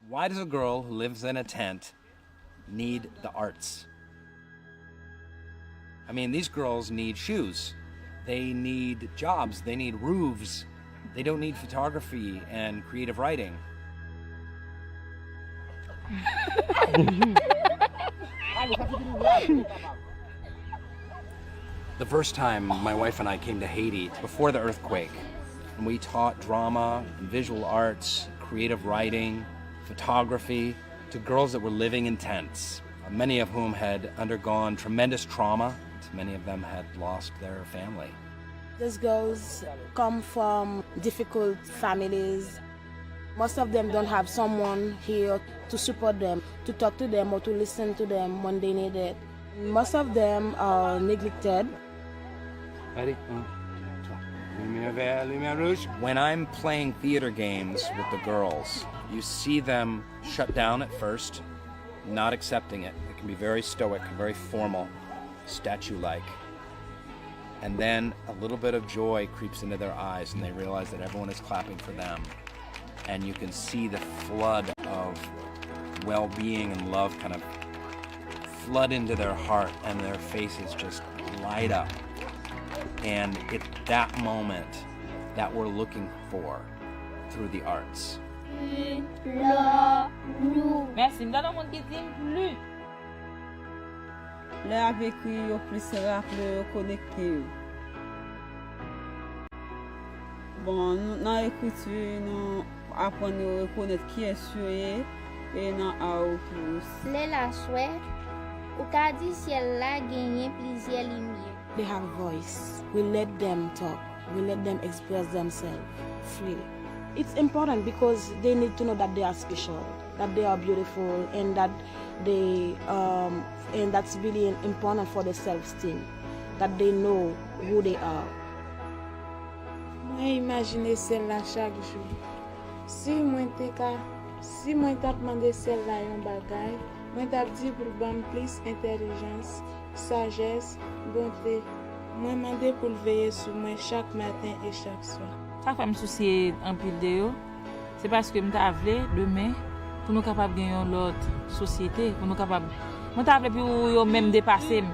Why does a girl who lives in a tent need the arts? I mean, these girls need shoes. They need jobs. They need roofs. They don't need photography and creative writing. The first time my wife and I came to Haiti, before the earthquake, and we taught drama and visual arts, creative writing, photography to girls that were living in tents, many of whom had undergone tremendous trauma. Many of them had lost their family. These girls come from difficult families. Most of them don't have someone here to support them, to talk to them or to listen to them when they need it. Most of them are neglected. When I'm playing theater games with the girls, you see them shut down at first, not accepting it. It can be very stoic, very formal, statue-like. And then a little bit of joy creeps into their eyes and they realize that everyone is clapping for them. And you can see the flood of well-being and love kind of flood into their heart and their faces just light up. And it's that moment that we're looking for through the arts. Merci, m'donne mon qui dit plus. Le avec yo plus rappel connecté. Bon, dans l'écriture, nous apprenons à reconnaître qui est sûr et dans A plus. Le la souhait, ou ka di ciel la gagné plusieurs lumières. They have voice. We let them talk. We let them express themselves freely. It's important because they need to know that they are special, that they are beautiful, and that they and that's really important for their self-esteem, that they know who they are. Moi imagine celle-là chaque jour. Si moi t'a demandé celle-là yon bagay, moi t'a dit pour bam plus intelligence, sagesse, bonté. Moi demandé pour veiller sur moi chaque matin et chaque soir. Ça fait me soucier un peu de yo. C'est parce que m'ta vle demain pour nous capable gagner l'autre société, pour nous capable moi t'a vle pour yo même dépasser.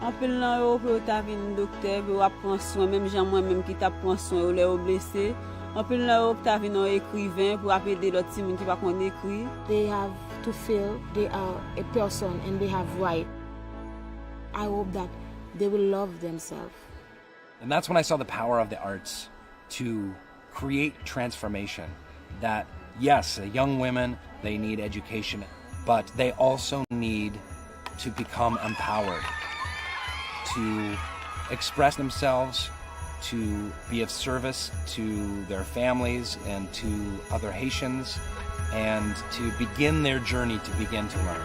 En peu là yo pour ta vinn docteur, pour prendre soin même gens moi même qui t'a prendre soin ou les blessés. En peu là yo t'a vinn écrivain pour aider l'autre petit monde qui va connait écrire. They have to feel they are a person and they have right. I hope that they will love themselves. And that's when I saw the power of the arts to create transformation. That, yes, young women, they need education, but they also need to become empowered, to express themselves, to be of service to their families and to other Haitians, and to begin their journey to begin to learn.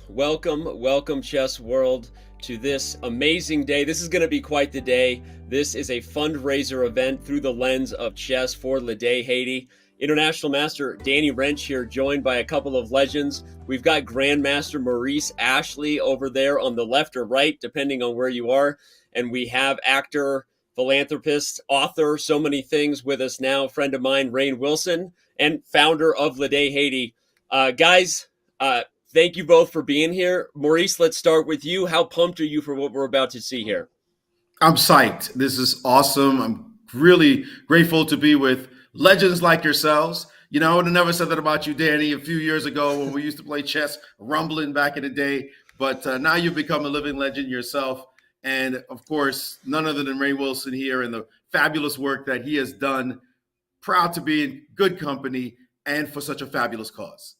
Welcome, chess world, to this amazing day. This is going to be quite the day. This is a fundraiser event through the lens of chess for Lidé Haiti. International Master Danny Rensch here, joined by a couple of legends. We've got Grandmaster Maurice Ashley over there on the left or right, depending on where you are. And we have actor, philanthropist, author, so many things with us now, friend of mine, Rainn Wilson, and founder of Lidé Haiti. Guys, thank you both for being here. Maurice, let's start with you. How pumped are you for what we're about to see here? I'm psyched. This is awesome. I'm really grateful to be with legends like yourselves. You know, I would have never said that about you, Danny, a few years ago when we used to play chess, rumbling back in the day. But now you've become a living legend yourself. And of course, none other than Rainn Wilson here and the fabulous work that he has done. Proud to be in good company and for such a fabulous cause.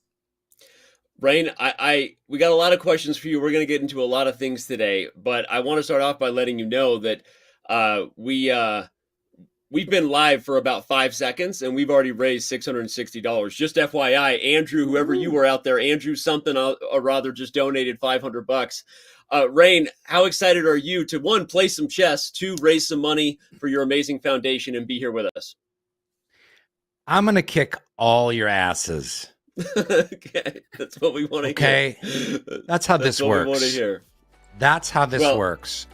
Rainn, we got a lot of questions for you. We're going to get into a lot of things today, but I want to start off by letting you know that we've been live for about 5 seconds and we've already raised $660. Just FYI, Andrew, whoever you were out there, Andrew something or rather just donated $500. Rainn, how excited are you to, one, play some chess, two, raise some money for your amazing foundation and be here with us? I'm going to kick all your asses. Okay, that's what we want to Okay, hear. that's how That's this what works. we want to hear. That's how this Well, works.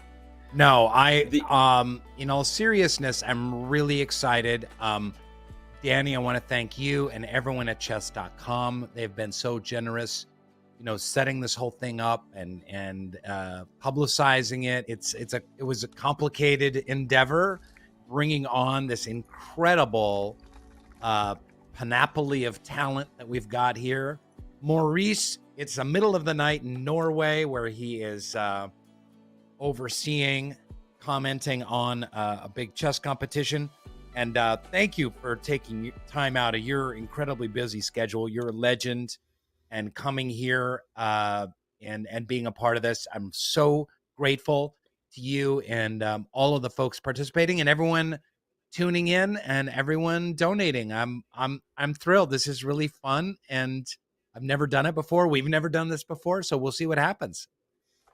No, in all seriousness, I'm really excited. Danny, I want to thank you and everyone at chess.com. They've been so generous, setting this whole thing up and publicizing it. It was a complicated endeavor, bringing on this incredible panoply of talent that we've got here. Maurice, it's the middle of the night in Norway where he is overseeing, commenting on a big chess competition. And thank you for taking time out of your incredibly busy schedule. You're a legend, and coming here and being a part of this. I'm so grateful to you and all of the folks participating and everyone tuning in and everyone donating. I'm thrilled. This is really fun, and I've never done it before. We've never done this before, so we'll see what happens.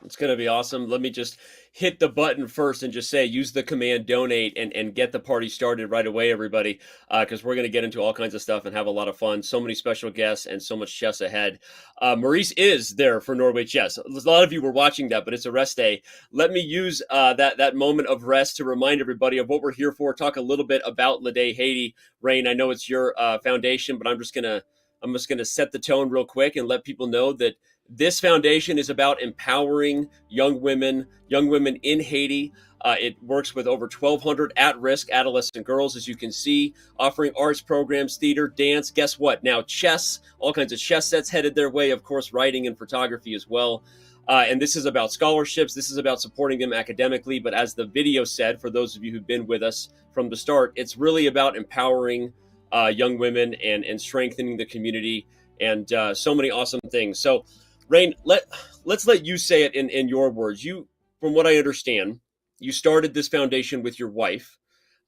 It's going to be awesome. Let me just hit the button first and just say, use the command donate and get the party started right away, everybody, because we're going to get into all kinds of stuff and have a lot of fun. So many special guests and so much chess ahead. Maurice is there for Norway Chess. A lot of you were watching that, but it's a rest day. Let me use that moment of rest to remind everybody of what we're here for. Talk a little bit about Lidé Haiti. Rainn, I know it's your foundation, but I'm just gonna set the tone real quick and let people know that this foundation is about empowering young women in Haiti. It works with over 1,200 at-risk adolescent girls, as you can see, offering arts programs, theater, dance. Guess what? Now chess, all kinds of chess sets headed their way, of course, writing and photography as well. And this is about scholarships. This is about supporting them academically. But as the video said, for those of you who've been with us from the start, it's really about empowering young women and strengthening the community and so many awesome things. So, Rainn, let's let you say it in your words. You, from what I understand, you started this foundation with your wife,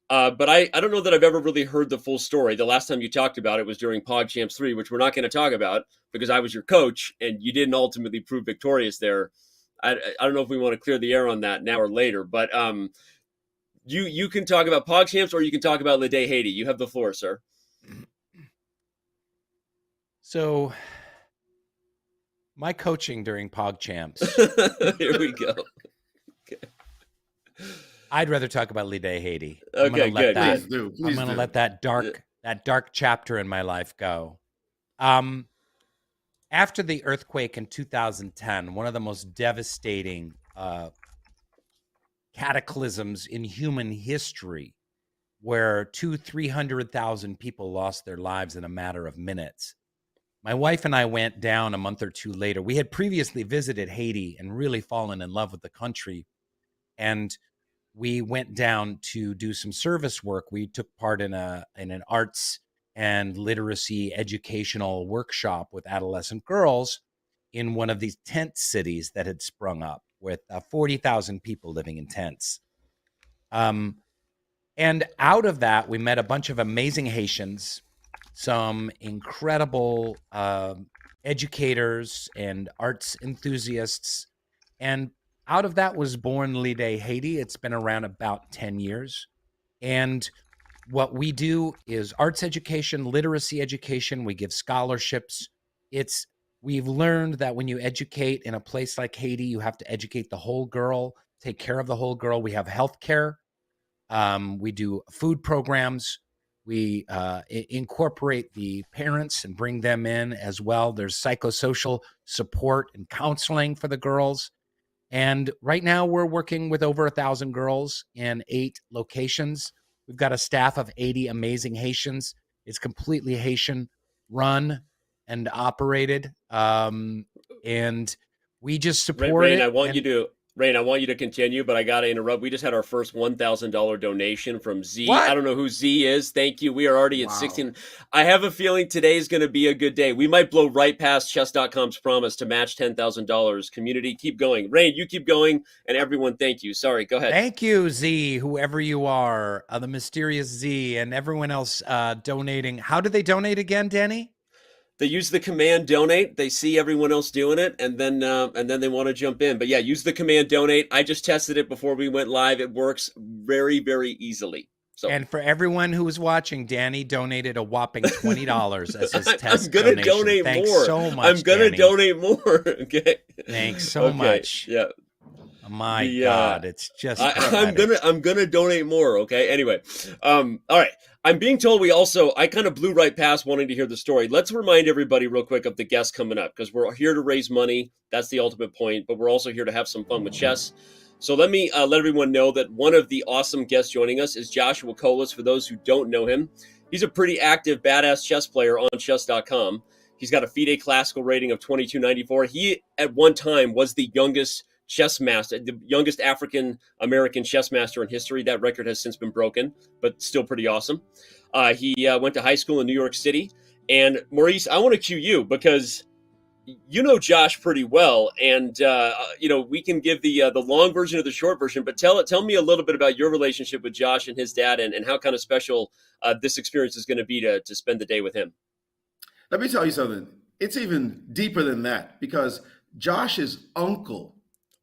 but I don't know that I've ever really heard the full story. The last time you talked about it was during PogChamps 3, which we're not going to talk about because I was your coach and you didn't ultimately prove victorious there. I don't know if we want to clear the air on that now or later, but you can talk about PogChamps or you can talk about Lidé Haiti. You have the floor, sir. So, my coaching during PogChamps. Here we go. Okay. I'd rather talk about Lidé Haiti. Okay, good. I'm going to let that dark chapter in my life go. After the earthquake in 2010, one of the most devastating cataclysms in human history, where 300,000 people lost their lives in a matter of minutes. My wife and I went down a month or two later. We had previously visited Haiti and really fallen in love with the country. And we went down to do some service work. We took part in an arts and literacy educational workshop with adolescent girls in one of these tent cities that had sprung up with 40,000 people living in tents. And out of that, we met a bunch of amazing Haitians, some incredible educators and arts enthusiasts. And out of that was born Lidé Haiti. It's been around about 10 years. And what we do is arts education, literacy education. We give scholarships. We've learned that when you educate in a place like Haiti, you have to educate the whole girl, take care of the whole girl. We have healthcare. We do food programs. We incorporate the parents and bring them in as well. There's psychosocial support and counseling for the girls. And right now we're working with over 1,000 girls in 8 locations. We've got a staff of 80 amazing Haitians. It's completely Haitian run and operated. And we just support Rainn, it. Rainn, I want you to continue, but I got to interrupt. We just had our first $1,000 donation from Z. What? I don't know who Z is. Thank you. We are already at 16. I have a feeling today is going to be a good day. We might blow right past chess.com's promise to match $10,000. Community, keep going. Rainn, you keep going. And everyone, thank you. Sorry, go ahead. Thank you, Z, whoever you are, the mysterious Z, and everyone else donating. How do they donate again, Danny? They use the command donate. They see everyone else doing it, and then they want to jump in. But yeah, use the command donate. I just tested it before we went live. It works very, very easily. So, and for everyone who was watching, Danny donated a whopping $20 as his test I'm gonna donation. donate Thanks more. so much. I'm gonna Danny. donate more. Okay. Thanks so much. Yeah. My God, it's just I'm gonna donate more. Okay. Anyway, all right. I'm being told I kind of blew right past wanting to hear the story. Let's remind everybody real quick of the guests coming up, because we're here to raise money. That's the ultimate point, but we're also here to have some fun with chess. So let me let everyone know that one of the awesome guests joining us is Joshua Colas. For those who don't know him, he's a pretty active, badass chess player on chess.com. He's got a FIDE classical rating of 2294. He, at one time, was the youngest chess master, the youngest African American chess master in history. That record has since been broken, but still pretty awesome. He went to high school in New York City. And Maurice, I want to cue you because you know Josh pretty well, and we can give the long version of the short version. But tell me a little bit about your relationship with Josh and his dad, and how kind of special this experience is going to be to spend the day with him. Let me tell you something. It's even deeper than that, because Josh's uncle,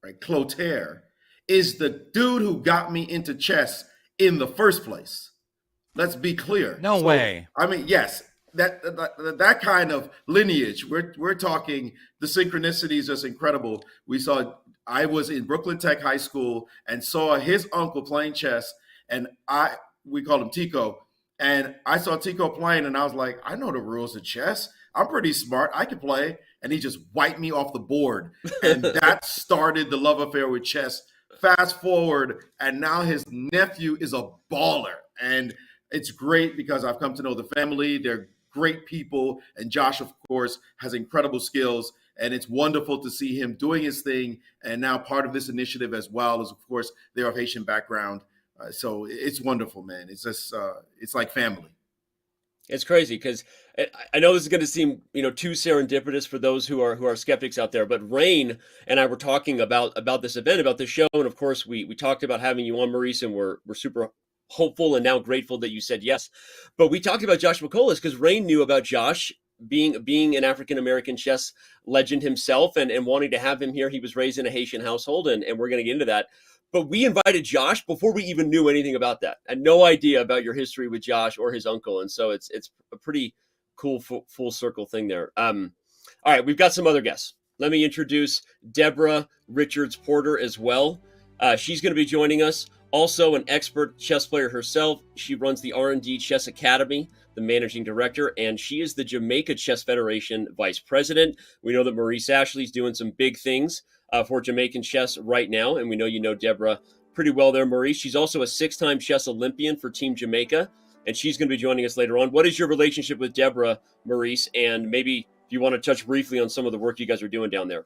right, Clotaire, is the dude who got me into chess in the first place. Let's be clear. No way. I mean, yes. That kind of lineage, we're talking, the synchronicity is just incredible. I was in Brooklyn Tech High School and saw his uncle playing chess, and we called him Tico, and I saw Tico playing, and I was like, I know the rules of chess. I'm pretty smart. I can play. And he just wiped me off the board, and that started the love affair with chess. Fast forward, and now his nephew is a baller, and it's great because I've come to know the family. They're great people, and Josh, of course, has incredible skills, and it's wonderful to see him doing his thing and now part of this initiative, as well as, of course, they're of Haitian background. So it's wonderful, man. It's just it's like family. It's crazy because I know this is going to seem, too serendipitous for those who are skeptics out there. But Rainn and I were talking about this event, about this show, and of course we talked about having you on, Maurice, and we're super hopeful and now grateful that you said yes. But we talked about Joshua Colas because Rainn knew about Josh being an African-American chess legend himself, and wanting to have him here. He was raised in a Haitian household, and we're going to get into that. But we invited Josh before we even knew anything about that. I had no idea about your history with Josh or his uncle, and so it's a pretty cool full circle thing there. All right, we've got some other guests. Let me introduce Deborah Richards Porter as well. She's going to be joining us. Also an expert chess player herself. She runs the R&D Chess Academy, the managing director, and she is the Jamaica Chess Federation vice president. We know that Maurice Ashley is doing some big things for Jamaican chess right now, and we know you know Deborah pretty well there, Maurice. She's also a 6-time chess Olympian for Team Jamaica, and she's going to be joining us later on. What is your relationship with Deborah, Maurice? And maybe if you want to touch briefly on some of the work you guys are doing down there.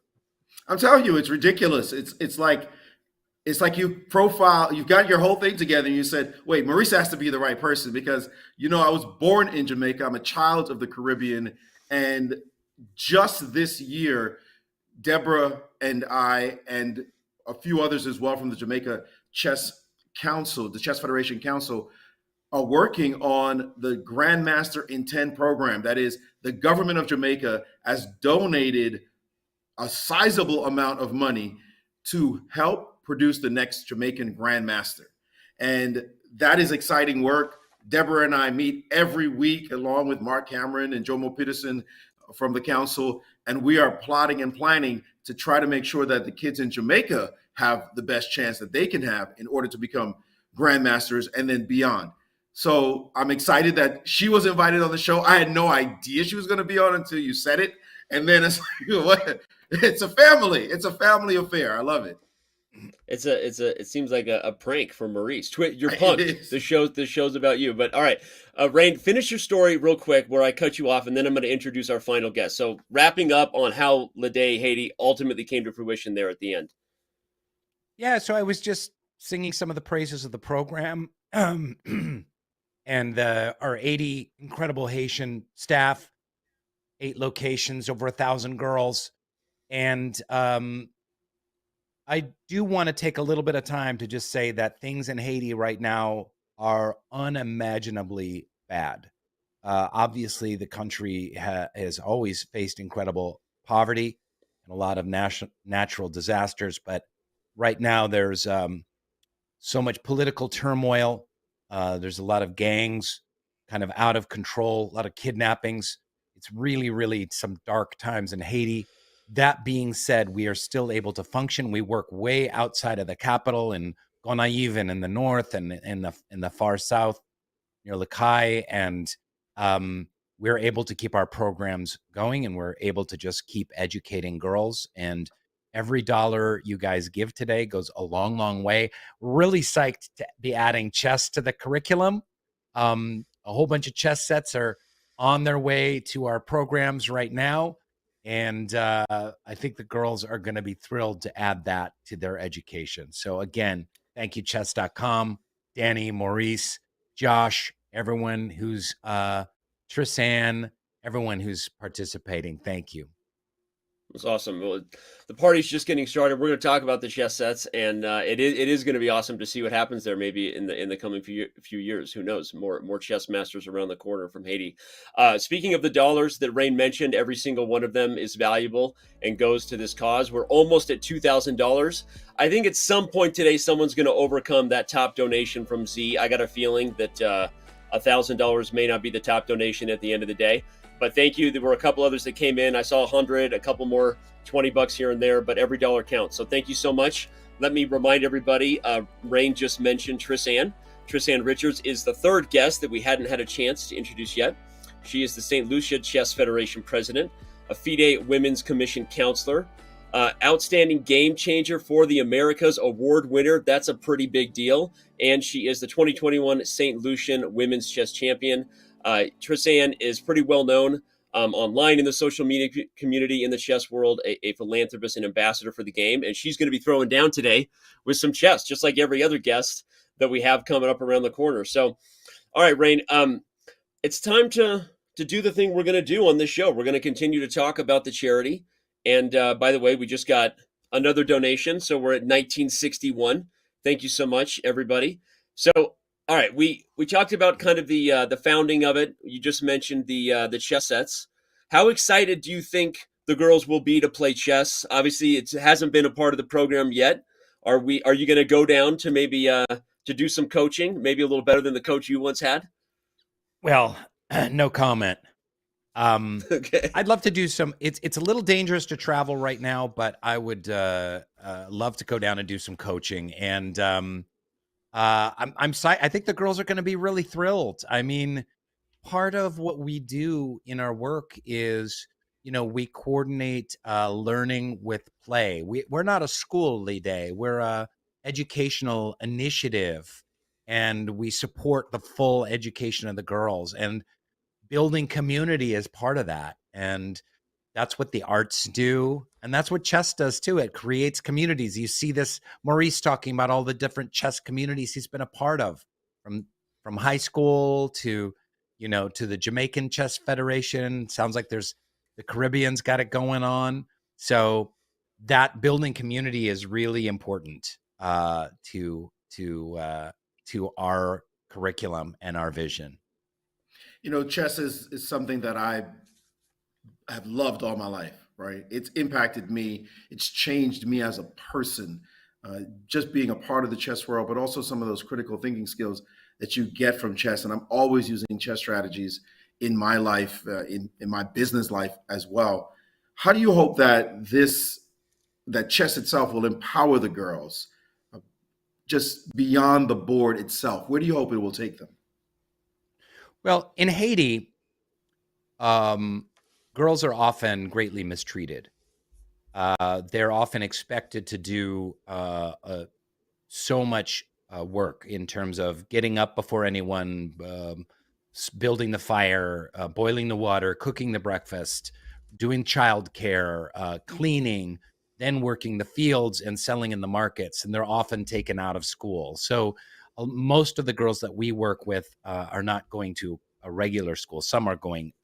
I'm telling you, it's ridiculous. It's like you've got your whole thing together, and you said, wait, Maurice has to be the right person, because, I was born in Jamaica. I'm a child of the Caribbean. And just this year, Deborah and I, and a few others as well from the Jamaica Chess Council, the Chess Federation Council, are working on the Grandmaster in 10 program. That is, the government of Jamaica has donated a sizable amount of money to help produce the next Jamaican Grandmaster. And that is exciting work. Deborah and I meet every week along with Mark Cameron and Jomo Peterson from the council, and we are plotting and planning to try to make sure that the kids in Jamaica have the best chance that they can have in order to become grandmasters and then beyond. So I'm excited that she was invited on the show. I had no idea she was going to be on until you said it. And then it's like, what? It's a family. It's a family affair. I love it. It seems like a prank from Maurice. You're punked. The show's about you. But all right, Rainn, finish your story real quick where I cut you off, and then I'm going to introduce our final guest. So wrapping up on how Lidé Haiti ultimately came to fruition there at the end. Yeah, so I was just singing some of the praises of the program, and our 80 incredible Haitian staff, 8 locations, over 1,000 girls, and I do want to take a little bit of time to just say that things in Haiti right now are unimaginably bad. Obviously, the country has always faced incredible poverty and a lot of natural disasters, but right now there's so much political turmoil. There's a lot of gangs kind of out of control, a lot of kidnappings. It's really, really some dark times in Haiti. That being said, we are still able to function. We work way outside of the capital in Gonaïve and in the north and in the far south near Lakai, and we're able to keep our programs going, and we're able to just keep educating girls. And every dollar you guys give today goes a long, long way. We're really psyched to be adding chess to the curriculum. A whole bunch of chess sets are on their way to our programs right now. And I think the girls are going to be thrilled to add that to their education. So again, thank you, chess.com, Danny, Maurice, Josh, everyone who's Tristan, everyone who's participating. Thank you. It's awesome. Well, the party's just getting started. We're going to talk about the chess sets, and it is going to be awesome to see what happens there. Maybe in the coming few years, who knows? More chess masters around the corner from Haiti. Speaking of the dollars that Rainn mentioned, every single one of them is valuable and goes to this cause. We're almost at $2,000. I think at some point today, someone's going to overcome that top donation from Z. I got a feeling that $1,000 may not be the top donation at the end of the day. But thank you. There were a couple others that came in. I saw 100, a couple more, $20 here and there, but every dollar counts. So thank you so much. Let me remind everybody, Rainn just mentioned Tristan. Tristan Richards is the third guest that we hadn't had a chance to introduce yet. She is the St. Lucia Chess Federation president, a FIDE Women's Commission counselor, outstanding game changer for the Americas award winner. That's a pretty big deal. And she is the 2021 St. Lucian Women's Chess Champion. Tristan is pretty well known online in the social media community in the chess world, a philanthropist and ambassador for the game. And she's going to be throwing down today with some chess, just like every other guest that we have coming up around the corner. So, all right, Rainn, it's time to do the thing we're going to do on this show. We're going to continue to talk about the charity. And by the way, we just got another donation. So we're at 1961. Thank you so much, everybody. So, all right, we talked about kind of the founding of it. You just mentioned the chess sets. How excited do you think the girls will be to play chess? Obviously, it hasn't been a part of the program yet. Are you going to go down to maybe to do some coaching, maybe a little better than the coach you once had? Well, no comment. Okay. I'd love to do some. It's a little dangerous to travel right now, but I would love to go down and do some coaching. And I think the girls are going to be really thrilled. I mean, part of what we do in our work is, we coordinate learning with play. We're not a school, Lidé. We're a educational initiative, and we support the full education of the girls, and building community is part of that. And that's what the arts do. And that's what chess does too. It creates communities. You see this, Maurice talking about all the different chess communities he's been a part of, from high school to, to the Jamaican Chess Federation. Sounds like the Caribbean's got it going on. So that building community is really important to our curriculum and our vision. Chess is something that I have loved all my life, right? It's impacted me. It's changed me as a person, just being a part of the chess world, but also some of those critical thinking skills that you get from chess. And I'm always using chess strategies in my life, in my business life as well. How do you hope that chess itself will empower the girls just beyond the board itself? Where do you hope it will take them? Well, in Haiti, girls are often greatly mistreated. They're often expected to do so much work in terms of getting up before anyone, building the fire, boiling the water, cooking the breakfast, doing childcare, cleaning, then working the fields and selling in the markets. And they're often taken out of school. So most of the girls that we work with are not going to a regular school. Some are going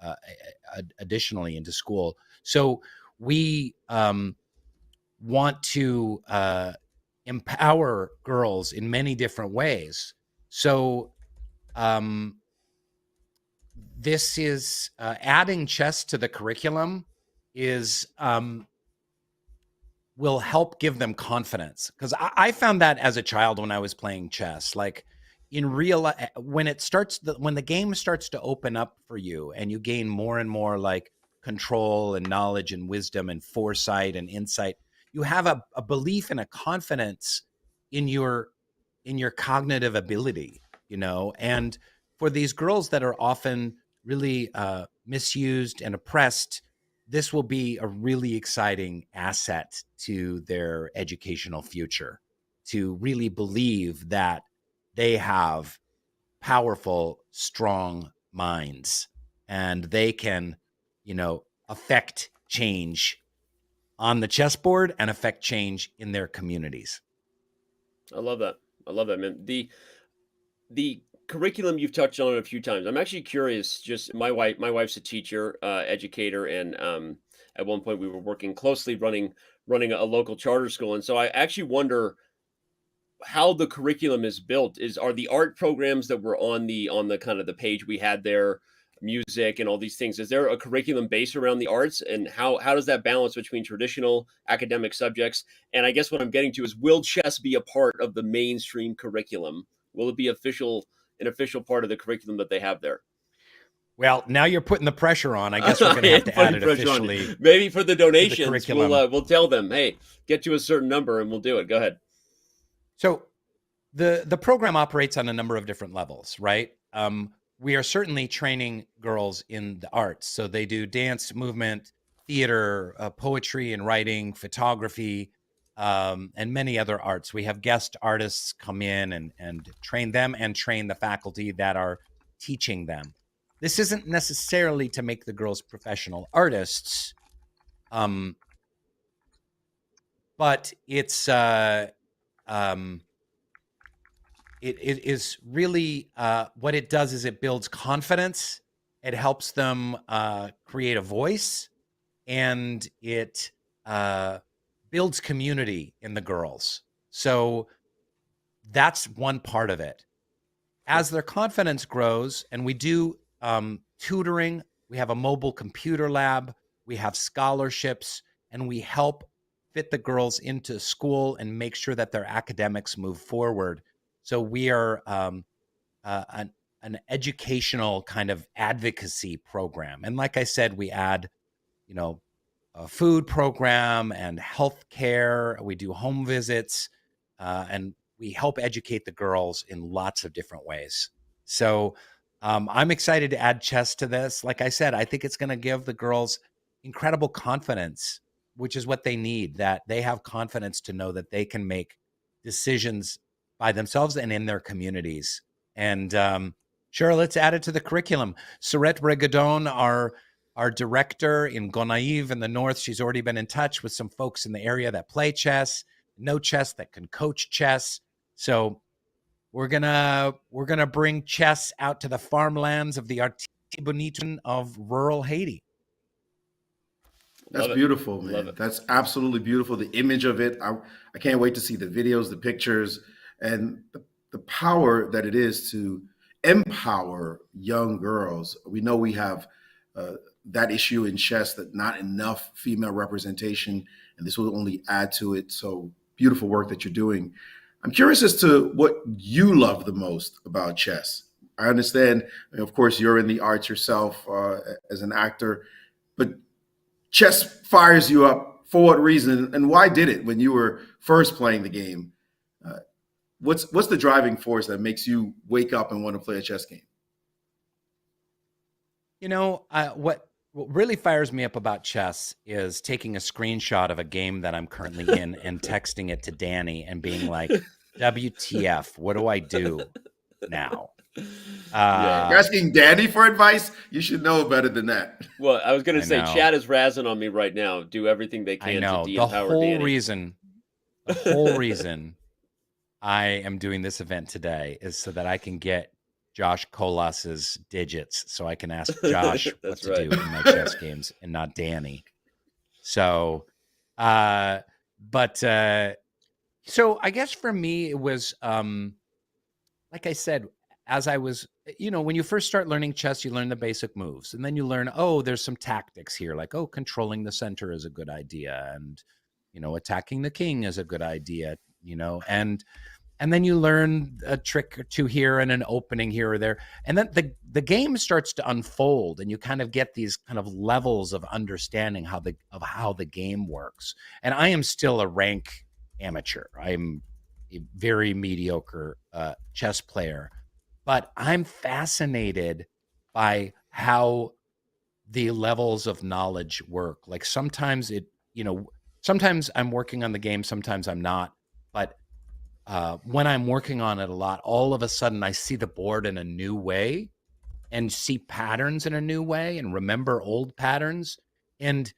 additionally into school. So we want to empower girls in many different ways. So this is adding chess to the curriculum will help give them confidence. Because I found that as a child when I was playing chess, like, in real when the game starts to open up for you and you gain more and more like control and knowledge and wisdom and foresight and insight, you have a belief and a confidence in your cognitive ability, and for these girls that are often really misused and oppressed, this will be a really exciting asset to their educational future, to really believe that they have powerful, strong minds and they can, affect change on the chessboard and affect change in their communities. I love that. Man. The curriculum, you've touched on it a few times. I'm actually curious. Just my wife's a teacher, educator, and at one point we were working closely running a local charter school, and so I actually wonder how the curriculum is built. Are the art programs that were on the kind of the page we had there, music and all these things, is there a curriculum based around the arts, and how does that balance between traditional academic subjects? And I guess what I'm getting to is, will chess be a part of the mainstream curriculum? Will it be an official part of the curriculum that they have there? Well, now you're putting the pressure on. I guess we're going to have to add it officially. Maybe for the donations, we'll tell them, hey, get to a certain number and we'll do it. Go ahead. So the program operates on a number of different levels, right? We are certainly training girls in the arts. So they do dance, movement, theater, poetry and writing, photography, and many other arts. We have guest artists come in and train them and train the faculty that are teaching them. This isn't necessarily to make the girls professional artists, but it's it is really what it does is it builds confidence. It helps them create a voice, and it builds community in the girls. So that's one part of it. As their confidence grows, and we do tutoring, we have a mobile computer lab, we have scholarships, and we help fit the girls into school and make sure that their academics move forward. So we are an educational kind of advocacy program. And like I said, we add, a food program and health care. We do home visits, and we help educate the girls in lots of different ways. So I'm excited to add chess to this. Like I said, I think it's going to give the girls incredible confidence, which is what they need, that they have confidence to know that they can make decisions by themselves and in their communities. And sure, let's add it to the curriculum. Sorette Bregadon, our director in Gonaïves in the north, she's already been in touch with some folks in the area that play chess, know chess, that can coach chess. So we're gonna bring chess out to the farmlands of the Artibonite of rural Haiti. That's beautiful, man. That's absolutely beautiful. The image of it, I can't wait to see the videos, the pictures, and the power that it is to empower young girls. We know we have that issue in chess, that not enough female representation, and this will only add to it. So beautiful work that you're doing. I'm curious as to what you love the most about chess. I understand, of course, you're in the arts yourself as an actor, but chess fires you up for what reason, and why did it when you were first playing the game? What's the driving force that makes you wake up and want to play a chess game? What really fires me up about chess is taking a screenshot of a game that I'm currently in and texting it to Danny and being like, WTF, what do I do now? You're asking Danny for advice? You should know better than that. Well, I was going to say, Chad is razzing on me right now. Do everything they can to de-empower Danny. The whole reason I am doing this event today is so that I can get Josh Colas's digits, so I can ask Josh what to do in my chess games and not Danny. So, so I guess for me, it was, like I said, as I was, when you first start learning chess, you learn the basic moves, and then you learn, there's some tactics here, like, controlling the center is a good idea, and, attacking the king is a good idea, and and then you learn a trick or two here and an opening here or there, and then the game starts to unfold, and you kind of get these kind of levels of understanding how the game works. And I am still a rank amateur. I'm a very mediocre chess player, but I'm fascinated by how the levels of knowledge work. Like sometimes sometimes I'm working on the game, sometimes I'm not, but when I'm working on it a lot, all of a sudden I see the board in a new way and see patterns in a new way and remember old patterns. And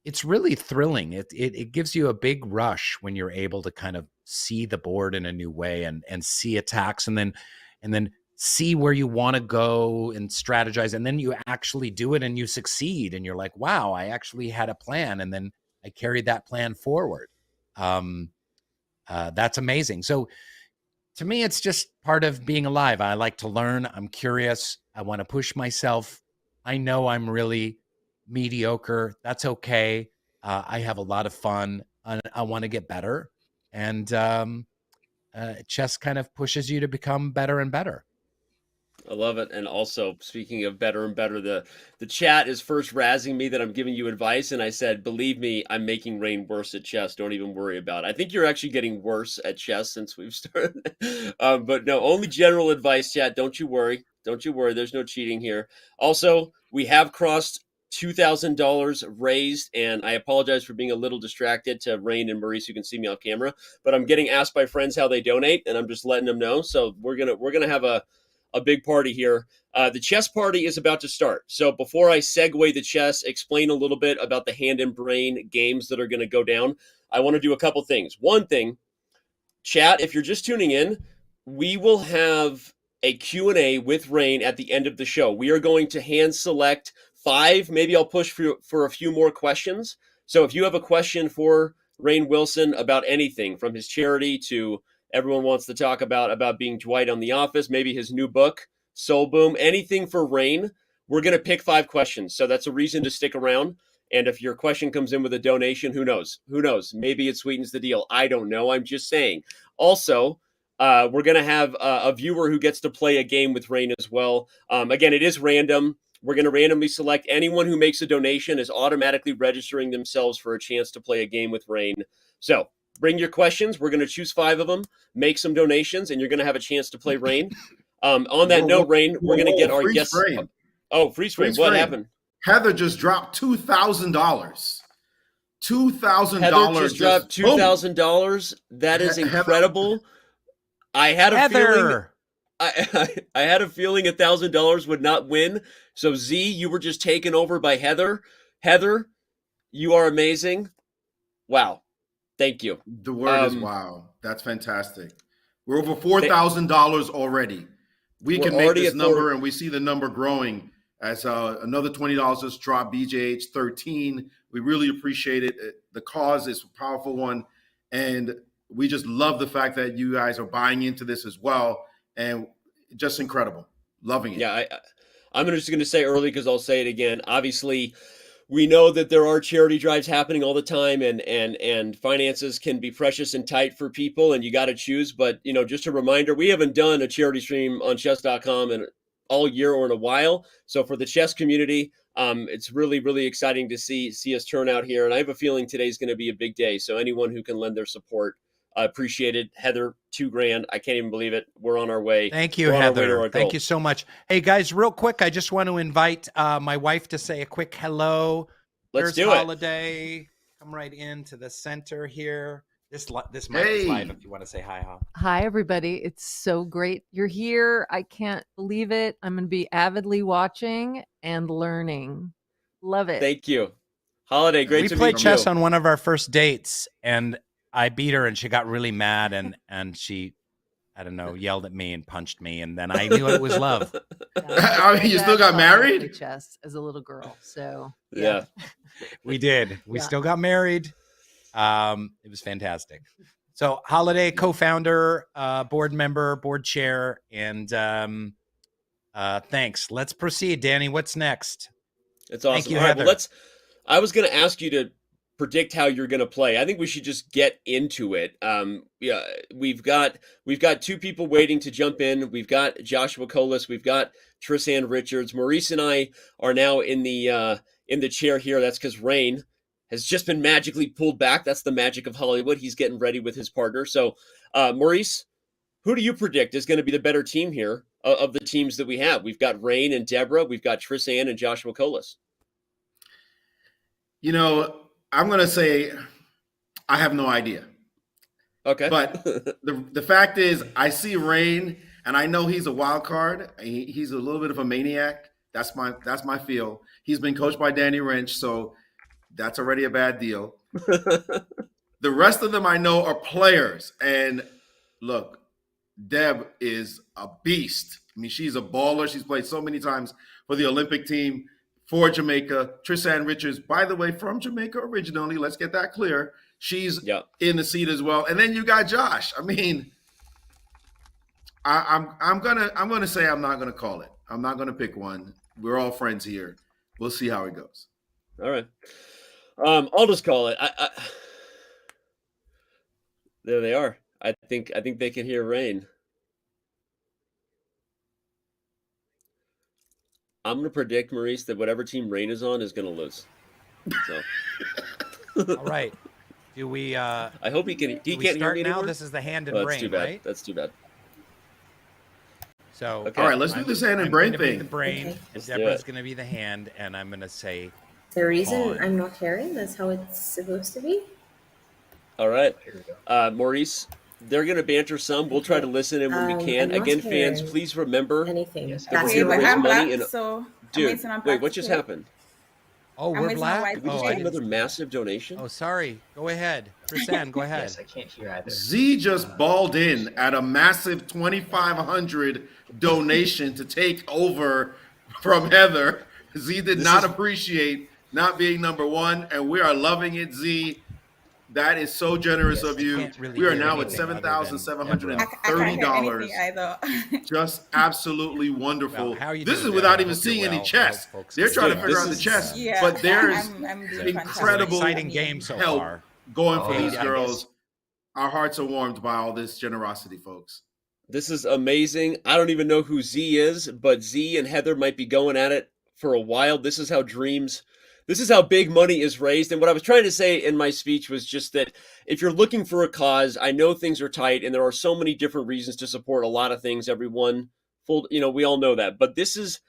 it's really thrilling. It gives you a big rush when you're able to kind of see the board in a new way and see attacks and then see where you want to go and strategize. And then you actually do it and you succeed. And you're like, wow, I actually had a plan. And then I carried that plan forward. That's amazing. So to me, it's just part of being alive. I like to learn. I'm curious. I want to push myself. I know I'm really mediocre. That's okay. I have a lot of fun. I want to get better. And chess kind of pushes you to become better and better. I love it. And also, speaking of better and better, the chat is first razzing me that I'm giving you advice, and I said, believe me, I'm making Rainn worse at chess. Don't even worry about it. I think you're actually getting worse at chess since we've started. But no, only general advice, chat. Don't you worry. Don't you worry. There's no cheating here. Also, we have crossed $2,000 raised, and I apologize for being a little distracted to Rainn and Maurice, who can see me off camera, but I'm getting asked by friends how they donate, and I'm just letting them know. So we're gonna have a big party here. The chess party is about to start. So before I segue the chess, explain a little bit about the hand and brain games that are going to go down, I want to do a couple things. One thing, chat, if you're just tuning in, we will have a Q&A with Rainn at the end of the show. We are going to hand select 5, maybe I'll push for a few more questions. So if you have a question for Rainn Wilson about anything from his charity to everyone wants to talk about being Dwight on The Office, maybe his new book, Soul Boom, anything for Rainn, we're going to pick 5 questions. So that's a reason to stick around. And if your question comes in with a donation, who knows? Who knows? Maybe it sweetens the deal. I don't know. I'm just saying. Also, we're going to have a viewer who gets to play a game with Rainn as well. Again, it is random. We're going to randomly select anyone who makes a donation is automatically registering themselves for a chance to play a game with Rainn. So bring your questions. We're going to choose 5 of them, make some donations, and you're going to have a chance to play Rainn. On that note, Rainn, we're going to get our guests. Oh, freeze frame. What happened? Heather just dropped $2,000. $2,000. Heather just dropped $2,000. That is incredible. I had a feeling. I had a feeling $1,000 would not win. So Z, you were just taken over by Heather. Heather, you are amazing. Wow. Thank you. The word is wow. That's fantastic. We're over $4,000 already. We can make this number, and we see the number growing as another $20 just dropped. BJH 13. We really appreciate it. The cause is a powerful one, and we just love the fact that you guys are buying into this as well, and just incredible. Loving it. Yeah, I'm just going to say early because I'll say it again. Obviously, we know that there are charity drives happening all the time, and finances can be precious and tight for people, and you got to choose. But, just a reminder, we haven't done a charity stream on chess.com in all year or in a while. So for the chess community, it's really, really exciting to see us turn out here. And I have a feeling today's going to be a big day. So anyone who can lend their support, I appreciate it. Heather, $2,000. I can't even believe it. We're on our way. Thank you, Heather. Thank you so much. Hey, guys, real quick, I just want to invite my wife to say a quick hello. Let's do it. Holiday. Come right into the center here. This mic is live if you want to say hi, huh? Hi, everybody. It's so great you're here. I can't believe it. I'm going to be avidly watching and learning. Love it. Thank you. Holiday, great to meet you. We played chess on one of our first dates, and I beat her, and she got really mad, and she, I don't know, yelled at me and punched me, and then I knew it was love. You still got married? Chess as a little girl, so yeah. We did. We still got married. It was fantastic. So Holiday, co-founder, board member, board chair, and thanks. Let's proceed, Danny. What's next? It's awesome. Thank you, All right, Heather. well, I was going to ask you to predict how you're going to play. I think we should just get into it. Yeah, we've got two people waiting to jump in. We've got Joshua Colas. We've got Tristan Richards. Maurice and I are now in the chair here. That's because Rainn has just been magically pulled back. That's the magic of Hollywood. He's getting ready with his partner. So, Maurice, who do you predict is going to be the better team here of the teams that we have? We've got Rainn and Deborah. We've got Tristan and Joshua Colas. You know, I'm going to say I have no idea. Okay. But the fact is, I see Rainn, and I know he's a wild card. He's a little bit of a maniac. That's my feel. He's been coached by Danny Rensch, so that's already a bad deal. The rest of them I know are players. And look, Deb is a beast. I mean, she's a baller. She's played so many times for the Olympic team for Jamaica. Tristan Richards, by the way, from Jamaica originally. Let's get that clear. She's in the seat as well. And then you got Josh. I mean, I'm gonna say I'm not gonna call it. I'm not gonna pick one. We're all friends here. We'll see how it goes. All right. I'll just call it. There they are. I think they can hear Rainn. I'm going to predict, Maurice, that whatever team Rainn is on is going to lose. So. All right. Do we? I hope he can. He can't hear me now. anymore? This is the hand and that's brain, too bad. right? That's too bad. So, all right, let's do this hand and brain I'm thing. The brain. Okay. And Deborah's going to be the hand, and I'm going to say. The reason on. I'm not hearing, that's how it's supposed to be. All right, Maurice. They're going to banter some. We'll try to listen in when we can. I'm not Again, fans, hearing please remember. Anything. If That's we're your going to raise brain. money black, so dude, wait, what just happened? Oh, I'm we're waiting on black. white Did we just Oh, get another massive donation? oh, sorry. Go ahead, Tristan. Go ahead. Yes, I can't hear either. Z just balled in at a massive 2,500 donation to take over from Heather. Z did not appreciate not being number one, and we are loving it, Z. That is so generous of you. Really We are hear now at anything $7,730. either. Just absolutely wonderful. Well, how are you this doing, is Deb? without I even hope you're seeing any well. I chess. hope folks They're trying to can figure see out the this. chess, Yeah, but there's I'm doing incredible exciting game so help far. going for Oh, these yeah. girls. Our hearts are warmed by all this generosity, folks. This is amazing. I don't even know who Z is, but Z and Heather might be going at it for a while. This is how big money is raised. And what I was trying to say in my speech was just that if you're looking for a cause, I know things are tight and there are so many different reasons to support a lot of things. Everyone, we all know that. But this is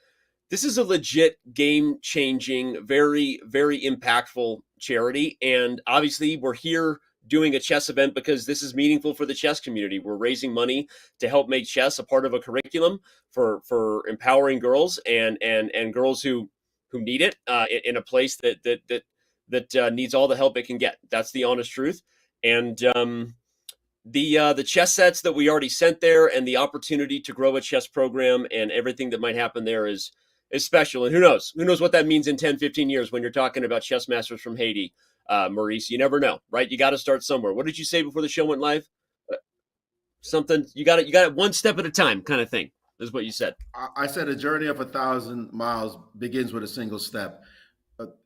a legit game-changing, very, very impactful charity. And obviously we're here doing a chess event because this is meaningful for the chess community. We're raising money to help make chess a part of a curriculum for empowering girls and girls who need it in a place that needs all the help it can get. That's the honest truth. And the chess sets that we already sent there and the opportunity to grow a chess program and everything that might happen there is special. And who knows what that means in 10, 15 years when you're talking about chess masters from Haiti. Maurice, you never know, right? You got to start somewhere. What did you say before the show went live? Something you got it one step at a time kind of thing is what you said. I said a journey of 1,000 miles begins with a single step.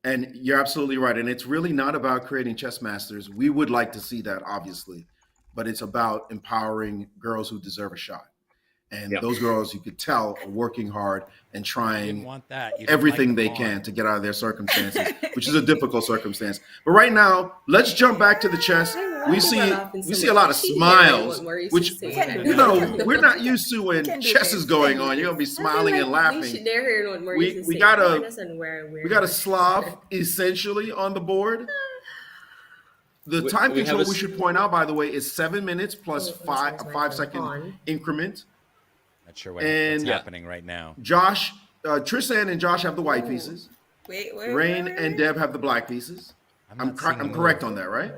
And you're absolutely right. And it's really not about creating chess masters. We would like to see that, obviously, but it's about empowering girls who deserve a shot. And those girls, you could tell, are working hard and trying everything they can to get out of their circumstances, which is a difficult circumstance. But right now, let's jump back to the chess. We see a lot of smiles, which we're not used to when chess is going on. You're gonna be smiling and laughing. We got a Slav essentially on the board. The time control we should point out, by the way, is 7 minutes plus a 5-second increment. Not sure what's happening right now. Josh, Tristan and Josh have the white pieces. Rainn and Deb have the black pieces. I'm correct on that, right?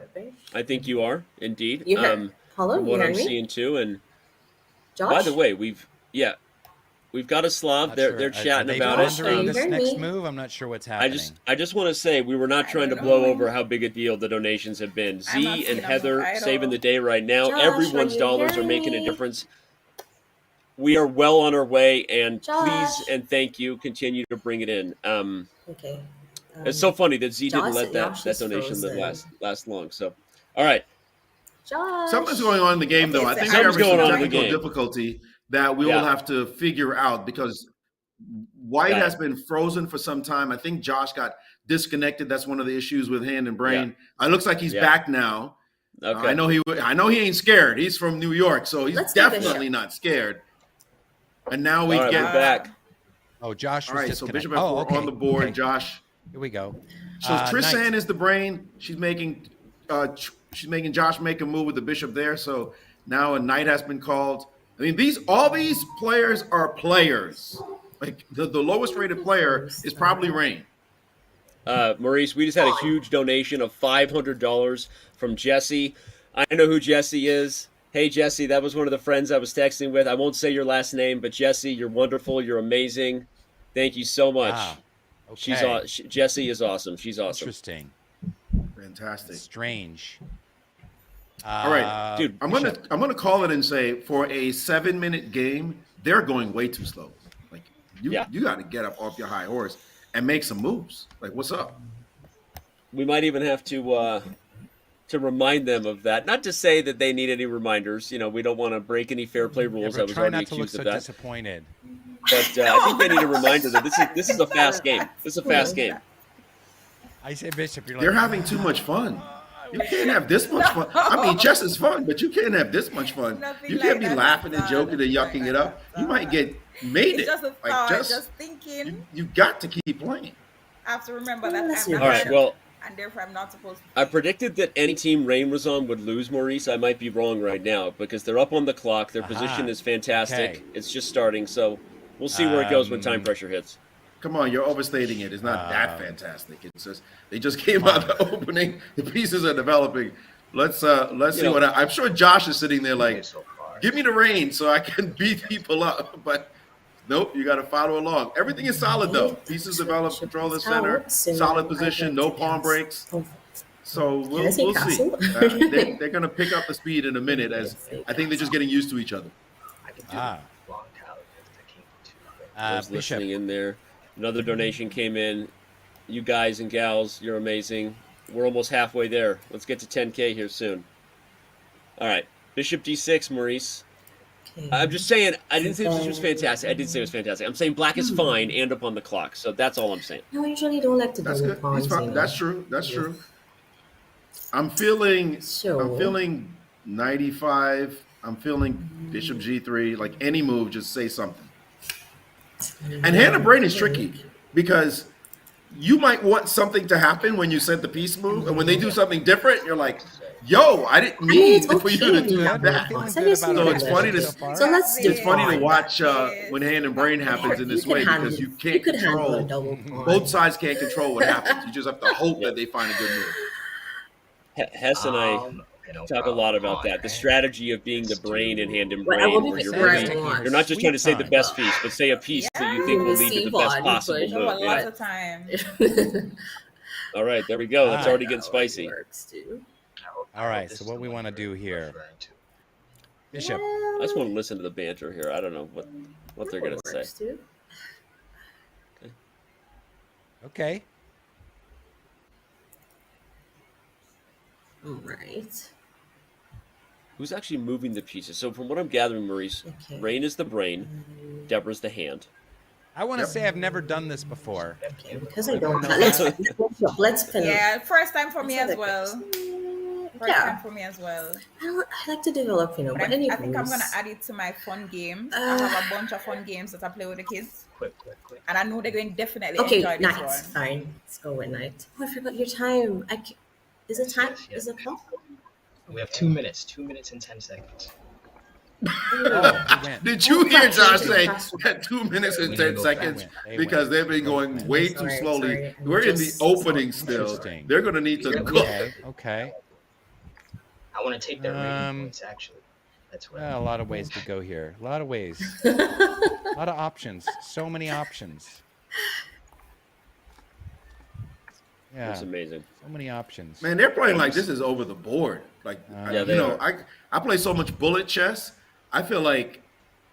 I think you are indeed. Hello, what I'm seeing too. And Josh? By the way, we've got a Slav. They're chatting about it. This next move, I'm not sure what's happening. I just want to say we were not trying to blow over how big a deal the donations have been. Z and Heather saving the day right now. Josh, everyone's dollars are making a difference. We are well on our way, and Josh. please and thank you. Continue to bring it in. Okay. It's so funny that Z didn't Josh- let that Josh is donation frozen. last long. So, all right. Josh. Something's going on in the game, though. I think we're Something's having some going on in the technical game. difficulty that we Yeah. will have to figure out because White Got it. has been frozen for some time. I think Josh got disconnected. That's one of the issues with Hand and Brain. It looks like he's Yeah. back now. Okay. I know he ain't scared. He's from New York, so he's Let's do definitely Bishop. not scared. And now we All right, get we're back. Oh, Josh All was right, so disconnected. Bishop and Oh, Four okay. on the board. Okay. Josh. Here we go. So Tristan Knight. is the brain. She's making Josh make a move with the bishop there. So now a knight has been called. I mean, all these players are players. Like the lowest rated player is probably Rainn. Maurice, we just had a huge donation of $500 from Jesse. I know who Jesse is. Hey, Jesse, that was one of the friends I was texting with. I won't say your last name, but Jesse, you're wonderful. You're amazing. Thank you so much. Wow. Okay. Jesse is awesome. She's awesome. Interesting. Fantastic. Strange. All right, dude. I'm gonna call it and say for a 7-minute game, they're going way too slow. Like you got to get up off your high horse and make some moves. Like what's up? We might even have to remind them of that. Not to say that they need any reminders. You know, we don't want to break any fair play rules. I was try already not to look accused so of that. disappointed. But I think they need a reminder that this is a fast game. This is a fast game. I say Bishop, you're like, They're having too much fun. You can't have this much fun. I mean, chess is fun, but you can't have this much fun. You can't be laughing and joking and yucking it up. You might get made it. Just a Like thought, just just thinking. you got to keep playing. I have to remember that I'm All not right, well, and therefore I'm not supposed to. I predicted that any team Rainn was on would lose, Maurice. I might be wrong right now because they're up on the clock. Their position is fantastic. Okay. It's just starting, so we'll see where it goes when time pressure hits. Come on, you're overstating it. It's not that fantastic. It's just they just came out the opening. The pieces are developing. Let's see what I'm sure Josh is sitting there like, give me the Rainn so I can beat people up. But nope, you got to follow along. Everything is solid though. Pieces develop, control the center, solid position, no pawn breaks. So we'll see. They're going to pick up the speed in a minute as I think they're just getting used to each other. Those Bishop. listening in there. Another donation came in. You guys and gals, you're amazing. We're almost halfway there. Let's get to 10K here soon. All right. Bishop D6, Maurice. I'm just saying, I didn't say this was fantastic. I didn't say it was fantastic. I'm saying black is fine and up on the clock. So that's all I'm saying. No, I usually don't like to That's double good. pawns. He's fine. That's true. That's true. I'm feeling 95. I'm feeling Bishop G3. Like any move, just say something. And Hand and Brain is tricky because you might want something to happen when you set the piece move, and when they do something different, you're like, "Yo, I didn't mean for you to do that." So it's funny to it's funny to watch when Hand and Brain happens in this way because you can't control. Both sides can't control what happens. You just have to hope that they find a good move. Hess and I talk a lot about that. The strategy of being the brain in Hand and Brain, where you're not just trying to say the best piece, but say a piece that you think will lead to the best possible move. Lots of time. All right, there we go. That's already getting spicy. All right, so what we want to do here, Bishop. I just want to listen to the banter here. I don't know what they're going to say. Okay. All right. Who's actually moving the pieces? So from what I'm gathering, Maurice, Rainn is the brain, Deborah's the hand. I want to say I've never done this before. Okay, because I don't. Let's pin. Yeah, first time for me as well. First time for me as well. I like to develop, But I think I'm gonna add it to my fun game. I have a bunch of fun games that I play with the kids. Quick. And I know they're going to definitely enjoy this one. Fine. Let's go with night. Oh, I forgot your time. Is it time? Is it clock? We have 2 minutes. 2 minutes and 10 seconds. Did you hear Josh say 2 minutes and 10 seconds? Because they've been going way too slowly. We're in the opening still. They're going to need to go. Okay. I want to take their rating points, actually. That's what a lot of ways to go here. A lot of ways. A lot of options. So many options. Yeah. That's amazing. So many options. Man, they're playing like this is over the board. Like, I play so much bullet chess. I feel like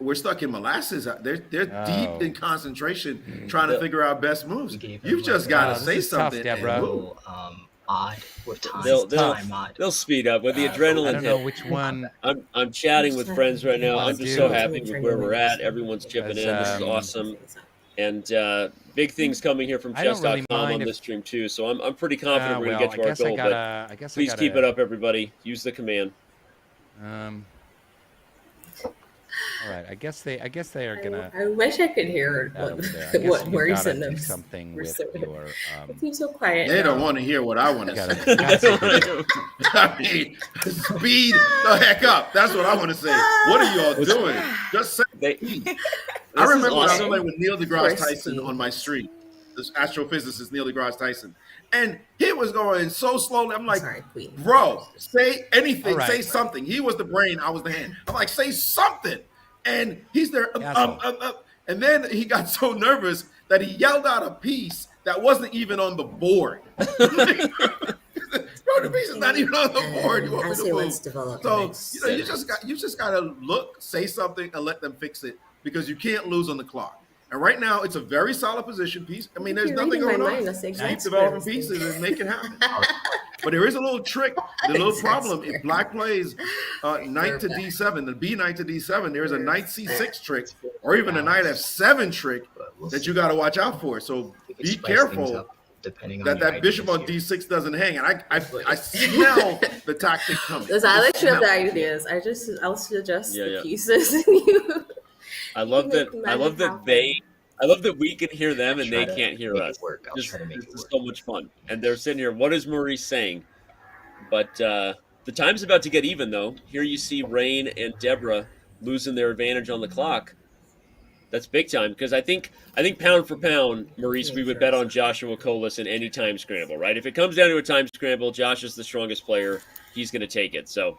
we're stuck in molasses. They're deep in concentration, trying to figure out best moves. You've just got to say something. Tough, Deborah. Odd with time. They'll speed up with the adrenaline. I don't know hit. which one. I'm chatting with friends right now. I'm just so happy with where we're at. Everyone's chipping in. This is awesome. And big things coming here from chess.com on this stream too. So I'm pretty confident we're gonna get to our goal. But please keep it up, everybody. Use the command. All right, I guess they are gonna. I wish I could hear what Maurice and them something were with saying. your. It seems so quiet. They don't want to hear what I want to say. I mean, speed the heck up. That's what I want to say. What are y'all doing? Just say. I remember when I was playing with Neil deGrasse Tyson on my street. This astrophysicist Neil deGrasse Tyson, and he was going so slowly. I'm like, bro, say anything, say something. He was the brain, I was the hand. I'm like, say something. And he's there, and then he got so nervous that he yelled out a piece that wasn't even on the board. Bro, the piece is not even on the board. You want me to move? So you just got to look, say something, and let them fix it because you can't lose on the clock. And right now, it's a very solid position piece. I mean, there's nothing going on. Keep developing pieces and make it happen. But there is a little trick, the little problem. If black plays knight to d7, the b knight to d7, there's a knight c6 trick, or even a knight f7 trick that you got to watch out for. So be careful that bishop on d6 doesn't hang. And I smell the tactic coming. Because I like the ideas. I'll suggest the pieces and you. I love that we can hear them and they can't hear us. This is so much fun. And they're sitting here, what is Maurice saying? But the time's about to get even, though. Here you see Rainn and Deborah losing their advantage on the clock. That's big time, because I think pound for pound, Maurice, we would bet on Joshua Colas in any time scramble, right? If it comes down to a time scramble, Josh is the strongest player. He's going to take it, so...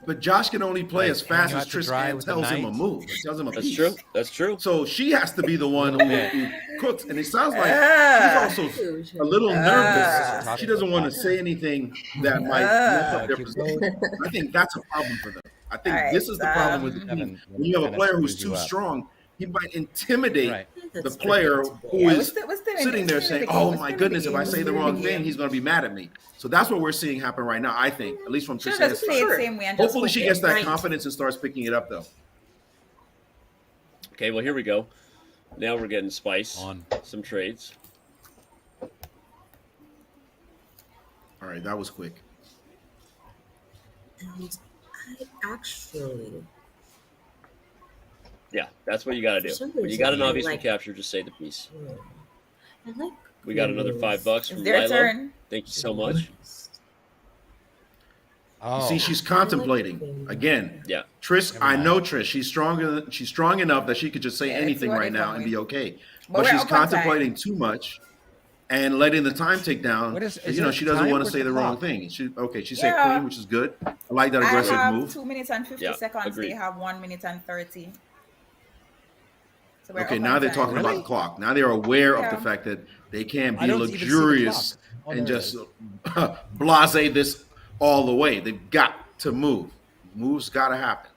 But Josh can only play as fast as Tristan tells him a move. It tells him a piece. That's true. So she has to be the one who cooks. And it sounds like she's also a little nervous. She doesn't want to say anything that might mess up their position. I think that's a problem for them. I think this is the problem with the team. When you have a player who's too strong, he might intimidate the player who is sitting there saying, oh my goodness, if I say the wrong thing, he's going to be mad at me. So that's what we're seeing happen right now, I think, at least from Tristan's side. Hopefully she gets that confidence and starts picking it up, though. Okay, well, here we go. Now we're getting spice on some trades. All right, that was quick. And I actually... Yeah, that's what you got to do. When you got an obvious recapture, just say the piece. We got another $5 from Lilo. Thank you so much. You see, she's contemplating again. Yeah, Trish. I know Trish. She's strong enough that she could just say anything right now and be okay. But she's contemplating too much and letting the time tick down. She doesn't want to say the wrong thing. She said queen, which is good. I like that aggressive move. 2 minutes and 50 seconds. Agreed. They have 1 minute and 30. So okay, now they're talking about the clock. Now they're aware of the fact that they can't be luxurious and just blase this all the way. They've got to move. Moves got to happen.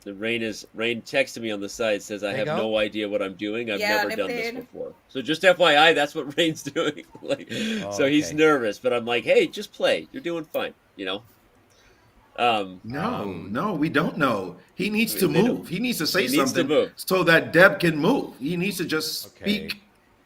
The Rainn texted me on the side, says, I have no idea what I'm doing. I've never done this before. So just FYI, that's what Rainn's doing. So he's nervous, but I'm like, hey, just play. You're doing fine, No, we don't know. He needs to move. He needs to say something so that Deb can move. He needs to just speak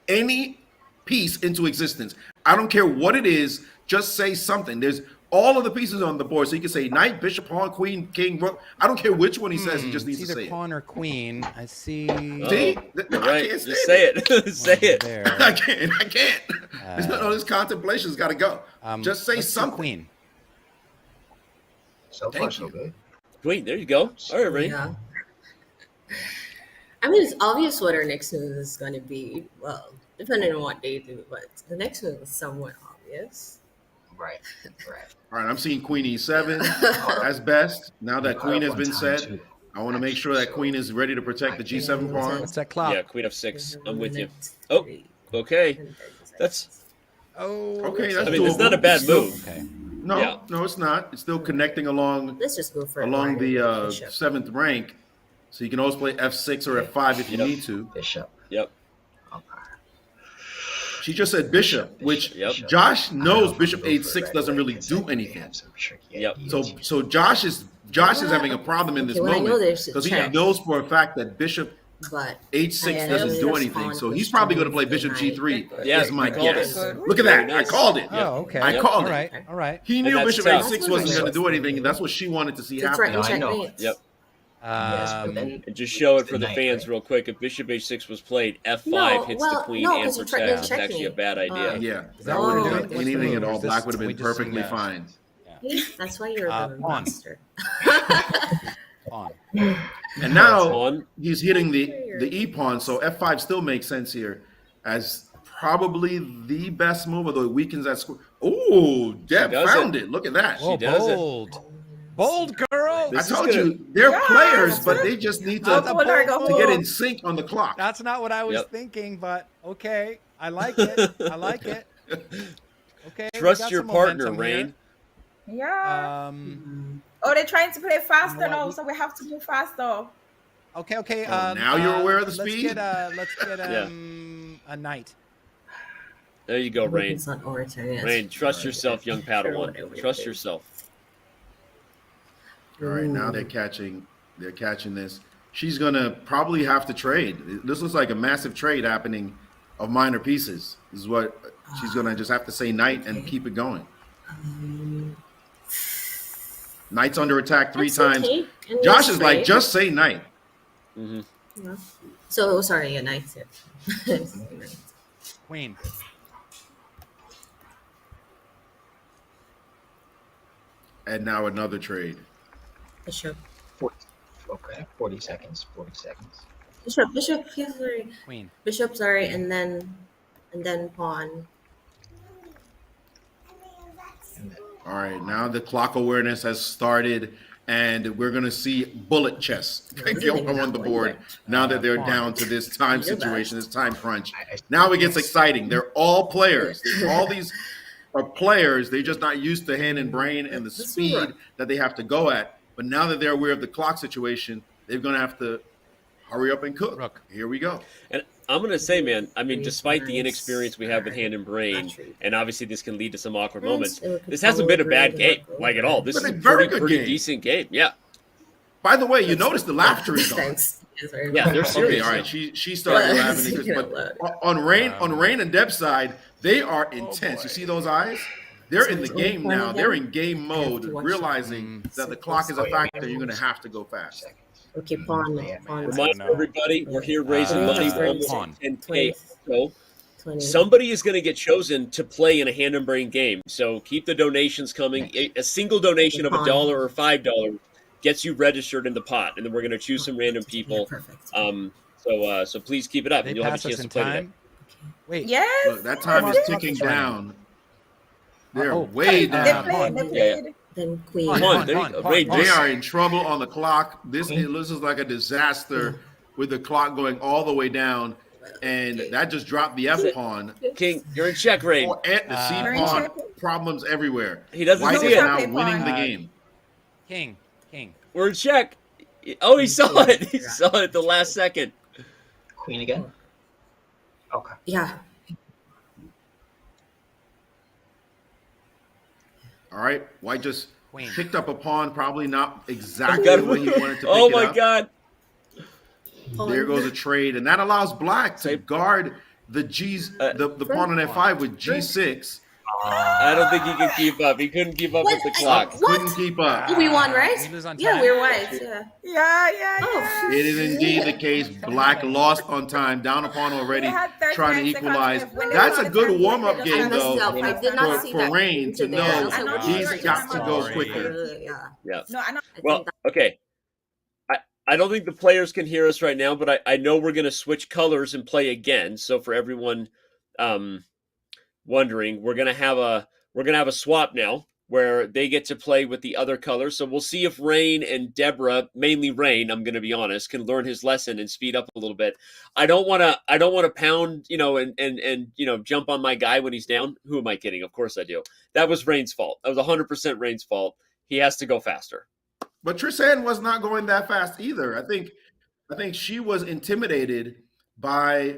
any piece into existence. I don't care what it is. Just say something. There's all of the pieces on the board. So you can say knight, bishop, pawn, queen, king, rook. I don't care which one he says. He just needs to say it. Pawn or queen. I see. See? Right. Just say it. Say it. I can't. All this contemplation's got to go. Just say something. Queen. So far, so good. Queen, there you go. All right, Rainn. Yeah. I mean, it's obvious what our next move is going to be. Well, depending on what they do, but the next move is somewhat obvious. Right. All right, I'm seeing queen e7 as best. Now that queen has been said, I want to make sure that queen is ready to protect the g7 pawn. What's that clock? Yeah, queen f6. I'm with you. Oh, okay. That's okay. That's it's not a bad move. Okay. No, it's not. It's still connecting along. Let's just go for the 7th rank. So you can always play f6 or f5 if you need to. Bishop. Yep. Okay. She just said bishop, which Josh knows bishop h6 doesn't really do anything. Yep. So Josh is having a problem in this moment because he knows for a fact that bishop h6 doesn't do anything. So he's probably going to play bishop g3. Is my guess. Look at that. I called it. Oh, okay. I called it. All right. He knew bishop h6 wasn't going to do anything, and that's what she wanted to see happen. I know. Yep. Yes, but then And just show it for the fans real quick. If bishop h6 was played, f5 hits the queen and protects. It's actually a bad idea. Yeah, that wouldn't do anything at all. Black would have been perfectly fine. That's why you're the master. Pawn. And now he's hitting the e pawn, so f5 still makes sense here as probably the best move, although it weakens that square. Oh, Deb found it. Look at that. Oh, bold girl. I told you they're players, but they just need to get in sync on the clock. That's not what I was thinking, but okay. I like it. I like it. Okay. Trust your partner, Rainn. Yeah. Oh, they're trying to play faster now, so we have to move faster. Okay. Now you're aware of the speed? Let's get a knight. There you go, Rainn. It's not Orator. Rainn, trust yourself, young Padawan. Trust yourself. All right, now they're catching this. She's gonna probably have to trade. This looks like a massive trade happening of minor pieces. This is what she's gonna just have to say knight and keep it going. Knight's under attack 3 times. Josh is like, just say knight. Mm-hmm. So sorry, a knight. Queen. And now another trade. Bishop. 40 seconds. 40 seconds. Bishop. Yeah, sorry. Queen. Bishop, sorry, and then pawn. All right, now the clock awareness has started, and we're going to see bullet chess go on the board now that they're down to this time situation, this time crunch. Now it gets exciting. They're all players. All these are players. They're just not used to hand and brain and the speed that they have to go at. But now that they're aware of the clock situation, they're going to have to hurry up and cook. Here we go. And I'm going to say, man, I mean, despite the inexperience we have with hand and brain, and obviously this can lead to some awkward moments, this hasn't been a bad game, like at all. This is a pretty decent game. Yeah. By the way, you notice the laughter is on. Yeah, they're serious. Okay, all right, she started laughing. But on Rainn and Deb's side, they are intense. You see those eyes? They're in the game now. They're in game mode, realizing that the clock is a factor. You're going to have to go fast. Okay, pawn. Remind everybody, we're here raising money for almost 10K. So somebody is going to get chosen to play in a hand and brain game. So keep the donations coming. A single donation of $1 or $5 gets you registered in the pot, and then we're going to choose some random people. So please keep it up, and you'll have a chance to play today. Wait, yes. Look, that time is ticking down. They're way down. Then queen. They are in trouble on the clock. This is like a disaster with the clock going all the way down, and that just dropped the F pawn. King, you're in check, Rainn. And the C pawn, problems everywhere. He doesn't White see is it. now winning the game. King. We're in check. Oh, he saw it. He saw it at the last second. Queen again. Okay. Yeah. All right, White just picked up a pawn, probably not exactly the way he wanted to pick it up. Oh my God. There goes a trade, and that allows Black to guard the the pawn on F5 with G6. I don't think he can keep up. He couldn't keep up with the clock. Couldn't keep up. We won, right? Yeah, we're white. Yeah. Oh. It is indeed the case. Black lost on time, down a pawn already, trying to equalize. That's a good warm-up game, though, for Rainn to know he's got to go quicker. Yeah. No, I know. Well, okay. I don't think the players can hear us right now, but I know we're going to switch colors and play again. So for everyone wondering, we're going to have a swap now where they get to play with the other colors. So we'll see if Rainn and Deborah, mainly Rainn, I'm going to be honest, can learn his lesson and speed up a little bit. I don't want to pound, and jump on my guy when he's down. Who am I kidding? Of course I do. That was Rainn's fault. That was 100% Rainn's fault. He has to go faster. But Tristan was not going that fast either. I think I think she was intimidated by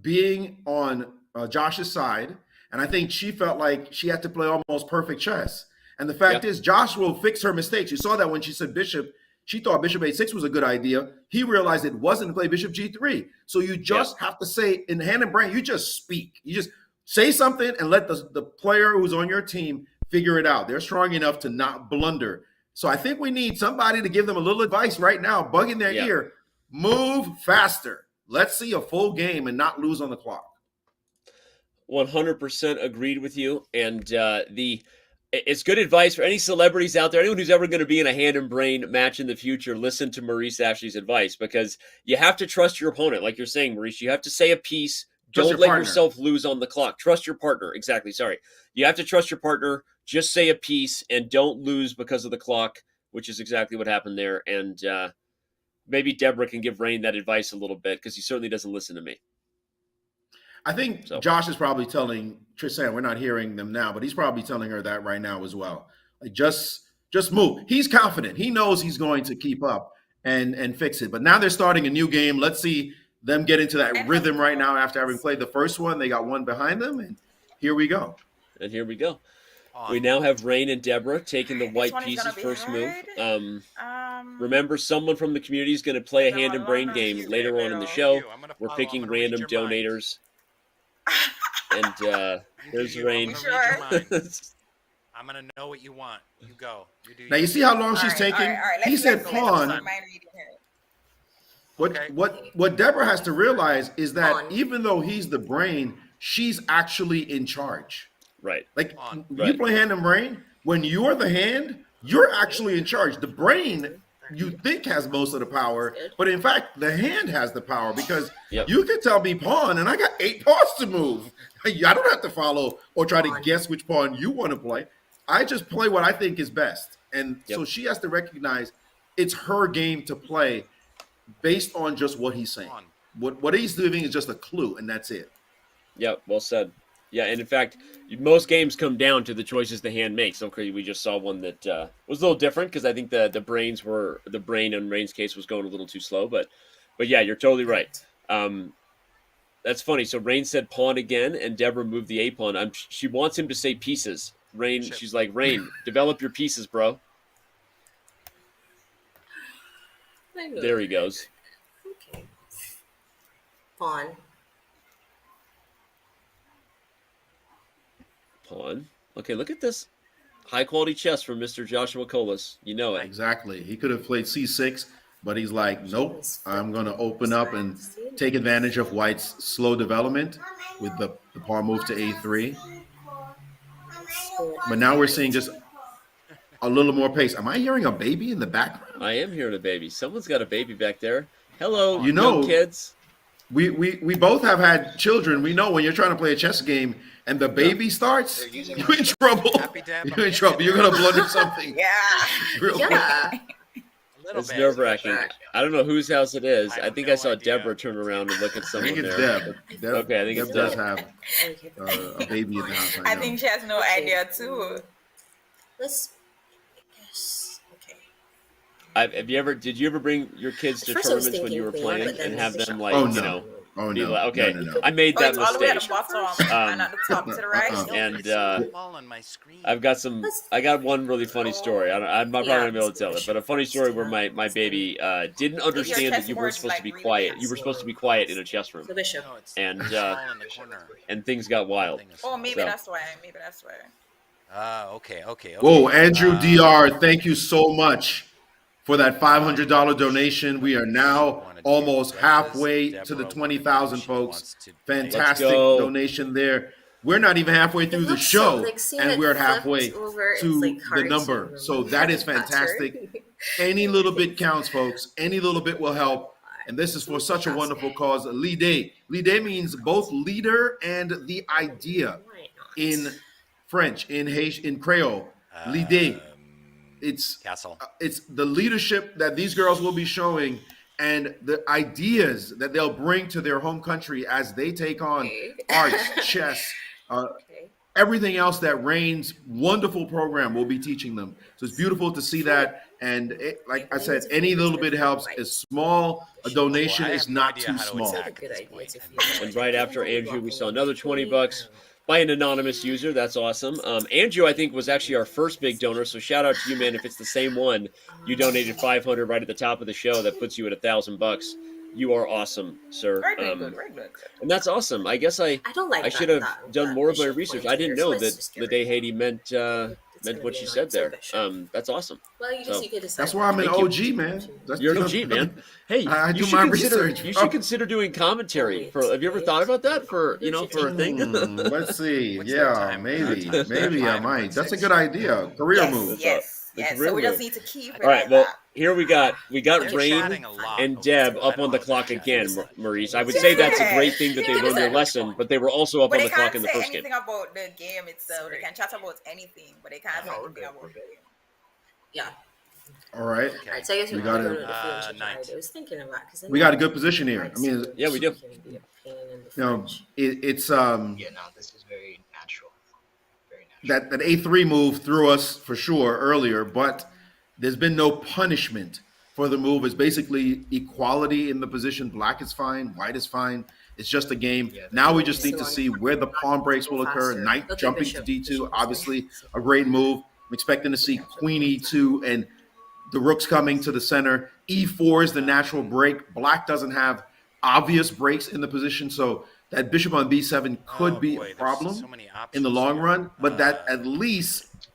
being on Josh's side, and I think she felt like she had to play almost perfect chess. And the fact is, Josh will fix her mistakes. You saw that when she said bishop, she thought bishop a6 was a good idea. He realized it wasn't, to play bishop g3. So you just have to say, in hand and brain, you just speak. You just say something and let the player who's on your team figure it out. They're strong enough to not blunder. So I think we need somebody to give them a little advice right now, bug in their ear. Move faster. Let's see a full game and not lose on the clock. 100% agreed with you. And it's good advice for any celebrities out there, anyone who's ever going to be in a hand and brain match in the future. Listen to Maurice Ashley's advice, because you have to trust your opponent. Like you're saying, Maurice, you have to say a piece. Don't let yourself lose on the clock. Trust your partner. Exactly. Sorry. You have to trust your partner. Just say a piece and don't lose because of the clock, which is exactly what happened there. And maybe Deborah can give Rainn that advice a little bit, because he certainly doesn't listen to me. I think Josh is probably telling Tristan, we're not hearing them now, but he's probably telling her that right now as well. Like, just move. He's confident. He knows he's going to keep up and fix it. But now they're starting a new game. Let's see them get into that rhythm right now after having played the first one. They got one behind them, and here we go. And here we go. We now have Rainn and Deborah taking the white pieces first move. Remember, someone from the community is going to play a hand and brain game later on in the show. We're picking random donators. And there's Rainn. I'm going to know what you want. You go. Now, you see how long she's taking? He said pawn. What Deborah has to realize is that even though he's the brain, she's actually in charge. Right. Like, you play hand and brain, when you're the hand, you're actually in charge. The brain, you think, has most of the power, but in fact, the hand has the power, because you can tell me pawn, and I got 8 pawns to move. I don't have to follow or try to guess which pawn you want to play. I just play what I think is best. And so she has to recognize it's her game to play based on just what he's saying. What he's doing is just a clue, and that's it. Yep, well said. Yeah, and in fact, most games come down to the choices the hand makes. Okay, we just saw one that was a little different, because I think the brain in Rainn's case was going a little too slow. But yeah, you're totally right. That's funny. So Rainn said pawn again, and Deborah moved the A pawn. She wants him to say pieces. Rainn, she's like, Rainn, develop your pieces, bro. There he goes. Okay. Pawn. Pawn. Okay, look at this high quality chess from Mr. Joshua Colas. You know it. Exactly. He could have played c6, but he's like, nope, I'm going to open up and take advantage of White's slow development with the pawn move to a3. But now we're seeing just a little more pace. Am I hearing a baby in the background? I am hearing a baby. Someone's got a baby back there. Hello, young kids. We both have had children. We know when you're trying to play a chess game and the baby starts, you're in trouble. You're in trouble. You're going to blunder something. It's nerve-wracking. I don't know whose house it is. I think I saw Deborah turn around and look at someone there. I think it's Deb. Okay, I think it's Deb. Does have a baby in the house. I think she has no idea too. Did you ever bring your kids to tournaments when you were playing and have them like, no. Okay, No. I made that all the way at mistake. the bottom and at the top to the right. And I got one really funny story. I'm not probably gonna be able to tell it, but a funny story where my baby didn't understand that you weren't supposed to be quiet. You were supposed to be quiet in a chess room, and things got wild. Oh, maybe that's why. Okay. Whoa, Andrew Dr. Thank you so much for that $500 donation. We are now almost halfway to the 20,000, folks. Fantastic donation there. We're not even halfway through the show, and we're at halfway to the number. So that is fantastic. Any little bit counts, folks. Any little bit will help. And this is for such a wonderful cause. Lidé. Lidé means both leader and the idea in French, in Haitian, in Creole. Lidé. It's the leadership that these girls will be showing and the ideas that they'll bring to their home country as they take on arts, chess, everything else that Rainn's wonderful program will be teaching them. So it's beautiful to see that. And like I said, any little bit helps. As small a donation is not too small. And right after Andrew, we saw another $20 by an anonymous user. That's awesome. Andrew, I think, was actually our first big donor. So shout out to you, man. If it's the same one, you donated $500 right at the top of the show. That puts you at $1,000. You are awesome, sir. Very good. And that's awesome. I guess I should have done more of my research. I didn't know that Lidé Haiti meant what she said there. That's awesome. Well, you just get that's why I'm an OG, man. You're an OG, man. Hey, I do my research. You should consider doing commentary. Have you ever thought about that for a thing? Let's see. Yeah, maybe I might. That's a good idea. Career move. Yes. So we just need to keep it. All right. Well, here we got Rainn and Deb up on the clock again, Maurice. I would say that's a great thing that they learned their lesson, but they were also up on the clock in the first game. They can't say anything about the game itself. They can chat about anything, but they can't say anything about the game. Yeah. All right. So I guess we got we got a good position here. I mean, yeah, we do. It's Yeah, no, this is very natural. That A3 move threw us for sure earlier, but there's been no punishment for the move. It's basically equality in the position. Black is fine, white is fine. It's just a game. Now we just need to see where the pawn breaks will occur. Knight jumping to D2, obviously a great move. I'm expecting to see Queen E2 and the rooks coming to the center. E4 is the natural break. Black doesn't have obvious breaks in the position, so that bishop on B7 could be a problem in the long run, but that at least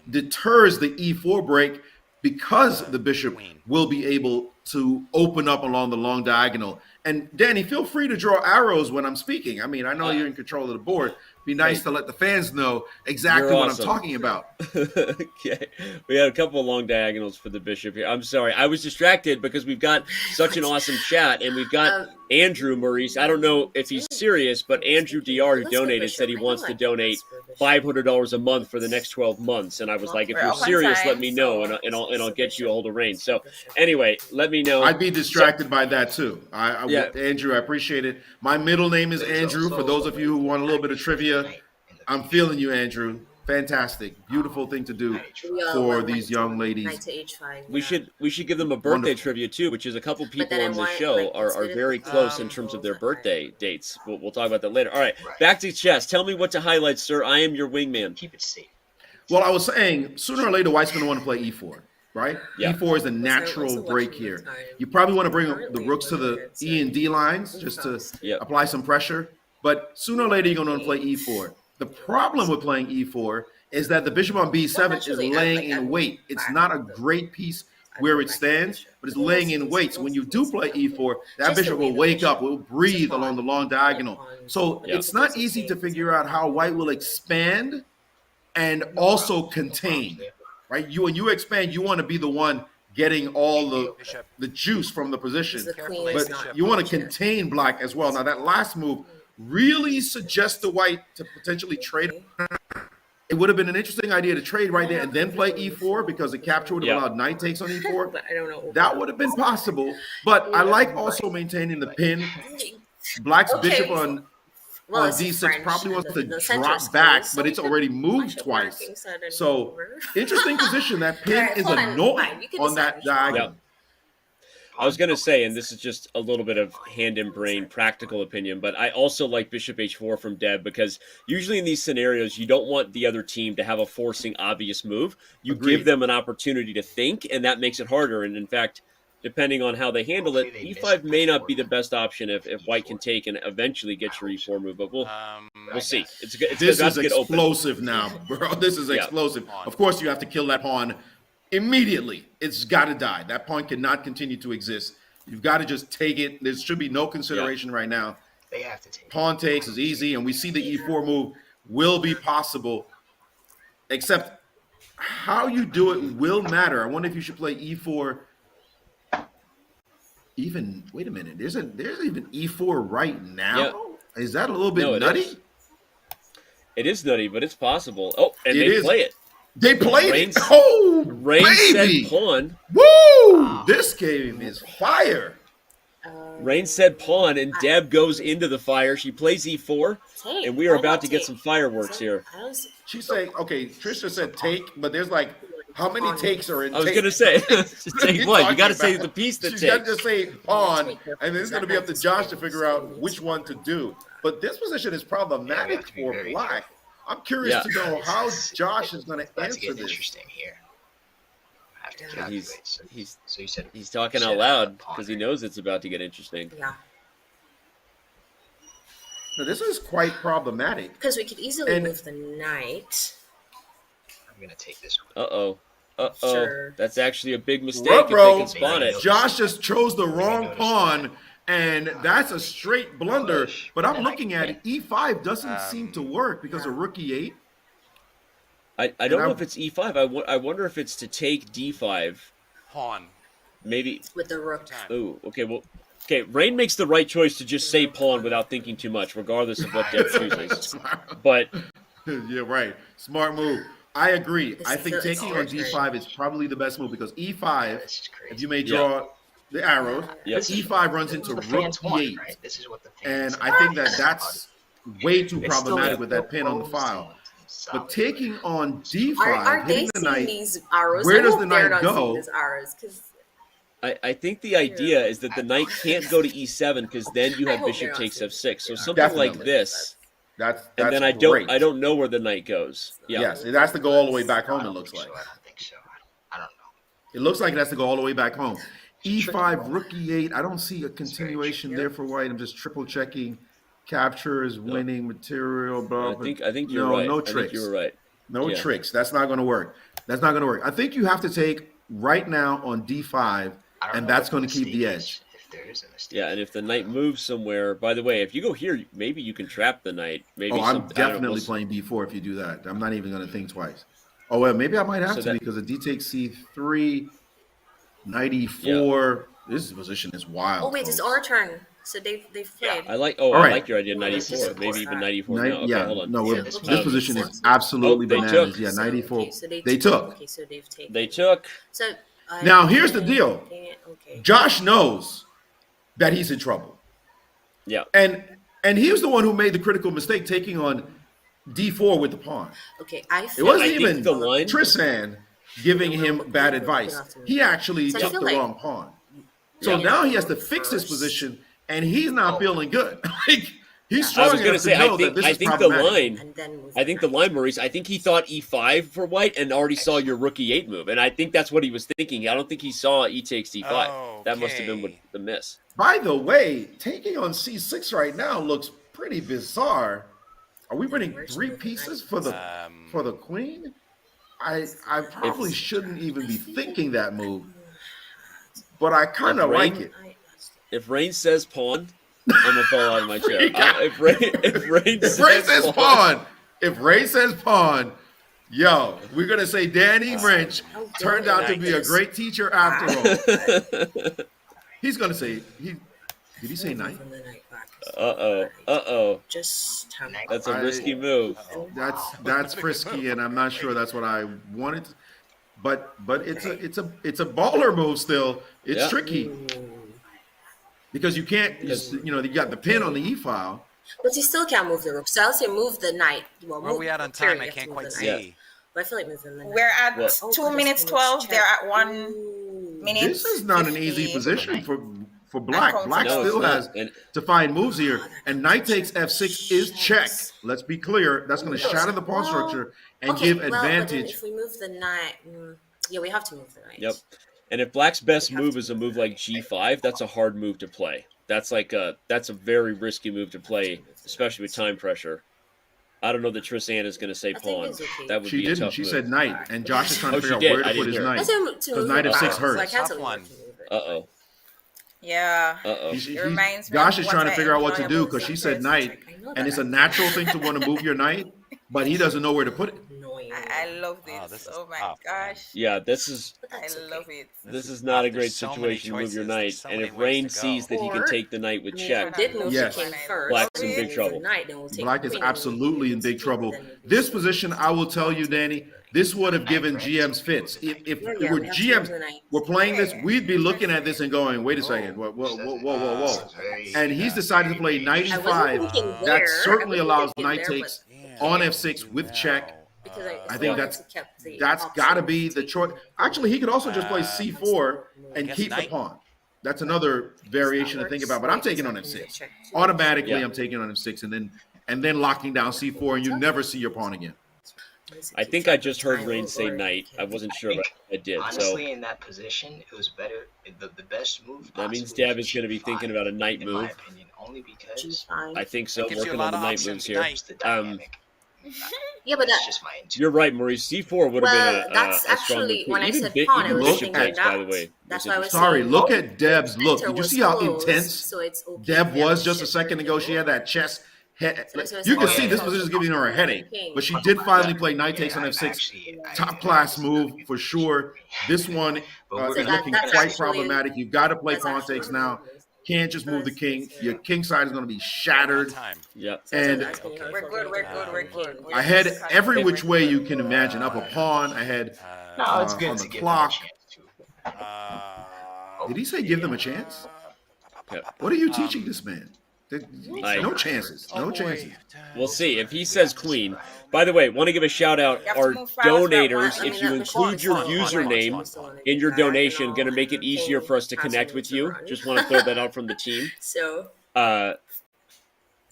deters the E4 break because the bishop will be able to open up along the long diagonal. And Danny, feel free to draw arrows when I'm speaking. I mean, I know you're in control of the board. Be nice to let the fans know exactly what I'm talking about. Okay. We had a couple of long diagonals for the bishop here. I'm sorry. I was distracted because we've got such an awesome chat, and we've got Andrew Maurice. I don't know if he's serious, but Andrew DR, who donated, said he wants to donate $500 a month for the next 12 months. And I was like, if you're serious, let me know, and I'll get you a hold of Rainn. So anyway, let me know. I'd be distracted by that too. Andrew, I appreciate it. My middle name is Andrew. For those of you who want a little bit of trivia, I'm feeling you, Andrew. Fantastic, beautiful thing to do for these young ladies. We should give them a birthday trivia too, which is a couple people on this show are very close in terms of their birthday dates. We'll talk about that later. All right, back to chess. Tell me what to highlight, sir. I am your wingman. Keep it safe. Well, I was saying sooner or later, White's going to want to play E4. Right? Yeah. E4 is a natural break here. You probably want to bring the rooks to the E and D lines just to apply some pressure. But sooner or later, you're going to want to play E4. The problem with playing E4 is that the bishop on B7 is laying in wait. It's not a great piece where it stands, but it's laying in wait. So when you do play E4, that bishop will wake up, will breathe along the long diagonal. So it's not easy to figure out how White will expand and also contain. Right, when you expand, you want to be the one getting all the juice from the position, but you want to contain Black as well. Now that last move really suggests to White to potentially trade. It would have been an interesting idea to trade right there and then play E4 because the capture would have allowed Knight takes on E4. That would have been possible, but I like also maintaining the pin. Black's bishop on D6 probably wants to drop back, but it's already moved twice. So, interesting position. That pin is annoying on that diagonal. I was going to say, and this is just a little bit of hand and brain practical opinion, but I also like bishop h4 from Deb because usually in these scenarios, you don't want the other team to have a forcing obvious move. You give them an opportunity to think, and that makes it harder. And in fact, depending on how they handle it, e5 may not be the best option if White can take and eventually get your e4 move, but we'll see. This is explosive now, bro. This is explosive. Of course, you have to kill that pawn immediately. It's got to die. That pawn cannot continue to exist. You've got to just take it. There should be no consideration right now. They have to take pawn takes is easy, and we see the e4 move will be possible, except how you do it will matter. I wonder if you should play e4. Even wait a minute. There's even e4 right now. Is that a little bit nutty? It is nutty, but it's possible. Oh, and they play it. They played it. Oh, Rainn said pawn. Woo! This game is fire. Rainn said pawn, and Deb goes into the fire. She plays e4, and we are about to get some fireworks here. She's saying, okay, Trisha said take, but there's like How many takes are in? I was gonna say, take what? You got to say the piece that takes. You got to say pawn, and then it's going to be up to Josh to figure out which one to do. But this position is problematic for black. I'm curious to know how Josh is going to answer this. Interesting here. He's talking out loud because he knows it's about to get interesting. Yeah. Now, this is quite problematic. Because we could easily move the knight. I'm gonna take this one. Sure. That's actually a big mistake if they can spawn it. Josh just chose the wrong pawn, and that's a straight blunder. But I'm looking at it. E5 doesn't seem to work because of rook E8. I don't know if it's E5. I wonder if it's to take D5. Pawn. Maybe. With the rook. Oh, okay. Well, okay. Rainn makes the right choice to just say pawn without thinking too much, regardless of what Deb chooses. But yeah, right. Smart move. I agree. I think taking on D5 is probably the best move because E5, if you may draw the arrows, E5 runs into rook E8. And I think that's way too problematic with that pin on the file. But taking on D5, hitting the knight, where does the knight go? I think the idea is that the knight can't go to E7 because then you have bishop takes F6. So something like this. That's and then I don't know where the knight goes. Yeah. Yes, it has to go all the way back home, it looks like. I don't think so. I don't know. It looks like it has to go all the way back home. E5, rook E8. I don't see a continuation there for white. I'm just triple checking. Capture is winning material. Blah, I think you're right. No tricks. I think you're right. No tricks. That's not going to work. That's not going to work. I think you have to take right now on D5, and that's going to keep the edge. Yeah, and if the knight moves somewhere, by the way, if you go here, maybe you can trap the knight. Maybe I'm definitely playing B4 if you do that. I'm not even going to think twice. Oh, well, maybe I might have to because the D takes C3, knight E4. This position is wild. Oh, wait, it's our turn. So they've played. I like your idea, knight E4. Maybe even knight E4 now. Okay, hold on. No, this position is absolutely bananas. Yeah, knight E4. They took. Okay, so they've taken. They took. So now, here's the deal. Josh knows that he's in trouble. Yeah. And he was the one who made the critical mistake taking on D4 with the pawn. Okay, it wasn't even Tristan giving him bad advice. He actually took the wrong pawn. So now he has to fix his position, and he's not feeling good. He's strong enough to know that this is problematic. I think the line, Maurice, I think he thought E5 for white and already saw your rook E8 move. And I think that's what he was thinking. I don't think he saw E takes D5. Okay. That must have been the miss. By the way, taking on C6 right now looks pretty bizarre. Are we winning 3 pieces for the queen? I probably shouldn't even be thinking that move. But I kind of like it. If Rainn says pawn, I'm gonna fall out of my chair. If Rainn says pawn, yo, we're gonna say Danny Rensch turned out to be a great teacher after all. He's gonna say did he say knight? Just that's a risky move. That's frisky, and I'm not sure that's what I wanted. But it's a baller move still. It's tricky. Because you can't, you got the pin on the E file. But you still can't move the rook. So I'll say move the knight. Well, where are we at on time? I can't quite see. Yeah. But I feel like moving the knight. We're at 2 minutes 12. They're at 1 minute. This is not 50. An easy position for black. Black still has to find moves here. And knight takes F6 is check. Let's be clear. That's going to shatter the pawn structure and give advantage. If we move the knight, we have to move the knight. Yep. And if black's best move is a move like G5, that's a hard move to play. That's a very risky move to play, especially with time pressure. I don't know that Tristan is going to say pawn. That would be a tough move. She said knight, and Josh is trying to figure out where to put his knight. Because knight F6 hurts. Uh-oh. Yeah. Josh is trying to figure out what to do because she said knight, and it's a natural thing to want to move your knight, but he doesn't know where to put it. I love this. Oh my gosh. Yeah, I love it. This is not a great situation to move your knight. And if Rainn sees that he can take the knight with check, black's in big trouble. Black is absolutely in big trouble. This position, I will tell you, Danny, this would have given GMs fits. If were GMs were playing this, we'd be looking at this and going, wait a second, whoa. And he's decided to play knight E5. That certainly allows knight takes on F6 with check. because I think that's got to be the choice. Actually, he could also just play c4 and keep the pawn. That's another variation to think about. But I'm taking on f6. Automatically, I'm taking on f6 and then locking down c4, and you never see your pawn again. I think I just heard Rainn say knight. I wasn't sure, but I did. Honestly, in that position, it was better. The best move. That means Dab is going to be thinking about a knight move. In my opinion, only because I think so. Working on the knight moves here. Yeah, but that's just my intuition. You're right, Maurice. C4 would have been a strong actually move. when I Even said bit, pawn, I even was bishop thinking takes, by the that. way. That's why I was Sorry, saying, look at Deb's look. Did you see how closed, intense so it's okay. Deb was just a second ago? She had that chess. You can see this position is giving her a headache, but she did finally play knight takes on f6. Top class move for sure. This one is looking quite problematic. You've got to play pawn takes now. Can't just move the king. Your king side is going to be shattered. Yep. And We're good. I had every which way you can imagine. Up a pawn. I had No, it's good on to the give clock. them a chance, too. Did he say give them a chance? What are you teaching this man? No chances. No chances. We'll see. If he says queen. By the way, want to give a shout out. Our donators, if you include your username in your donation, going to make it easier for us to connect with you. Just want to throw that out from the team. So,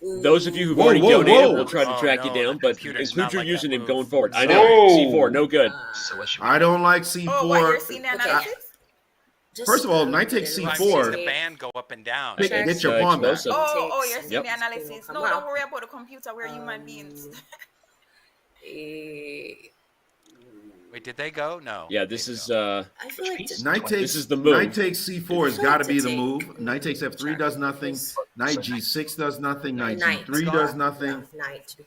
those of you who've already donated, we'll try to track you down, but include your username going forward. I know. C4, no good. I don't like C4. Oh, what, you're seeing the analysis? First of all, knight takes c4. The band go up and down. Get your pawn back. Oh, you're seeing the analysis. No, don't worry about the computer. We're human beings. Wait, did they go? No. Yeah, this is I feel like this is the move. Knight takes c4 has got to be the move. Knight takes f3 does nothing. Knight g6 does nothing. Knight g3 does nothing.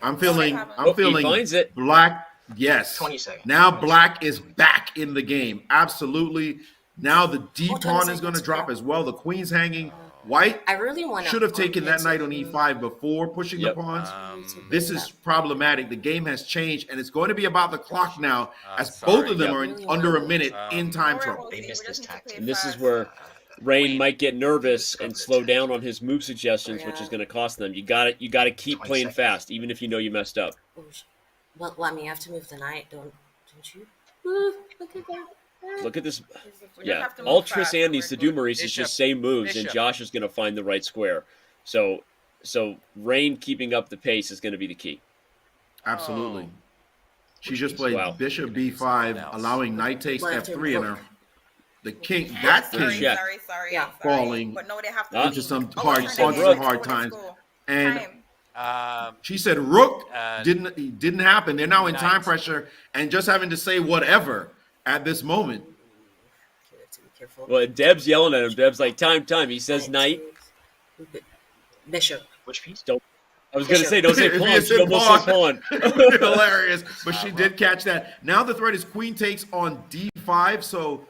I'm feeling he finds it. Black. Yes. 20 seconds. Now black is back in the game. Absolutely. Now the d pawn is going to drop as well. The queen's hanging. White I really want should have taken that knight on e5 before pushing the pawns. This is problematic. The game has changed, and it's going to be about the clock now, as both of them are under a minute in time trouble. They missed this tactic. And this is where Rainn might get nervous and slow down on his move suggestions, which is going to cost them. You got to keep playing fast, even if you know you messed up. Well, I mean, you have to move the knight, don't you? Look at that. Look at this. Yeah, all Tristan needs to do, Maurice, is just say moves, and Josh is going to find the right square. So Rainn keeping up the pace is going to be the key. Absolutely. She just played bishop b5, allowing knight takes f3 in her. The king, Sorry. falling But no, they have to into some hard times. And she said rook didn't happen. They're now in time pressure and just having to say whatever at this moment. Well, Deb's yelling at him. Deb's like, time. He says knight. Bishop. Which piece? Don't. I was going to say, don't say pawn. She almost said pawn. Hilarious. But she did catch that. Now the threat is queen takes on d5. So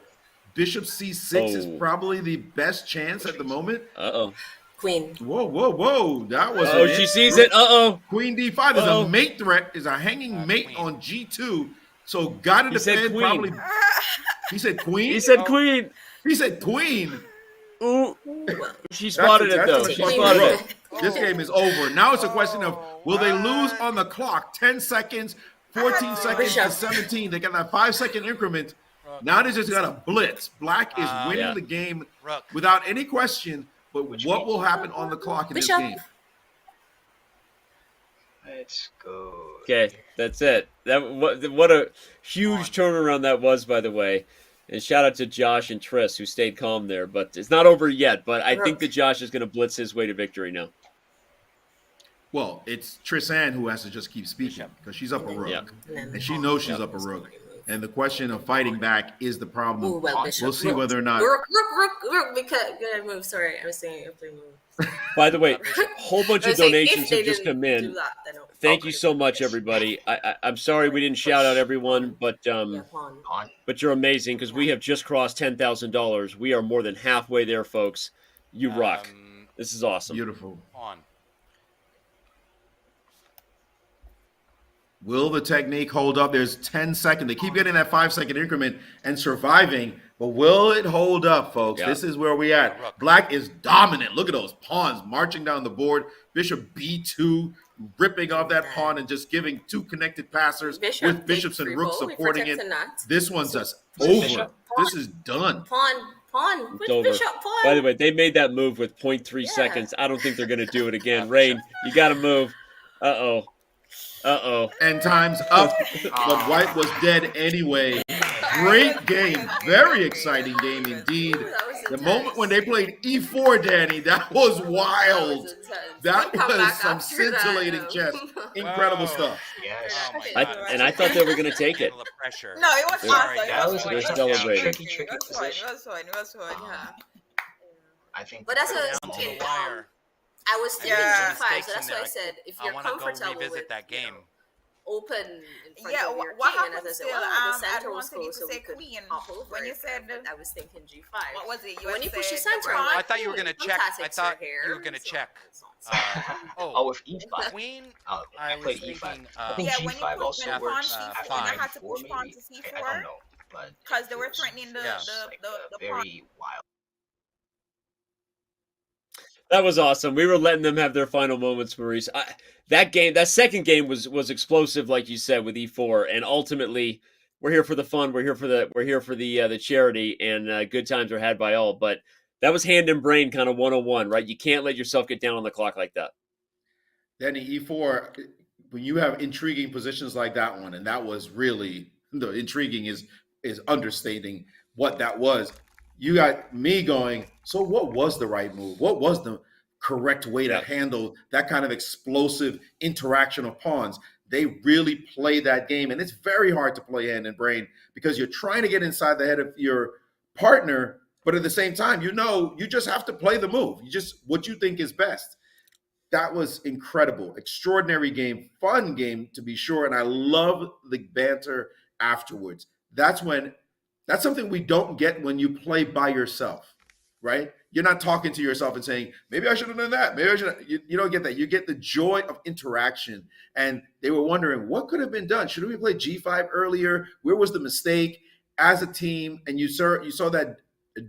bishop c6 is probably the best chance at the moment. Uh-oh. Queen. Whoa. That was she sees it. Uh-oh. Queen d5 is a mate threat, is a hanging mate queen on g2. So got to defend probably. He said queen? He said queen. He said queen. Ooh. She spotted it, though. She spotted it. This game is over. Now it's a question of, will they lose on the clock? 10 seconds, 14 seconds to 17. They got that 5-second increment. Now they just got a blitz. Black is winning the game without any question. But what will happen on the clock in this game? Let's go. Okay, that's it. What a huge turnaround that was, by the way. And shout out to Josh and Triss who stayed calm there. But it's not over yet. But I think that Josh is going to blitz his way to victory now. Well, it's Tristan who has to just keep speaking because she's up a rook. And she knows she's up a rook. And the question of fighting back is the problem. Ooh, well, we'll see whether or not. Rook. Because good move. Sorry, I was saying play move. By the way, a whole bunch of donations have just come in. Thank you so much, everybody. I'm sorry we didn't shout out everyone, but you're amazing because we have just crossed $10,000. We are more than halfway there, folks. You rock. This is awesome. Beautiful. Will the technique hold up? There's 10 seconds. They keep getting that 5-second increment and surviving, but will it hold up, folks? Yeah. This is where we at. Black is dominant. Look at those pawns marching down the board. Bishop B2 ripping off that pawn and just giving two connected passers with bishops and rooks supporting it. This one's just over. This is done. Pawn. It's over. Bishop, pawn. By the way, they made that move with 0.3 seconds. I don't think they're going to do it again. Rainn, you got to move. Uh-oh. And time's up, but white was dead anyway. Great game. Very exciting game indeed. The moment when they played E4, Danny, that was wild. That was some scintillating chess. Incredible stuff. Yes. I thought they were going to take it. No, it was awesome. They're celebrating. It was fun. Yeah. I think. But that's a I was thinking G5, so that's why I said if you're comfortable with that game. Open in front of your what king, and as I said, the center was close, so we could hop over when you it, said but I was thinking G5. What was it? When you push the center, I thought you were going to check. I thought you were going to check. With E5. Queen. I played E5. I think G5 also works after E4, maybe. I don't know, but because they were threatening the very wild. That was awesome. We were letting them have their final moments, Maurice. That second game was explosive, like you said, with E4, and ultimately, we're here for the fun. We're here for the charity, and good times are had by all. But that was hand and brain kind of 101, right? You can't let yourself get down on the clock like that. Then E4, when you have intriguing positions like that one, and that was really the intriguing is understating what that was. You got me going, so what was the right move? What was the correct way to handle that kind of explosive interaction of pawns? They really play that game, and it's very hard to play hand and brain because you're trying to get inside the head of your partner, but at the same time, you just have to play the move. What you think is best. That was incredible, extraordinary game, fun game to be sure, and I love the banter afterwards. That's something we don't get when you play by yourself, right? You're not talking to yourself and saying, maybe I should have done that. Maybe I should. You don't get that. You get the joy of interaction. And they were wondering, what could have been done? Should we play G5 earlier? Where was the mistake as a team? And you saw that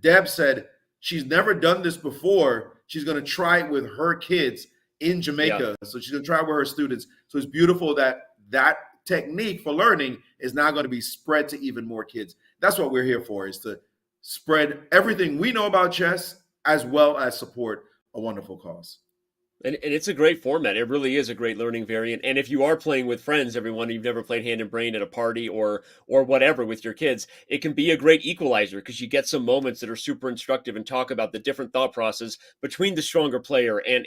Deb said she's never done this before. She's going to try it with her kids in Jamaica. So she's going to try it with her students. So it's beautiful that technique for learning is now going to be spread to even more kids. That's what we're here for, is to spread everything we know about chess as well as support a wonderful cause. And it's a great format. It really is a great learning variant. And if you are playing with friends, everyone, you've never played hand and brain at a party or whatever with your kids, it can be a great equalizer because you get some moments that are super instructive and talk about the different thought process between the stronger player and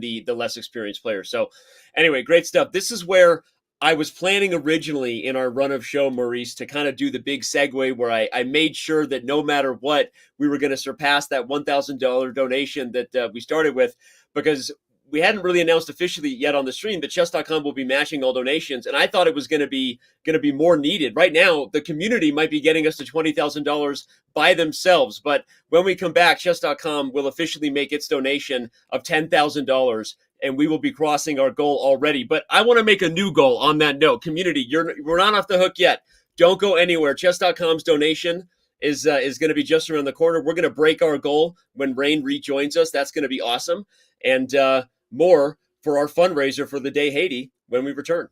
the less experienced player. So anyway, great stuff. This is where I was planning originally in our run of show, Maurice, to kind of do the big segue where I made sure that no matter what, we were going to surpass that $1,000 donation that we started with, because we hadn't really announced officially yet on the stream that chess.com will be matching all donations. And I thought it was going to be more needed. Right now, the community might be getting us to $20,000 by themselves. But when we come back, chess.com will officially make its donation of $10,000. And we will be crossing our goal already. But I want to make a new goal on that note. Community, we're not off the hook yet. Don't go anywhere. Chess.com's donation is going to be just around the corner. We're going to break our goal when Rainn rejoins us. That's going to be awesome. And more for our fundraiser for Lidé Haiti when we return.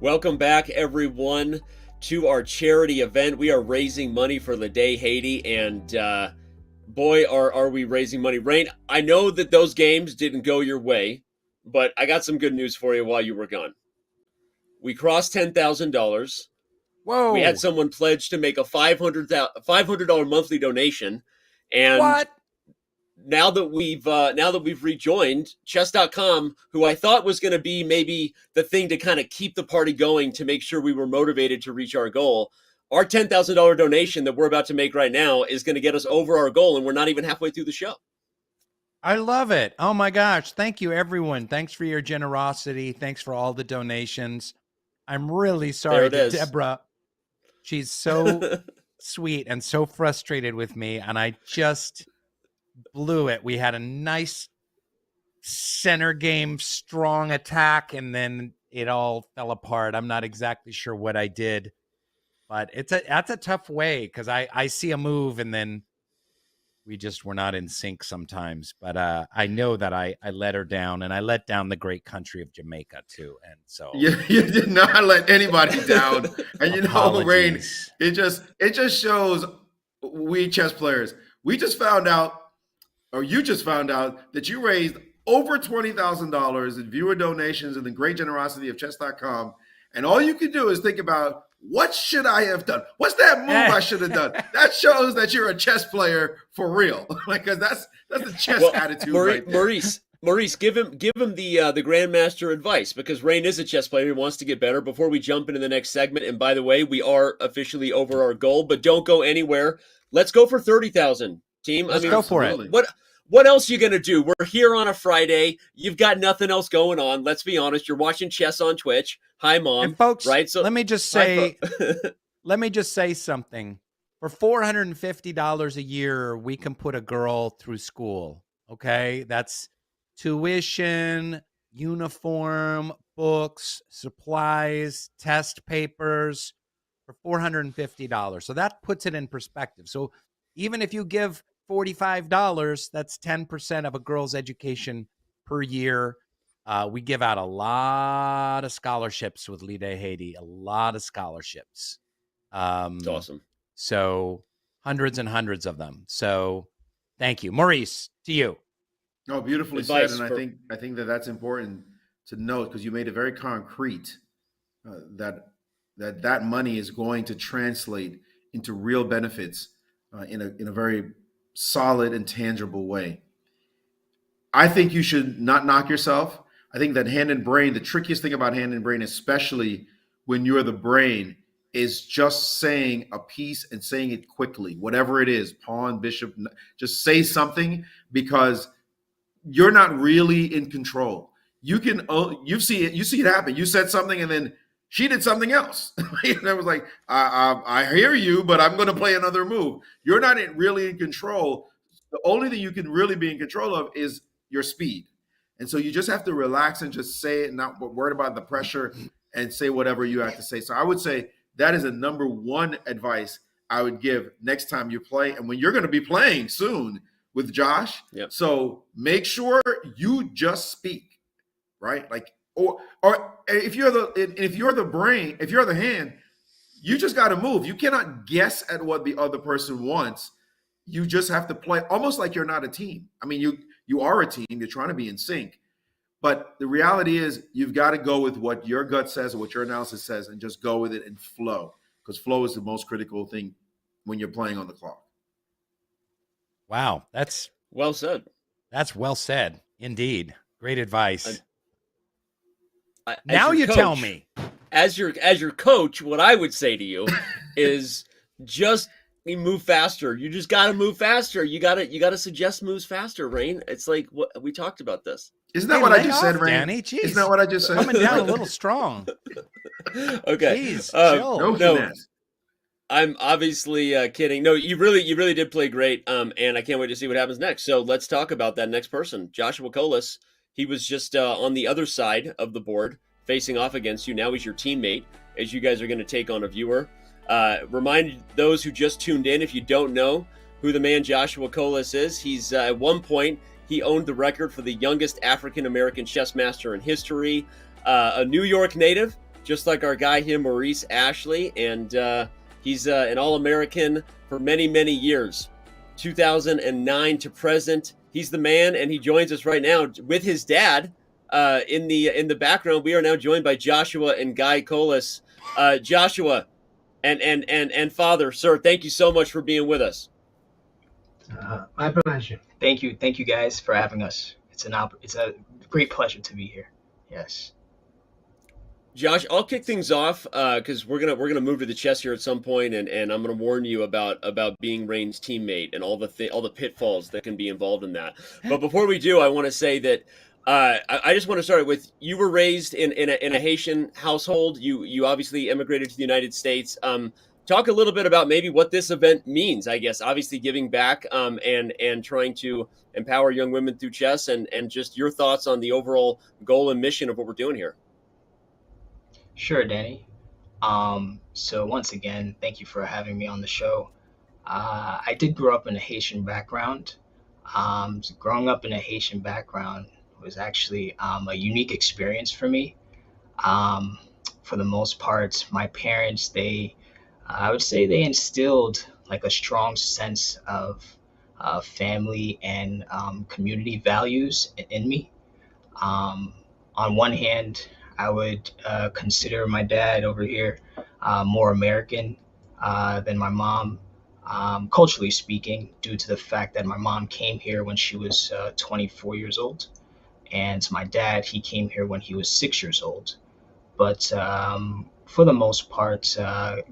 Welcome back, everyone, to our charity event. We are raising money for Lidé Haiti, and boy, are we raising money. Rainn, I know that those games didn't go your way, but I got some good news for you while you were gone. We crossed $10,000. Whoa! We had someone pledge to make a $500 monthly donation, and What? now that we've rejoined chess.com, who I thought was going to be maybe the thing to kind of keep the party going to make sure we were motivated to reach our goal, our $10,000 donation that we're about to make right now is going to get us over our goal, and we're not even halfway through the show. I love it. Oh my gosh. Thank you, everyone. Thanks for your generosity. Thanks for all the donations. I'm really sorry to Deborah. She's so sweet and so frustrated with me, and I just blew it. We had a nice center game, strong attack, and then it all fell apart. I'm not exactly sure what I did, but that's a tough way, because I see a move and then we just were not in sync sometimes. But I know that I let her down, and I let down the great country of Jamaica too. And so you did not let anybody down. And you know, Rainn, it just shows we chess players. We just found out, or you just found out, that you raised over $20,000 in viewer donations and the great generosity of chess.com. And all you can do is think about, what should I have done? What's that move I should have done? That shows that you're a chess player for real, because that's the chess attitude. Right there. Maurice, give him the grandmaster advice, because Rainn is a chess player. He wants to get better. Before we jump into the next segment, and by the way, we are officially over our goal, but don't go anywhere. Let's go for 30,000, team. Let's go for it. What else are you going to do? We're here on a Friday. You've got nothing else going on. Let's be honest. You're watching chess on Twitch. Hi, Mom. And folks, right? So let me just say something. For $450 a year, we can put a girl through school. Okay? That's tuition, uniform, books, supplies, test papers for $450. So that puts it in perspective. So even if you give $45, that's 10% of a girl's education per year. We give out a lot of scholarships with Lidé Haiti, a lot of scholarships. It's awesome. So hundreds and hundreds of them. So thank you. Maurice, to you. No, beautifully said. And I think that's important to note, because you made it very concrete that money is going to translate into real benefits in a very solid and tangible way. I think you should not knock yourself. I think that hand and brain, the trickiest thing about hand and brain, especially when you're the brain, is just saying a piece and saying it quickly, whatever it is, pawn, bishop, just say something, because you're not really in control. You see it happen. You said something and then she did something else. And I was like, I hear you, but I'm going to play another move. You're not really in control. The only thing you can really be in control of is your speed. And so you just have to relax and just say it, not worry about the pressure, and say whatever you have to say. So I would say that is a number one advice I would give next time you play. And when you're going to be playing soon with Josh. Yep. So make sure you just speak, right? Like, or if you're the brain, if you're the hand, you just got to move. You cannot guess at what the other person wants. You just have to play almost like you're not a team. I mean, you are a team. You're trying to be in sync. But the reality is you've got to go with what your gut says or what your analysis says, and just go with it and flow, because flow is the most critical thing when you're playing on the clock. Wow. That's well said. That's well said. Indeed. Great advice. Now you tell me. As your coach, what I would say to you is just move faster. You just got to move faster. You got to suggest moves faster, Rainn. It's like what we talked about this. Isn't that what I just said, Rainn? Danny? Jeez. Isn't that what I just said? Coming down a little strong. Okay. Jeez, chill. No. I'm obviously kidding. No, you really did play great. And I can't wait to see what happens next. So let's talk about that next person, Joshua Colas. He was just on the other side of the board, facing off against you. Now he's your teammate, as you guys are going to take on a viewer. Remind those who just tuned in, if you don't know who the man Joshua Colas is, he's at one point, he owned the record for the youngest African-American chess master in history. A New York native, just like our guy here, Maurice Ashley, and he's an All-American for many, many years, 2009 to present. He's the man, and he joins us right now with his dad in the background. We are now joined by Joshua and Guy Colas. Joshua and Father, sir, thank you so much for being with us. My pleasure. Thank you guys for having us. It's a great pleasure to be here. Yes. Josh, I'll kick things off because we're gonna move to the chess here at some point, and I'm gonna warn you about being Rainn's teammate and all the pitfalls that can be involved in that. But before we do, I want to say that I just want to start with, you were raised in a Haitian household. You obviously immigrated to the United States. Talk a little bit about maybe what this event means. I guess obviously giving back and trying to empower young women through chess, and just your thoughts on the overall goal and mission of what we're doing here. Sure, Danny. So once again, thank you for having me on the show. I did grow up in a Haitian background. So growing up in a Haitian background was actually a unique experience for me. For the most part, my parents, I would say they instilled like a strong sense of family and community values in me. On one hand, I would consider my dad over here more American than my mom, culturally speaking, due to the fact that my mom came here when she was 24 years old, and my dad, he came here when he was 6 years old. But for the most part,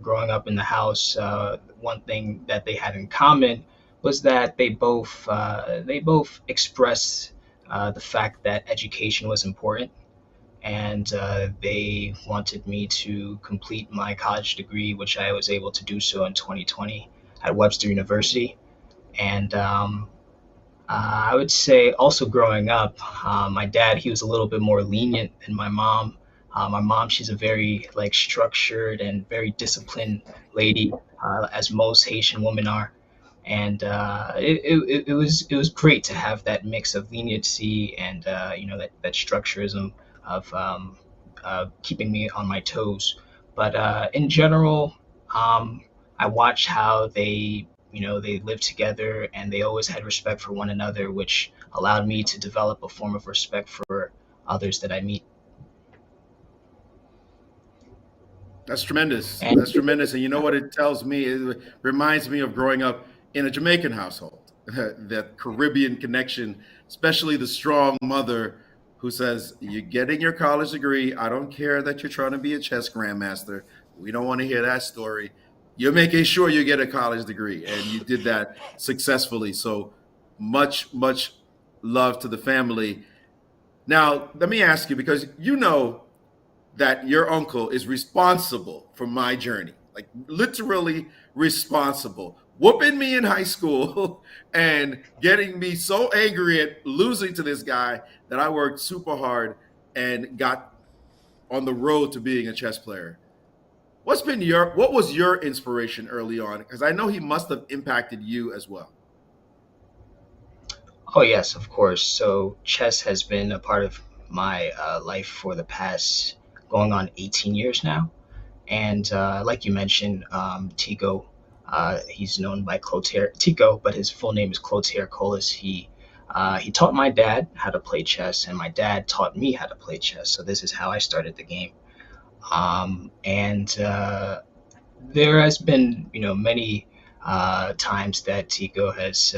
growing up in the house, one thing that they had in common was that they both expressed the fact that education was important. And they wanted me to complete my college degree, which I was able to do so in 2020 at Webster University. And I would say also growing up, my dad, he was a little bit more lenient than my mom. My mom, she's a very structured and very disciplined lady, as most Haitian women are. And it was great to have that mix of leniency and that structurism of keeping me on my toes. But in general, I watched how they lived together, and they always had respect for one another, which allowed me to develop a form of respect for others that I meet. That's tremendous. That's tremendous. And you know what it tells me? It reminds me of growing up in a Jamaican household, that Caribbean connection, especially the strong mother who says, you're getting your college degree. I don't care that you're trying to be a chess grandmaster. We don't want to hear that story. You're making sure you get a college degree, and you did that successfully. So much, much love to the family. Now, let me ask you, because you know that your uncle is responsible for my journey, like literally responsible, whooping me in high school and getting me so angry at losing to this guy that I worked super hard and got on the road to being a chess player. What was your inspiration early on? Because I know he must have impacted you as well. Oh, yes, of course. So chess has been a part of my life for the past going on 18 years now. And like you mentioned, Tico, he's known by Clotaire Tico, but his full name is Clotaire Colas. He taught my dad how to play chess, and my dad taught me how to play chess. So this is how I started the game. And there has been, many times that Tico has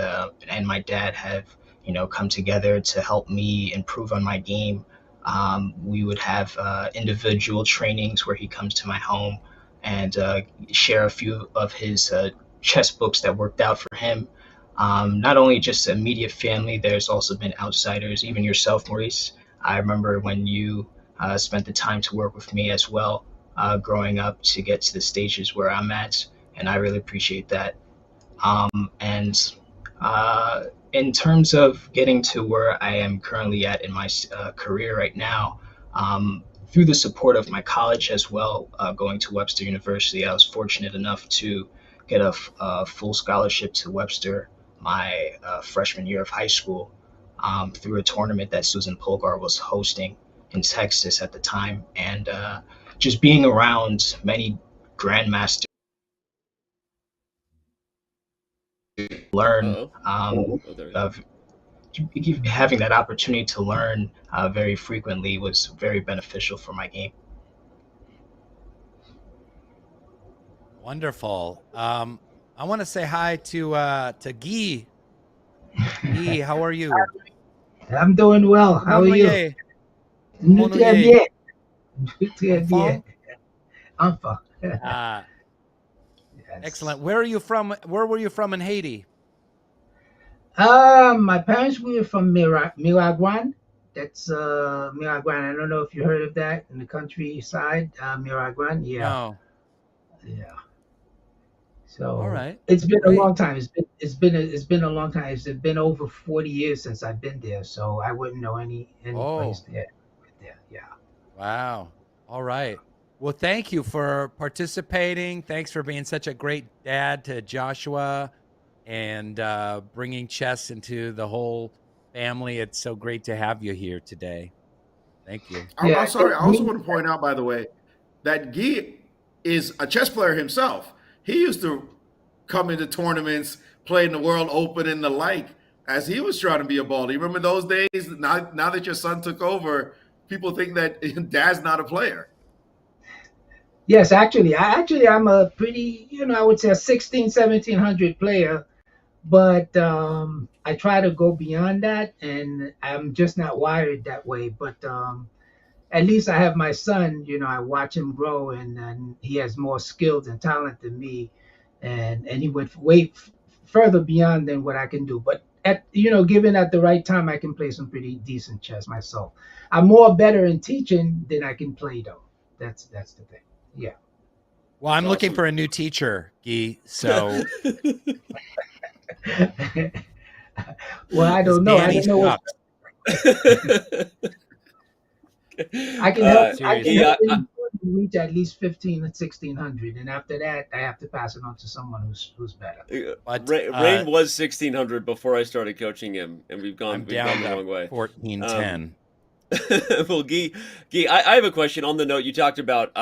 and my dad have, come together to help me improve on my game. We would have individual trainings where he comes to my home and share a few of his chess books that worked out for him. Not only just immediate family, there's also been outsiders, even yourself, Maurice. I remember when you spent the time to work with me as well, growing up to get to the stages where I'm at, and I really appreciate that. And in terms of getting to where I am currently at in my career right now, through the support of my college as well, going to Webster University, I was fortunate enough to get a full scholarship to Webster my freshman year of high school, through a tournament that Susan Polgar was hosting in Texas at the time. And just being around many grandmasters, learn of having that opportunity to learn very frequently was very beneficial for my game. Wonderful. I want to say hi to Guy. Guy, how are you? I'm doing well. How are you? Comment Très bien. Très bien. Enfin. Excellent. Where are you from? Where were you from in Haiti? My parents were from Miragwan. That's Miragwan. I don't know if you heard of that in the countryside. Miragwan. Yeah. No. Yeah. So all right. It's been a long time. It's been a long time. It's been over 40 years since I've been there, so I wouldn't know any place there. Yeah. Wow. All right. Well, thank you for participating. Thanks for being such a great dad to Joshua and bringing chess into the whole family. It's so great to have you here today. Thank you. I'm sorry. I also want to point out, by the way, that Guy is a chess player himself. He used to come into tournaments, play in the World Open and the like, as he was trying to be a baller. You remember those days? Now that your son took over, people think that Dad's not a player. Yes, I'm a pretty, I would say a 1700 player, but I try to go beyond that, and I'm just not wired that way. But at least I have my son, I watch him grow, and he has more skills and talent than me, and he went way further beyond than what I can do. But given at the right time, I can play some pretty decent chess myself. I'm more better in teaching than I can play, though. That's the thing. Yeah. Well, I'm looking for a new teacher, Guy. So. Well, I don't know. I don't know. I can help. I can help him reach at least 15 and 1600, and after that, I have to pass it on to someone who's better. Rainn was 1600 before I started coaching him, and we've gone the long way. 1410. Well, Guy, I have a question. On the note, you talked about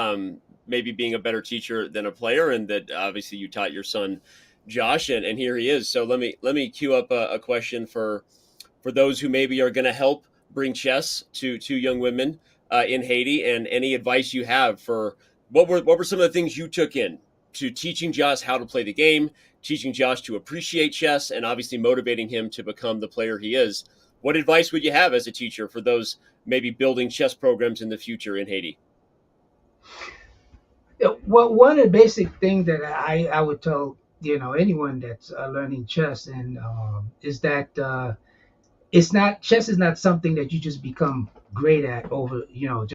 maybe being a better teacher than a player, and that obviously you taught your son Josh, and here he is. So let me queue up a question for those who maybe are going to help bring chess to young women in Haiti, and any advice you have for what were some of the things you took in to teaching Josh how to play the game, teaching Josh to appreciate chess, and obviously motivating him to become the player he is. What advice would you have as a teacher for those maybe building chess programs in the future in Haiti? Well, one of the basic things that I would tell anyone that's learning chess and is that chess is not something that you just become great at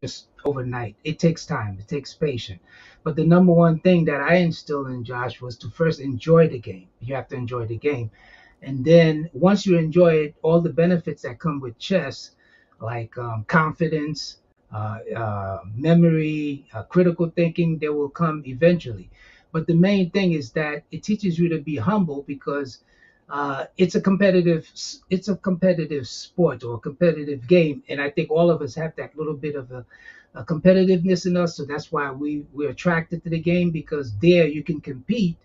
just overnight. It takes time. It takes patience. But the number one thing that I instilled in Josh was to first enjoy the game. You have to enjoy the game. And then once you enjoy it, all the benefits that come with chess, like confidence, memory, critical thinking, they will come eventually. But the main thing is that it teaches you to be humble, because it's a competitive sport or a competitive game, and I think all of us have that little bit of a competitiveness in us. So that's why we're attracted to the game, because there you can compete.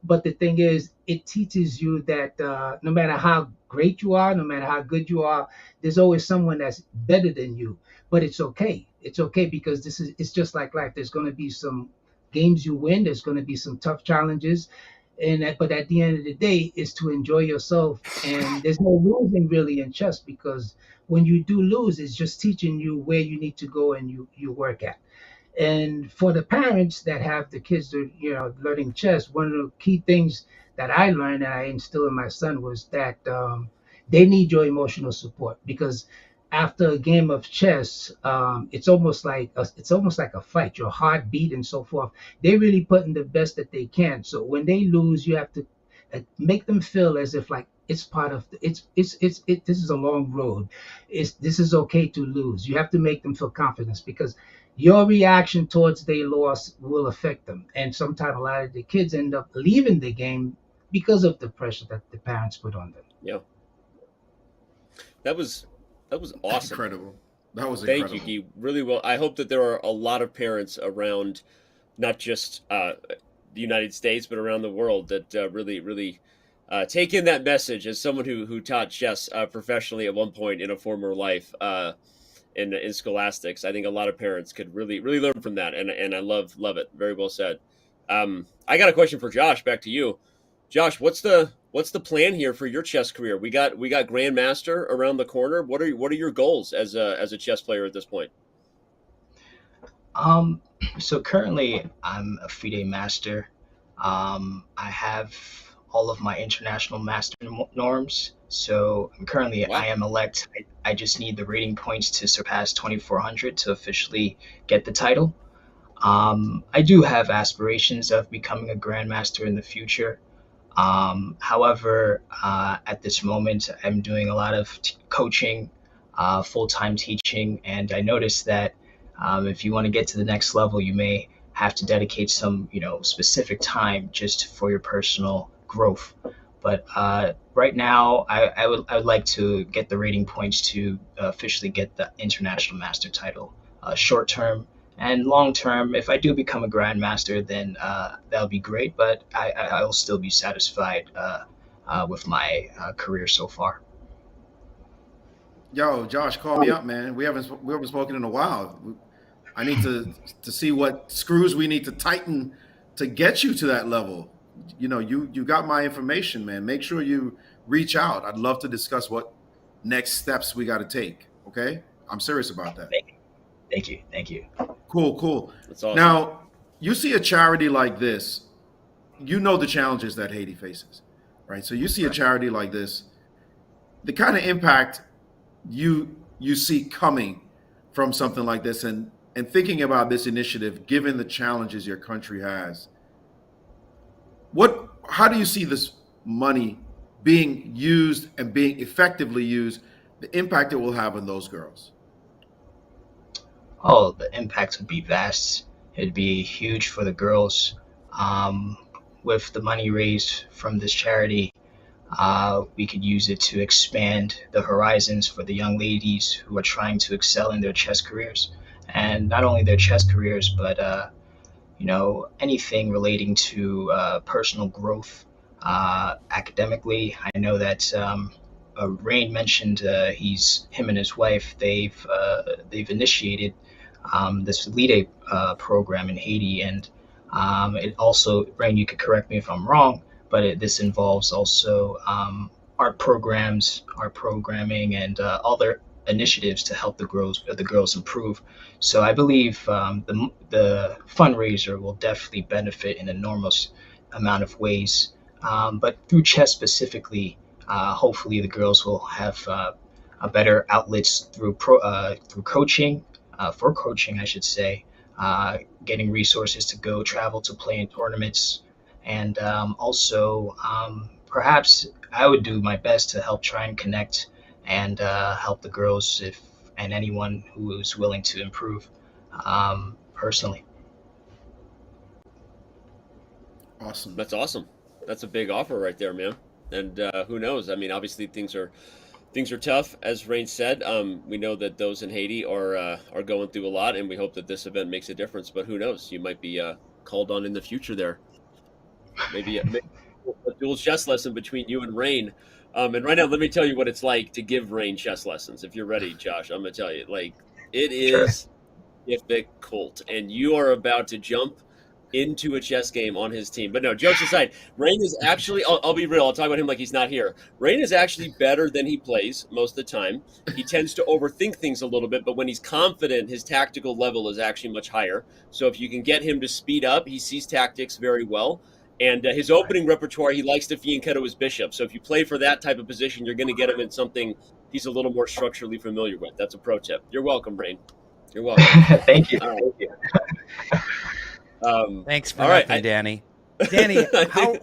But the thing is, it teaches you that no matter how great you are, no matter how good you are, there's always someone that's better than you. But it's okay. It's okay, because it's just like life. There's going to be some games you win. There's going to be some tough challenges. But at the end of the day, is to enjoy yourself. And there's no losing really in chess, because when you do lose, it's just teaching you where you need to go and you work at. And for the parents that have the kids that learning chess, one of the key things that I learned and I instilled in my son was that they need your emotional support, because after a game of chess, it's almost like a fight. Your heartbeat and so forth. They really put in the best that they can. So when they lose, you have to make them feel as if like it's part of this is a long road. This is okay to lose. You have to make them feel confidence, because your reaction towards their loss will affect them. And sometimes a lot of the kids end up leaving the game because of the pressure that the parents put on them. Yeah. That was awesome. Incredible. That was Thank incredible. you, Guy. Really well. I hope that there are a lot of parents around, not just the United States, but around the world that really take in that message. As someone who taught chess professionally at one point in a former life in scholastics, I think a lot of parents could really learn from that, and I love it. Very well said. I got a question for Josh. Back to you, Josh. What's the plan here for your chess career? We got grandmaster around the corner. What are your goals as a chess player at this point? So currently I'm a FIDE master. I have all of my international master norms. So currently I am elect. I just need the rating points to surpass 2400 to officially get the title. I do have aspirations of becoming a grandmaster in the future. However, at this moment, I'm doing a lot of coaching, full-time teaching, and I noticed that if you want to get to the next level, you may have to dedicate some, specific time just for your personal growth. But right now, I would like to get the rating points to officially get the international master title. Short term and long term, if I do become a grandmaster, then that'll be great. But I will still be satisfied with my career so far. Yo, Josh, call me up, man. We haven't spoken in a while. I need to see what screws we need to tighten to get you to that level. You got my information, man. Make sure you reach out. I'd love to discuss what next steps we got to take. Okay, I'm serious about that. Thank you. Cool. That's awesome. Now, you see a charity like this, you know the challenges that Haiti faces, right? So you see a charity like this, the kind of impact you see coming from something like this, and thinking about this initiative, given the challenges your country has, how do you see this money being used and being effectively used, the impact it will have on those girls? Oh, the impact would be vast. It'd be huge for the girls. With the money raised from this charity, we could use it to expand the horizons for the young ladies who are trying to excel in their chess careers. And not only their chess careers, but anything relating to personal growth academically. I know that Rainn mentioned him and his wife. They've initiated this Lidé program in Haiti, and it also, Rainn, you could correct me if I'm wrong, but this involves also art programs, art programming, and other initiatives to help the girls improve. So I believe the fundraiser will definitely benefit in an enormous amount of ways. But through chess specifically, hopefully the girls will have a better outlets through coaching, for coaching, I should say, getting resources to go travel to play in tournaments, and also perhaps I would do my best to help try and connect and help the girls and anyone who is willing to improve personally. Awesome. That's awesome. That's a big offer right there, man. And who knows? I mean, obviously things are tough, as Rainn said. We know that those in Haiti are going through a lot, and we hope that this event makes a difference. But who knows? You might be called on in the future there. Maybe a dual chess lesson between you and Rainn. And right now, let me tell you what it's like to give Rainn chess lessons. If you're ready, Josh, I'm going to tell you. Like, it is difficult, and you are about to jump into a chess game on his team. But no, jokes aside, Rainn is actually, I'll be real, I'll talk about him like he's not here. Rainn is actually better than he plays most of the time. He tends to overthink things a little bit, but when he's confident, his tactical level is actually much higher. So if you can get him to speed up, he sees tactics very well. And his opening repertoire, he likes to fianchetto his bishop. So if you play for that type of position, you're going to get him in something he's a little more structurally familiar with. That's a pro tip. You're welcome, Rainn. You're welcome. Thank you. Thank you. Thanks for nothing, Danny. Danny, how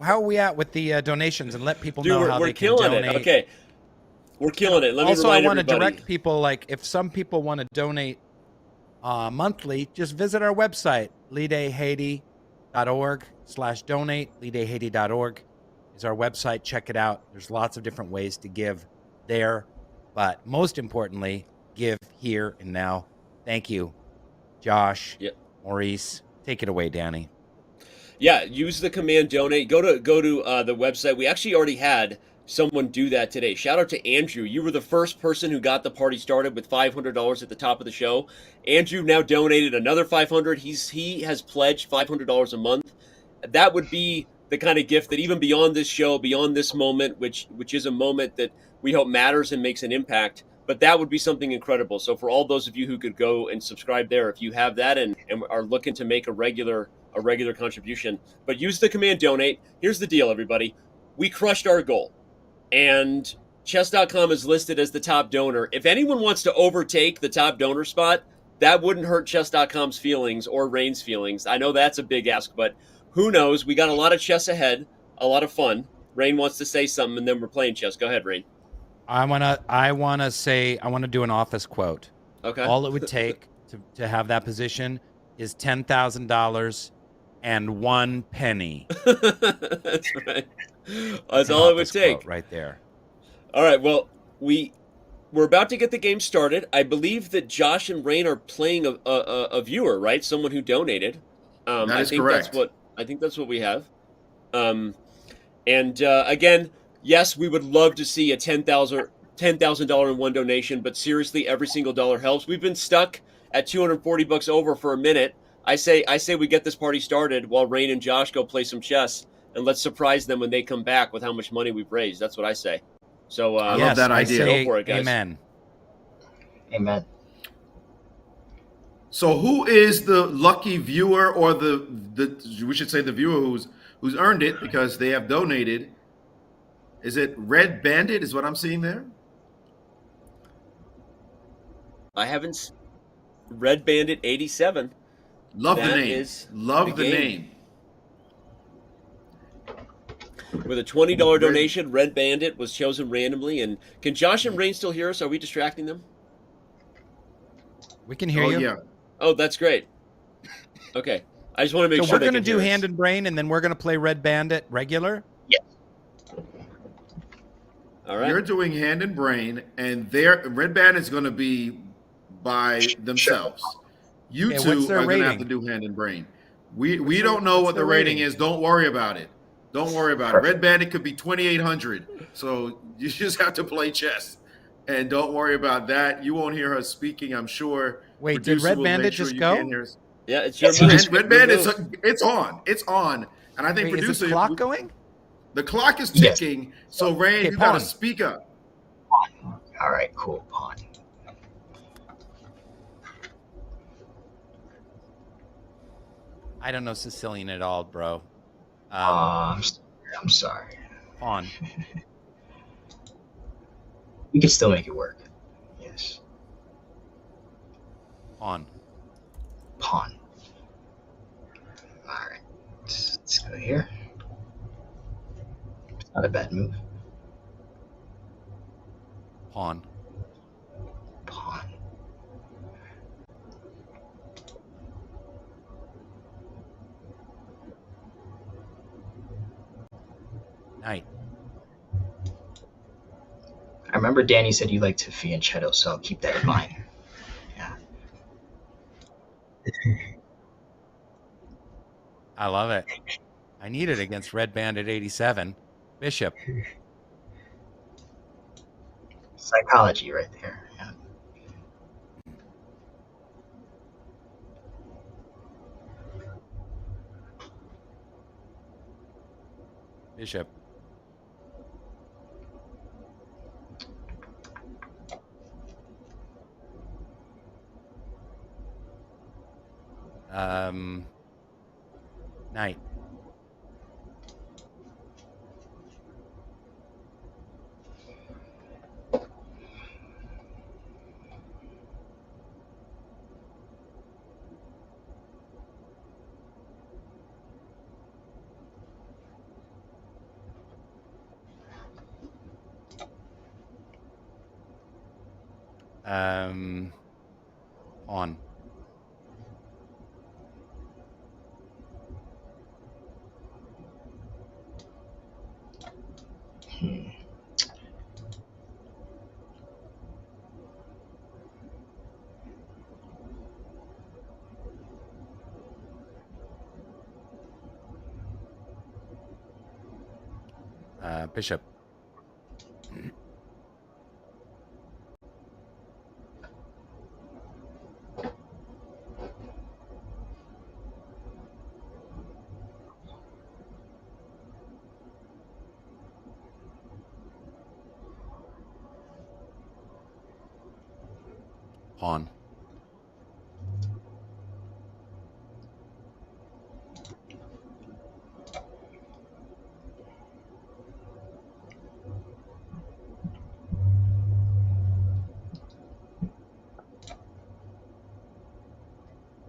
are we at with the donations? And let people know how they can donate. Okay, we're killing it. Let me also, I want everybody. to direct people, like if some people want to donate monthly, just visit our website, lidéhaiti.org/donate. lidéhaiti.org is our website. Check it out. There's lots of different ways to give there, but most importantly, give here and now. Thank you, Josh, Yep. Maurice. Take it away, Danny. Yeah, use the command donate. Go to the website. We actually already had someone do that today. Shout out to Andrew. You were the first person who got the party started with $500 at the top of the show. Andrew now donated another $500. He has pledged $500 a month. That would be the kind of gift that even beyond this show, beyond this moment, which is a moment that we hope matters and makes an impact, but that would be something incredible. So for all those of you who could go and subscribe there, if you have that and are looking to make a regular contribution, but use the command donate. Here's the deal, everybody. We crushed our goal, and chess.com is listed as the top donor. If anyone wants to overtake the top donor spot, that wouldn't hurt chess.com's feelings or Rainn's feelings. I know that's a big ask, but who knows? We got a lot of chess ahead, a lot of fun. Rainn wants to say something, and then we're playing chess. Go ahead, Rainn. I want to do an office quote. Okay. All it would take to have that position is $10,000 and 1 penny. That's right. That's all it would take. Right there. All right. Well, we're about to get the game started. I believe that Josh and Rainn are playing a viewer, right? Someone who donated. That is correct. I think that's what we have. Again, yes, we would love to see a $10,000 in one donation, but seriously, every single dollar helps. We've been stuck at $240 over for a minute. I say we get this party started while Rainn and Josh go play some chess, and let's surprise them when they come back with how much money we've raised. That's what I say. So I love that idea. Go for it, guys. Amen. Amen. So who is the lucky viewer, or we should say the viewer who's earned it because they have donated? Is it Red Bandit is what I'm seeing there? I haven't. Red Bandit 87. Love the name. Love the name. With a $20 donation, Red Bandit was chosen randomly. And can Josh and Rainn still hear us? Are we distracting them? We can hear you. Yeah. Oh, that's great. Okay. I just want to make sure. So we're going to do Hand and Brain, and then we're going to play Red Bandit regular? Yes. All right. You're doing Hand and Brain, and Red Bandit's going to be by themselves. You two are going to have to do Hand and Brain. We don't know what the rating is. Don't worry about it. Don't worry about it. Red Bandit could be 2,800. So you just have to play chess. And don't worry about that. You won't hear her speaking, I'm sure. Wait, did Red Bandit just go? Yeah, it's your move. Red Bandit, it's on. It's on. And I think producer. Is the clock going? The clock is ticking. Yes. So, Rainn, you got to speak up. Pawn. All right, cool. Pawn. I don't know Sicilian at all, bro. I'm sorry. Pawn. We can still make it work. Yes. Pawn. Pawn. All right. Let's go here. It's not a bad move. Pawn. Pawn. Knight. I remember Danny said you liked fianchetto, so I'll keep that in mind. Yeah. I love it. I need it against Red Bandit 87. Bishop. Psychology right there. Yeah. Bishop. Knight. On. Bishop. Pawn.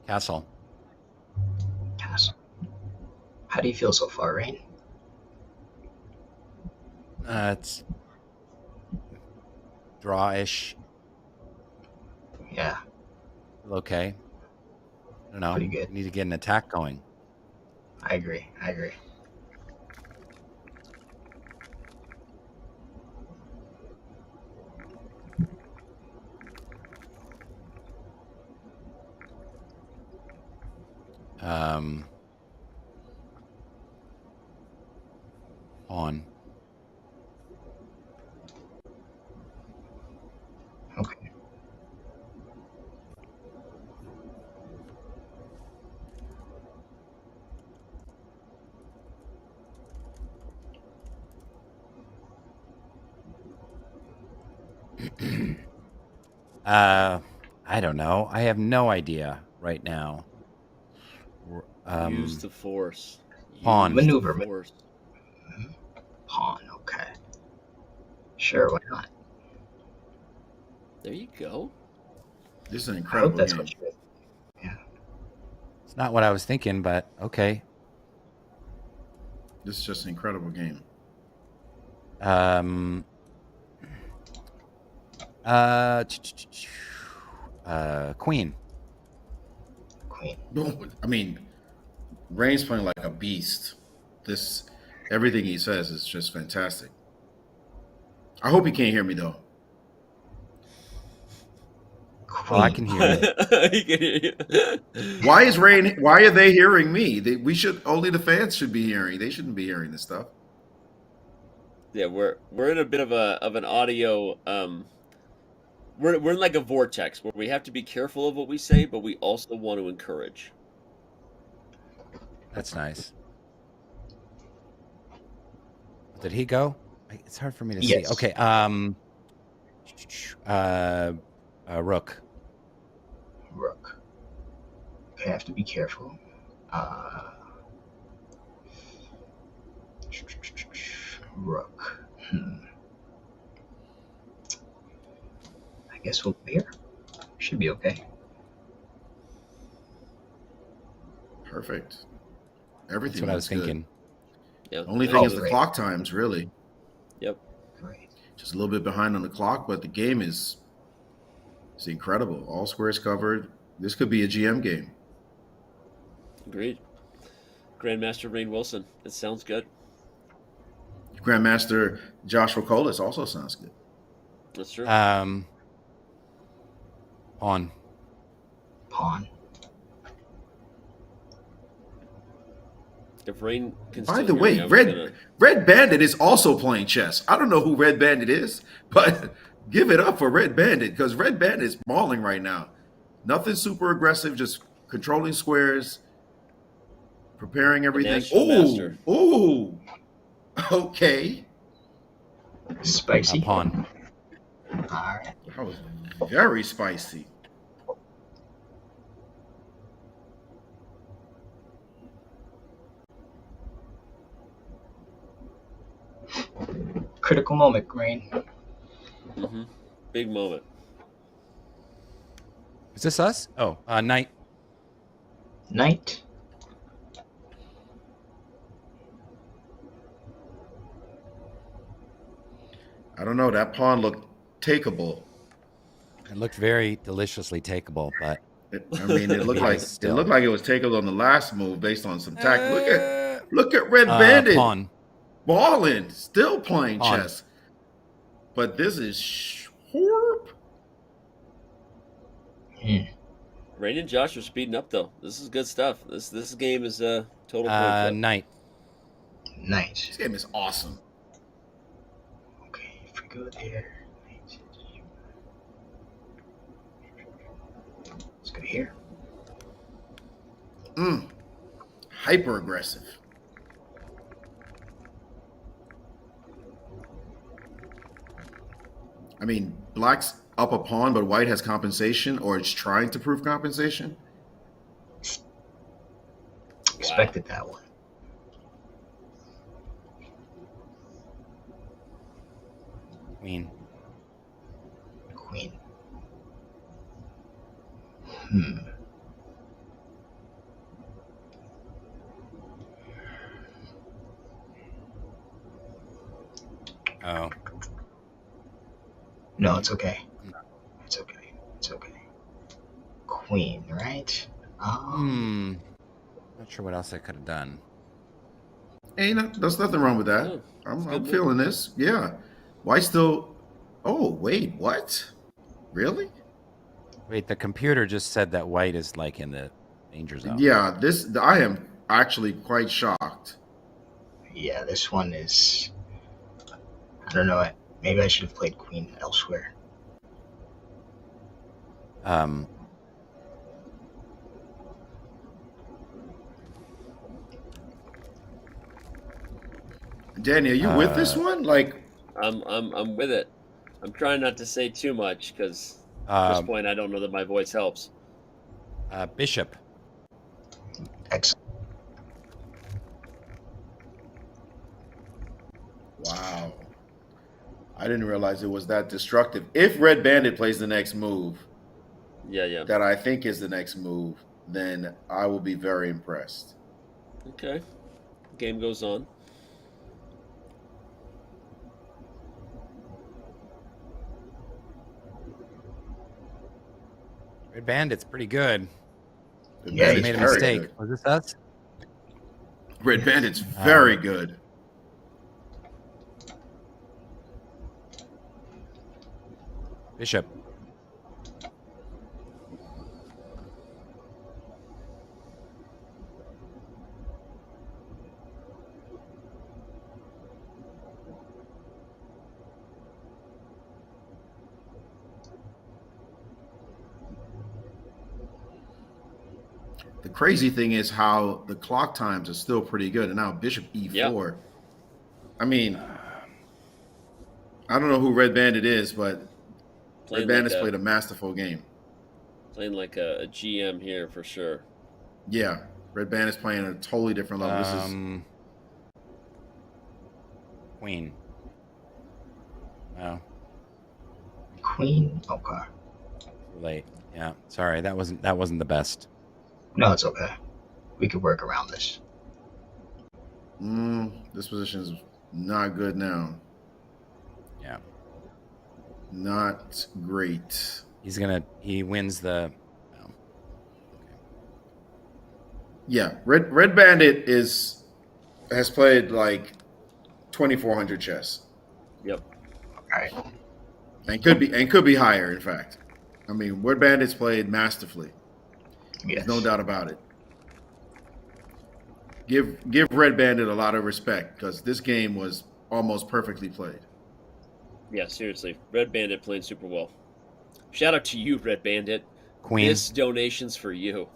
Castle. Castle. How do you feel so far, Rainn? It's draw-ish. Yeah. Okay. I don't know. Pretty good. Need to get an attack going. I agree. On. Okay. I don't know. I have no idea right now. Use the force. Pawn. Maneuver. Force. Pawn. Okay. Sure. Why not? There you go. This is an I incredible hope that's game. what you did. It's not what I was thinking, but okay. This is just an incredible game. Queen. Queen. I mean, Rainn's playing like a beast. Everything he says is just fantastic. I hope he can't hear me though. Oh, I can hear you. He can hear you. Why are they hearing me? Only the fans should be hearing. They shouldn't be hearing this stuff. Yeah, we're in a bit of an audio. We're in like a vortex where we have to be careful of what we say, but we also want to encourage. That's nice. Did he go? It's hard for me to Yes. see. Okay. Rook. Rook. Okay, I have to be careful. Rook. I guess we'll be here. Should be okay. Perfect. Everything. That's what I was looks good. thinking. Yep. Only thing is the great. clock times, really. Yep. Great. Just a little bit behind on the clock, but the game is incredible. All squares covered. This could be a GM game. Agreed. Grandmaster Rainn Wilson. It sounds good. Grandmaster Joshua Colas also sounds good. That's true. Pawn. Pawn. If Rainn can By still the hear way, me, I'm gonna... Red Bandit is also playing chess. I don't know who Red Bandit is, but give it up for Red Bandit because Red Bandit is balling right now. Nothing super aggressive, just controlling squares, preparing everything. Oh, okay. Spicy. Pawn. All right. That was very spicy. Critical moment, Rainn. Mm-hmm. Big moment. Is this us? Oh, knight. Knight. I don't know. That pawn looked takeable. It looked very deliciously takeable, but It looked like it was takeable on the last move based on some tact. Look at Red Bandit. Pawn. Balling, still playing Pawn. chess. But this is Shorp. Rainn and Josh are speeding up though. This is good stuff. This game is total. Knight. Knight. This game is awesome. go there. Let's go here. Hyper aggressive. I mean, black's up a pawn, but white has compensation, or it's trying to prove compensation. Expected that one. Queen. Queen. Oh. No, it's okay. It's okay. It's okay. Queen, right? Not sure what else I could have done. Hey, there's nothing wrong with that. I'm feeling this. Yeah. Why still? Oh, wait, what? Really? Wait, the computer just said that white is like in the danger zone. Yeah, I am actually quite shocked. Yeah, this one is. I don't know. Maybe I should have played queen elsewhere. Danny, are you with this one? Like, I'm with it. I'm trying not to say too much because at this point I don't know that my voice helps. Bishop. Excellent. Wow. I didn't realize it was that destructive. If Red Bandit plays the next move, that I think is the next move, then I will be very impressed. Okay. Game goes on. Red Bandit's pretty good. Yeah, he made a mistake. Good. Was this us? Red Bandit's very good. Bishop. The crazy thing is how the clock times are still pretty good. And now Bishop E4. Yep. I mean, I don't know who Red Bandit is, but Red Bandit's played a masterful game. Playing like a GM here for sure. Yeah. Red Bandit's playing at a totally different level. This is Queen. Oh. Queen? Okay. Late. Yeah. Sorry, that wasn't the best. No, it's okay. We could work around this. This position is not good now. Yeah. Not great. He wins the. Oh. Okay. Yeah, Red Bandit has played like 2,400 chess. Yep. All right. And could be higher, in fact. I mean, Red Bandit's played masterfully. Yes. There's no doubt about it. Give Red Bandit a lot of respect because this game was almost perfectly played. Yeah, seriously. Red Bandit playing super well. Shout out to you, Red Bandit. Queen. This donation's for you.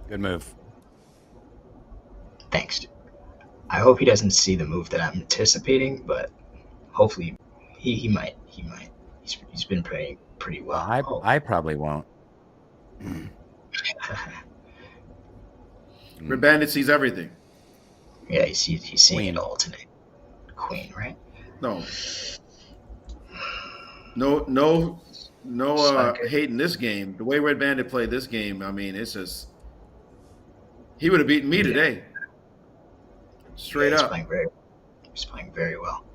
Good move. Thanks. I hope he doesn't see the move that I'm anticipating, but hopefully he might. He's been playing pretty well. I probably won't. Red Bandit sees everything. Yeah, he's seeing it all tonight. Queen, right? No hate in this game. The way Red Bandit played this game, I mean, it's just he would have beaten me today. Straight up. He's playing very well.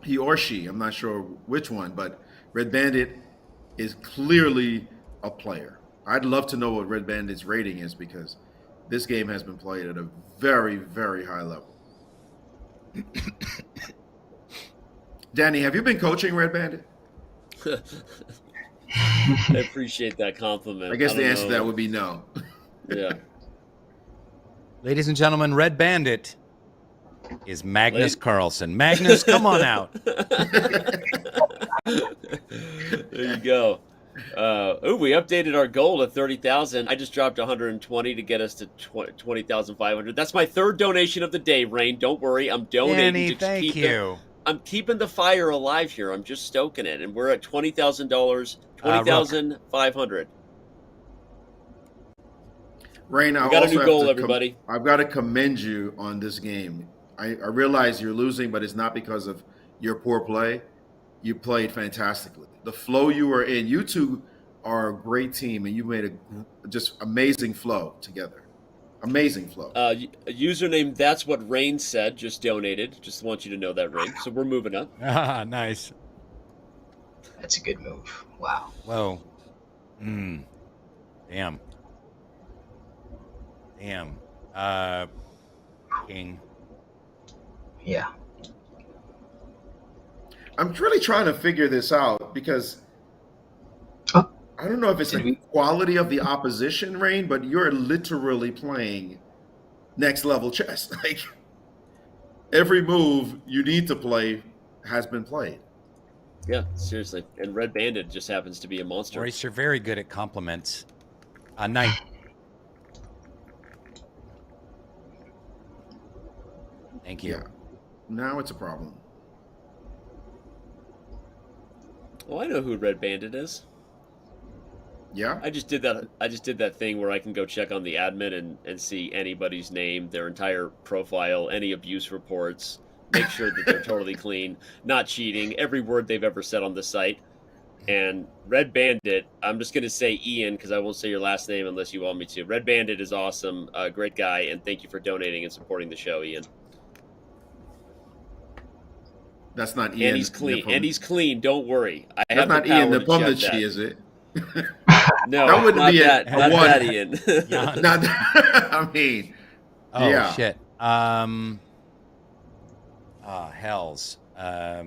He or she, I'm not sure which one, but Red Bandit is clearly a player. I'd love to know what Red Bandit's rating is because this game has been played at a very, very high level. Danny, have you been coaching Red Bandit? I appreciate that compliment. I guess the don't answer to know. that would be no. Yeah. Ladies and gentlemen, Red Bandit is Magnus Carlsen. Magnus, come on out. There you go. We updated our goal to 30,000. I just dropped 120 to get us to 20,500. That's my third donation of the day, Rainn. Don't worry, I'm donating Danny, to thank keep you. I'm keeping the fire alive here. I'm just stoking it, and we're at $20,000, 20,500. Rainn, We got a new goal, everybody. I've got to commend you on this game. I realize you're losing, but it's not because of your poor play. You played fantastically. The flow you were in, you two are a great team, and you made a just amazing flow together. Amazing flow. A username, that's what Rainn said, just donated. Just want you to know that, Rainn. So we're moving up. Ah, nice. That's a good move. Wow. Whoa. Damn. King. Yeah. I'm really trying to figure this out because I don't know if it's the quality of the opposition, Rainn, but you're literally playing next level chess. Like every move you need to play has been played. Yeah, seriously. And Red Bandit just happens to be a monster. Maurice, you're very good at compliments. Knight. Thank you. Yeah. Now it's a problem. Oh, I know who Red Bandit is. Yeah? I just did that thing where I can go check on the admin and see anybody's name, their entire profile, any abuse reports, make sure that they're totally clean, not cheating, every word they've ever said on the site. And Red Bandit, I'm just going to say Ian because I won't say your last name unless you want me to. Red Bandit is awesome, great guy, and thank you for donating and supporting the show, Ian. That's not Ian. And he's clean. And he's clean. Don't worry. I That's have not the power Ian to Nepomniachtchi, check that. is it? No, that wouldn't not be that. a Not one. that Ian. Not that, I mean, Oh yeah. shit. Hells. Yeah,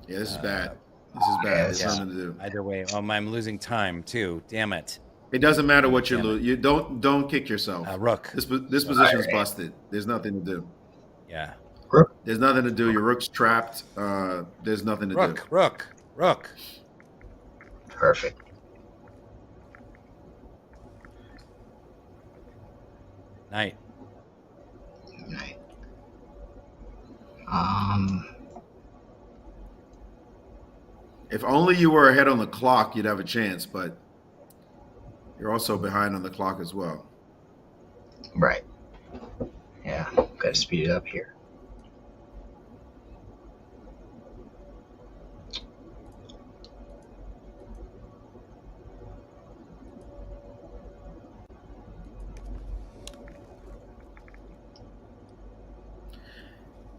this is bad. This is bad. There's nothing to do. Either way, I'm losing time too. Damn it. It doesn't matter what you lose. You don't kick yourself. Rook. This position's busted. There's nothing to do. Yeah. There's nothing to do. Your rook's trapped. There's nothing to do. Rook. Perfect. Knight. If only you were ahead on the clock, you'd have a chance, but you're also behind on the clock as well. Right. Yeah, gotta speed it up here.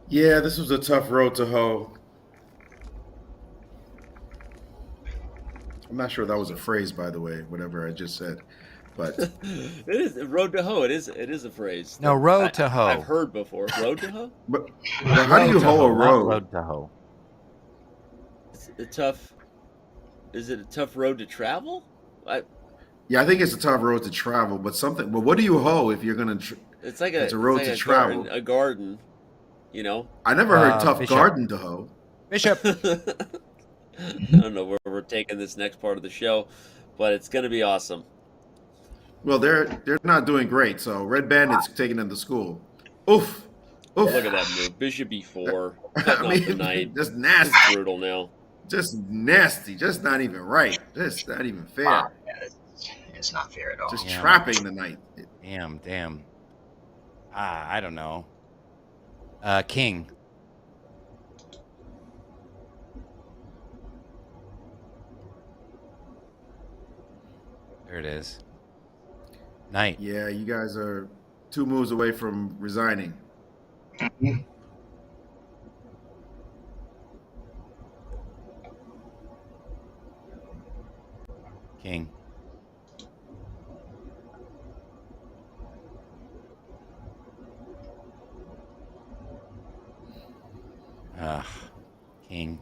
Yeah, this was a tough road to hoe. I'm not sure that was a phrase, by the way, whatever I just said. But it is road to hoe. It is a phrase. No, road to hoe. I've heard before. Road to hoe? But how do you hoe a road? Road to hoe. Is it a tough road to travel? Yeah, I think it's a tough road to travel, but what do you hoe if you're gonna? It's like a road to travel. A garden, you know. I never heard tough Bishop. garden to hoe. Bishop. I don't know where we're taking this next part of the show, but it's going to be awesome. Well, they're not doing great, so Red Bandit's taking them to school. Oof. Look at that move. Bishop E4. I mean, the knight. just nasty. It's brutal now. Just nasty. Just not even right. Just not even fair. Wow, it's not fair at all. Just trapping the knight. Damn. I don't know. King. There it is. Knight. Yeah, you guys are 2 moves away from resigning. King. King.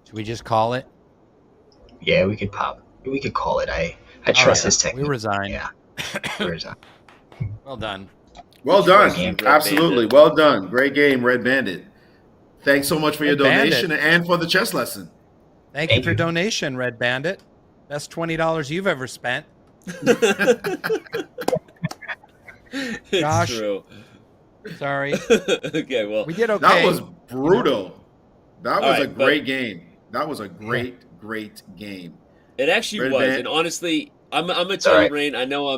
Should we just call it? Yeah, we could call it. I trust his technique. We resign. Yeah. We resign. Well done. Well done. Game, Red Absolutely. Bandit. Well done. Great game, Red Bandit. Thanks so much for your Red Bandit. donation and for the chess lesson. Thank you for donation, Red Bandit. Best $20 you've ever spent. Josh. True. Sorry. Okay, well. We did okay. That was brutal. That was All a right, great game. That was a great game. It actually Red was, Bandit. and honestly, I'm gonna tell you, Rainn. I know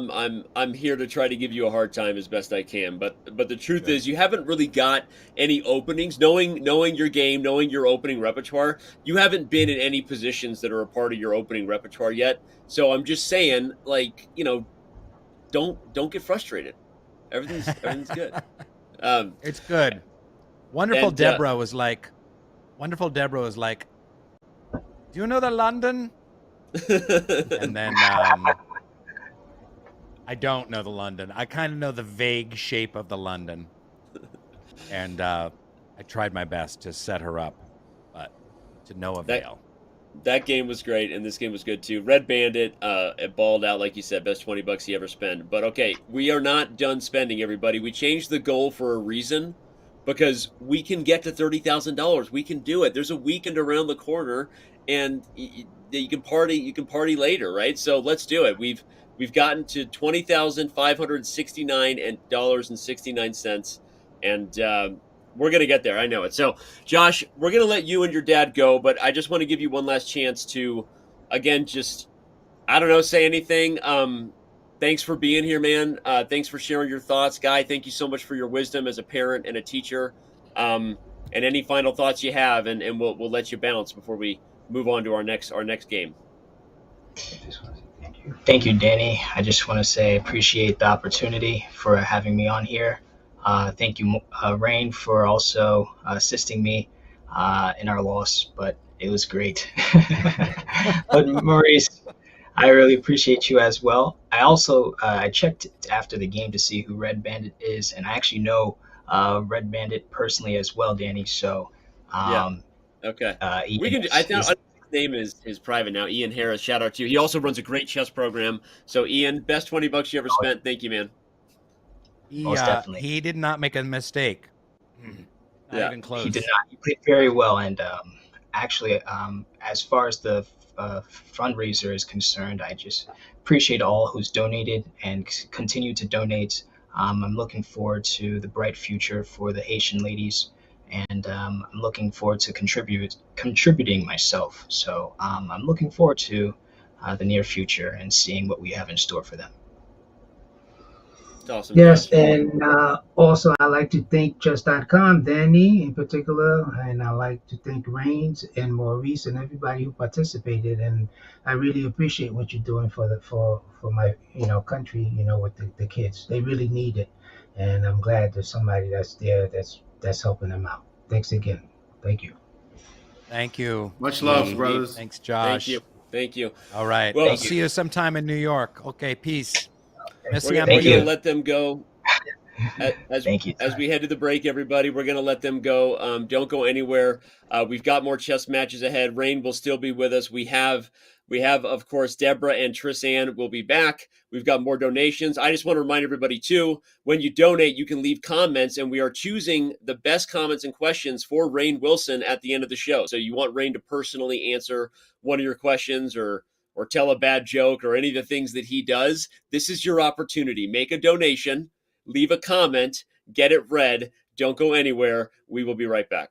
I'm here to try to give you a hard time as best I can, but the truth is, you haven't really got any openings. Knowing your game, knowing your opening repertoire, you haven't been in any positions that are a part of your opening repertoire yet. So I'm just saying, like, don't get frustrated. Everything's good. It's good. Wonderful Deborah was like, do you know the London? And then I don't know the London. I kind of know the vague shape of the London. And I tried my best to set her up, but to no avail. That game was great, and this game was good too. Red Bandit, it balled out, like you said, best $20 he ever spent. But okay, we are not done spending, everybody. We changed the goal for a reason, because we can get to $30,000. We can do it. There's a weekend around the corner, and you can party later, right? So let's do it. We've gotten to $20,569.69, and we're going to get there. I know it. So, Josh, we're going to let you and your dad go, but I just want to give you one last chance to, again, just, I don't know, say anything. Thanks for being here, man. Thanks for sharing your thoughts. Guy, thank you so much for your wisdom as a parent and a teacher. And any final thoughts you have, and we'll let you bounce before we move on to our next game. Thank you, Danny. I just want to say appreciate the opportunity for having me on here. Thank you, Rainn, for also assisting me in our loss, but it was great. But Maurice, I really appreciate you as well. I also I checked after the game to see who Red Bandit is, and I actually know Red Bandit personally as well, Danny. So yeah. Okay. We can. I think his name is private now. Ian Harris. Shout out to you. He also runs a great chess program. So Ian, best $20 you ever spent. Thank you, man. He did not make a mistake. Not even close. He did not. He played very well, and actually, as far as the fundraiser is concerned, I just appreciate all who's donated and continue to donate. I'm looking forward to the bright future for the Haitian ladies, and I'm looking forward to contributing myself. So I'm looking forward to the near future and seeing what we have in store for them. Awesome. Yes, and also I'd like to thank Chess.com, Danny in particular, and I'd like to thank Rainn and Maurice and everybody who participated. And I really appreciate what you're doing for my country, with the kids. They really need it, and I'm glad there's somebody that's there that's helping them out. Thanks again. Thank you. Thank you. Much love, brothers. Thanks, Josh. Thank you. All right. Well, I'll see you sometime in New York. Okay, peace. We're going to let them go. As we head to the break, everybody, we're going to let them go. Don't go anywhere. We've got more chess matches ahead. Rainn will still be with us. We have, of course, Deborah and Tristan will be back. We've got more donations. I just want to remind everybody, too, when you donate, you can leave comments, and we are choosing the best comments and questions for Rainn Wilson at the end of the show. So you want Rainn to personally answer one of your questions or tell a bad joke or any of the things that he does, this is your opportunity. Make a donation, leave a comment, get it read. Don't go anywhere. We will be right back.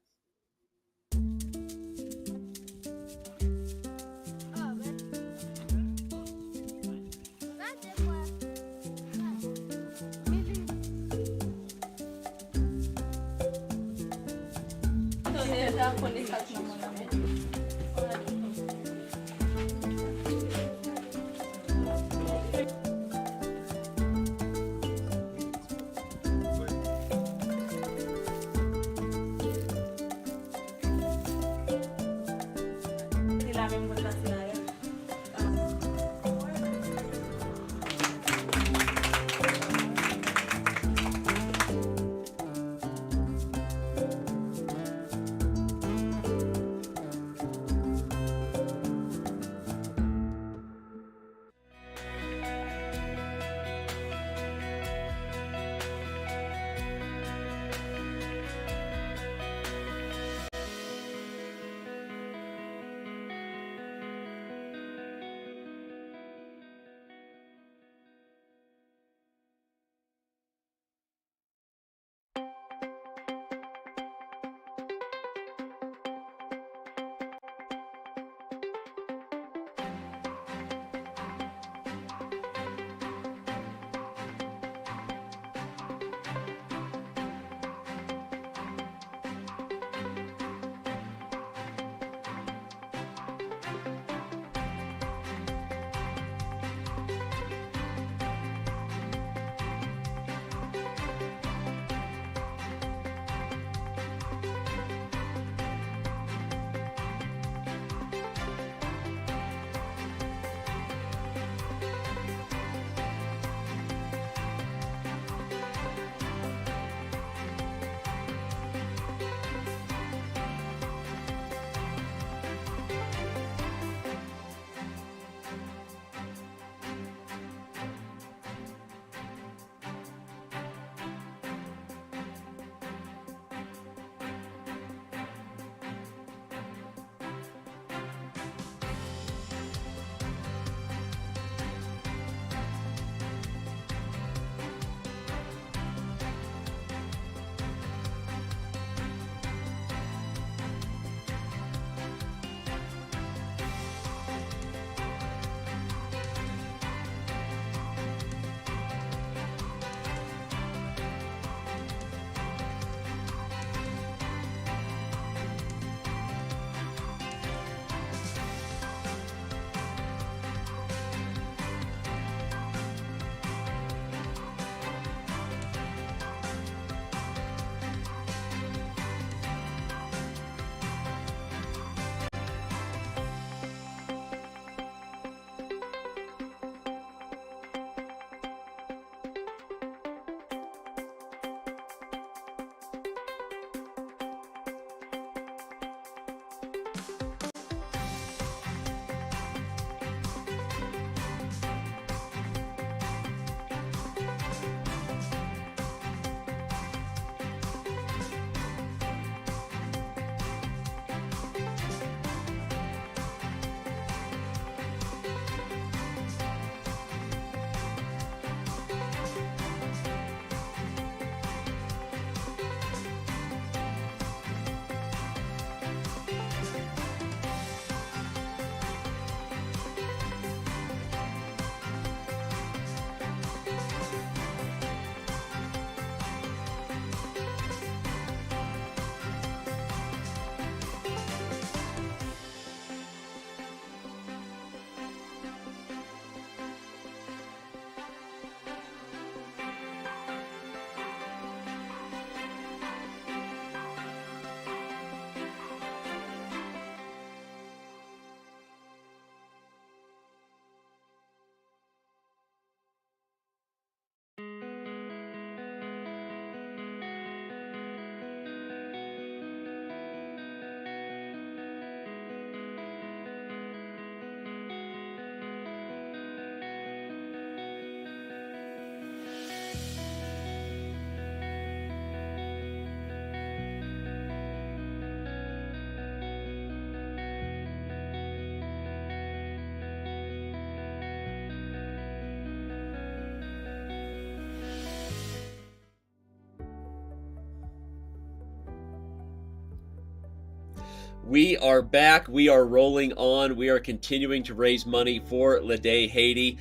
We are back. We are rolling on. We are continuing to raise money for Lidé Haiti.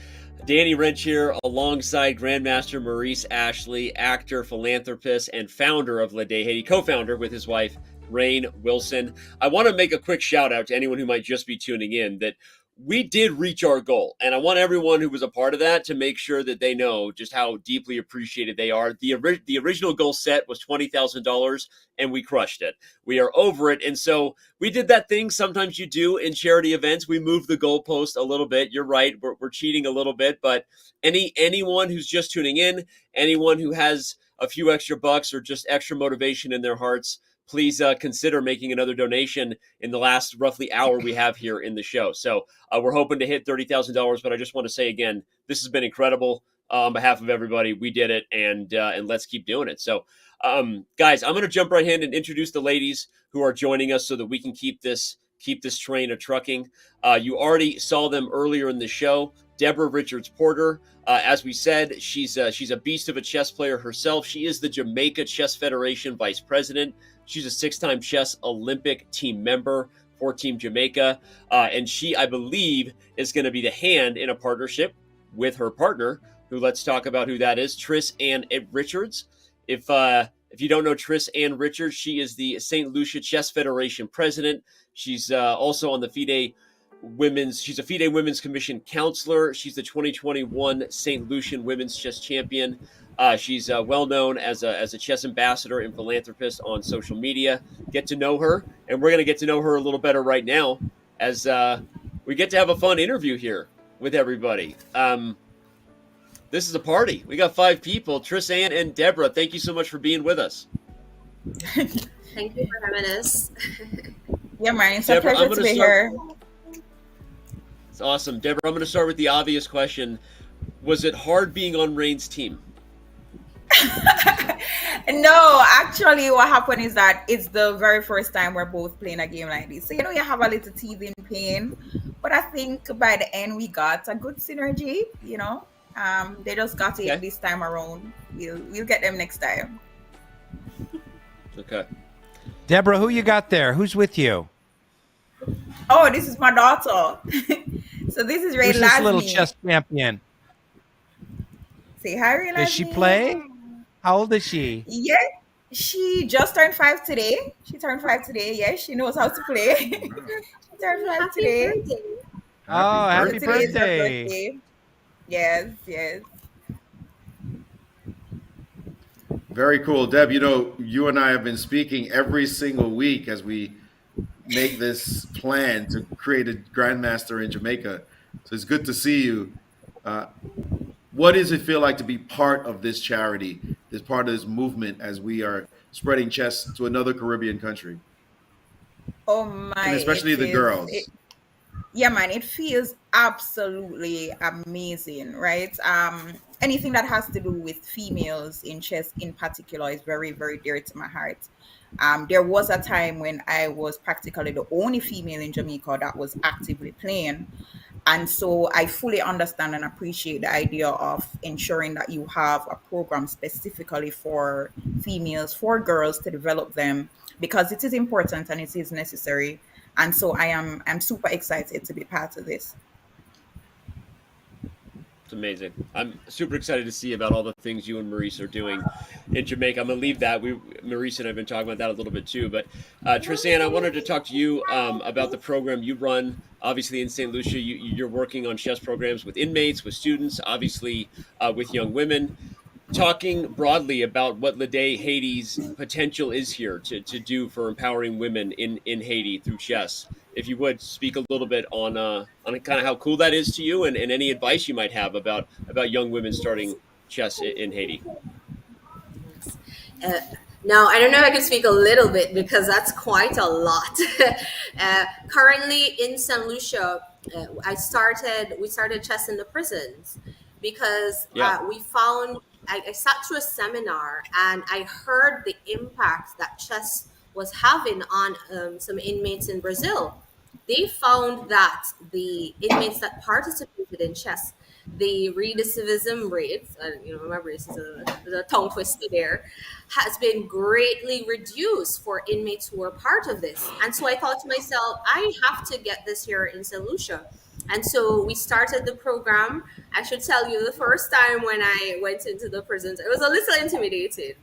Danny Rensch here alongside Grandmaster Maurice Ashley, actor, philanthropist, and founder of Lidé Haiti, co-founder with his wife, Rainn Wilson. I want to make a quick shout out to anyone who might just be tuning in that we did reach our goal. And I want everyone who was a part of that to make sure that they know just how deeply appreciated they are. The original goal set was $20,000 and we crushed it. We are over it. And so we did that thing sometimes you do in charity events. We moved the goalpost a little bit. You're right. We're cheating a little bit, but anyone who's just tuning in, anyone who has a few extra bucks or just extra motivation in their hearts, please consider making another donation in the last roughly hour we have here in the show. So we're hoping to hit $30,000, but I just want to say again, this has been incredible. On behalf of everybody, we did it, and let's keep doing it. So, guys, I'm going to jump right in and introduce the ladies who are joining us so that we can keep this train a trucking. You already saw them earlier in the show. Deborah Richards Porter, as we said, she's a beast of a chess player herself. She is the Jamaica Chess Federation vice president. She's a 6-time chess Olympic team member for Team Jamaica. And she, I believe, is going to be the hand in a partnership with her partner, who let's talk about who that is, Tris Ann Richards. If you don't know Tris Ann Richards, she is the St. Lucia Chess Federation president. She's also on the FIDE she's a FIDE Women's Commission counselor. She's the 2021 St. Lucian Women's Chess Champion. She's well known as a chess ambassador and philanthropist on social media. Get to know her, and we're going to get to know her a little better right now as we get to have a fun interview here with everybody. This is a party. We got 5 people, Tris Ann and Deborah. Thank you so much for being with us. Thank you for having us. Yeah, man, it's a pleasure to be here. It's awesome. Deborah, I'm going to start with the obvious question. Was it hard being on Rainn's team? No, actually what happened is that it's the very first time we're both playing a game like this. So, you have a little teething pain. But I think by the end we got a good synergy, They just got it this time around. We'll get them next time. Okay. Deborah, who you got there? Who's with you? Oh, this is my daughter. So this is Rainn Who's this little chess champion? Say hi, Rainn. Does she play? How old is she? Yeah, she just turned 5 today. Yeah, she knows how to play. She turned 5 today. Birthday. Oh, happy birthday. Yes. Very cool. Deb, you and I have been speaking every single week as we make this plan to create a grandmaster in Jamaica. So it's good to see you. What does it feel like to be part of this charity, this part of this movement as we are spreading chess to another Caribbean country? Oh my! And especially the girls. Yeah, man, it feels absolutely amazing, right? Anything that has to do with females in chess in particular is very, very dear to my heart. There was a time when I was practically the only female in Jamaica that was actively playing. And so I fully understand and appreciate the idea of ensuring that you have a program specifically for females, for girls, to develop them, because it is important and it is necessary. And so I'm super excited to be part of this. It's amazing. I'm super excited to see about all the things you and Maurice are doing in Jamaica. I'm going to leave that. Maurice and I have been talking about that a little bit too. But Tris Ann, I wanted to talk to you about the program you run. Obviously in St. Lucia, you're working on chess programs with inmates, with students, obviously with young women. Talking broadly about what Lidé Haiti's potential is here to do for empowering women in Haiti through chess. If you would speak a little bit on kind of how cool that is to you and any advice you might have about young women starting chess in Haiti. Now, I don't know if I can speak a little bit because that's quite a lot. Currently in St. Lucia, we started chess in the prisons because we found, I sat through a seminar and I heard the impact that chess was having on some inmates in Brazil. They found that the inmates that participated in chess, the recidivism rates, and my brace is a tongue twister there, has been greatly reduced for inmates who are part of this. And so I thought to myself, I have to get this here in St. Lucia. And so we started the program. I should tell you, the first time when I went into the prisons, it was a little intimidating.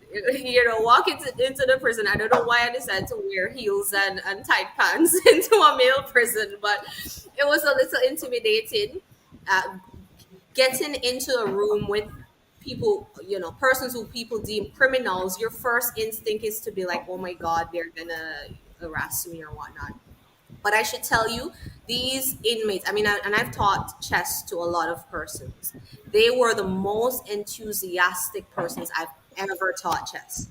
Walk into the prison. I don't know why I decided to wear heels and tight pants into a male prison, but it was a little intimidating. Getting into a room with people, persons who people deem criminals, your first instinct is to be like, oh my God, they're gonna harass me or whatnot. But I should tell you, these inmates, and I've taught chess to a lot of persons. They were the most enthusiastic persons I've ever taught chess.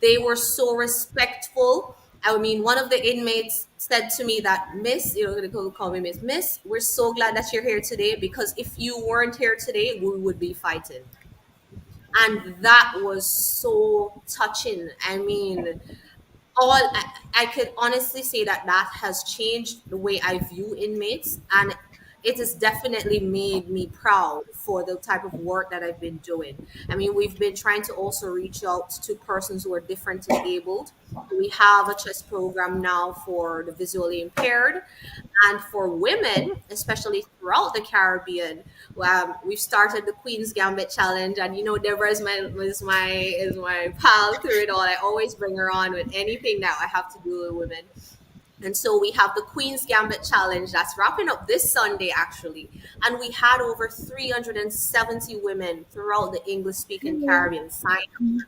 They were so respectful. One of the inmates said to me that, Miss, they call me Miss, we're so glad that you're here today, because if you weren't here today, we would be fighting. And that was so touching. I could honestly say that has changed the way I view inmates, and it has definitely made me proud for the type of work that I've been doing. We've been trying to also reach out to persons who are differently abled. We have a chess program now for the visually impaired, and for women, especially throughout the Caribbean. We've started the Queen's Gambit Challenge, and Deborah is my pal through it all. I always bring her on with anything that I have to do with women. And so we have the Queen's Gambit Challenge that's wrapping up this Sunday, actually. And we had over 370 women throughout the English-speaking Caribbean sign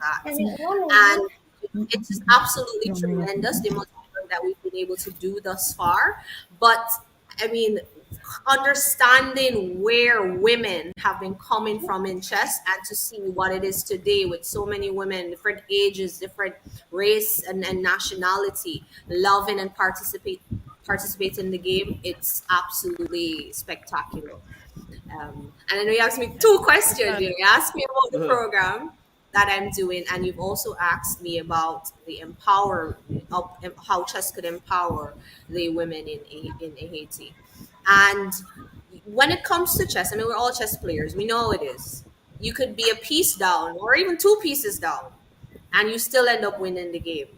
up for that. And it's just absolutely tremendous, the amount of work that we've been able to do thus far. But, understanding where women have been coming from in chess, and to see what it is today with so many women, different ages, different race and nationality, loving and participate in the game, it's absolutely spectacular. And I know you asked me 2 questions. You asked me about the program that I'm doing, and you've also asked me about the how chess could empower the women in Haiti. And when it comes to chess, we're all chess players. We know it is. You could be a piece down or even 2 pieces down, and you still end up winning the game.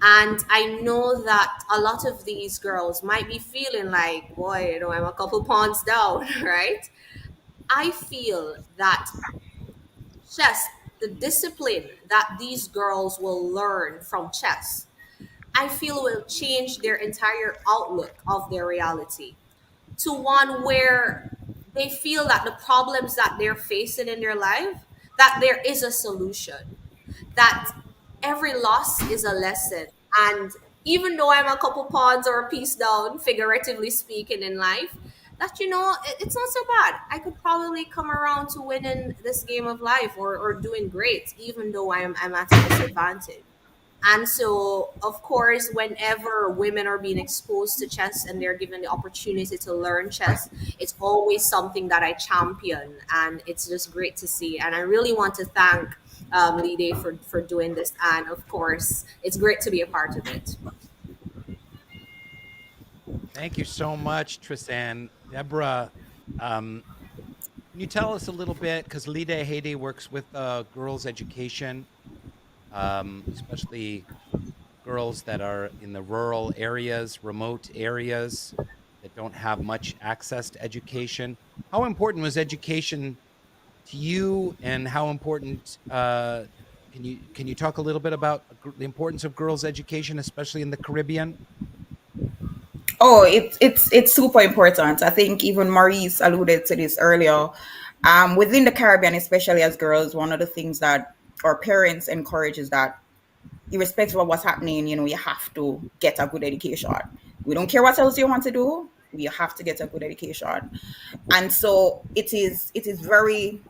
And I know that a lot of these girls might be feeling like, boy, I'm a couple pawns down, right? I feel that chess, the discipline that these girls will learn from chess, I feel will change their entire outlook of their reality to one where they feel that the problems that they're facing in their life, that there is a solution, that every loss is a lesson. And even though I'm a couple pawns or a piece down, figuratively speaking, in life, that it's not so bad. I could probably come around to winning this game of life or doing great, even though I'm at a disadvantage. And so, of course, whenever women are being exposed to chess and they're given the opportunity to learn chess, it's always something that I champion, and it's just great to see. And I really want to thank Lidé for doing this, and of course, it's great to be a part of it. Thank you so much, Tristan. Deborah, can you tell us a little bit, because Lidé Haiti works with girls' education, especially girls that are in the rural areas, remote areas that don't have much access to education. How important was education to you, and how important, can you talk a little bit about the importance of girls' education, especially in the Caribbean? Oh, it's super important. I think even Maurice alluded to this earlier. Within the Caribbean, especially as girls, one of the things that our parents encourage is that, irrespective of what's happening, you have to get a good education. We don't care what else you want to do. You have to get a good education. And so it is very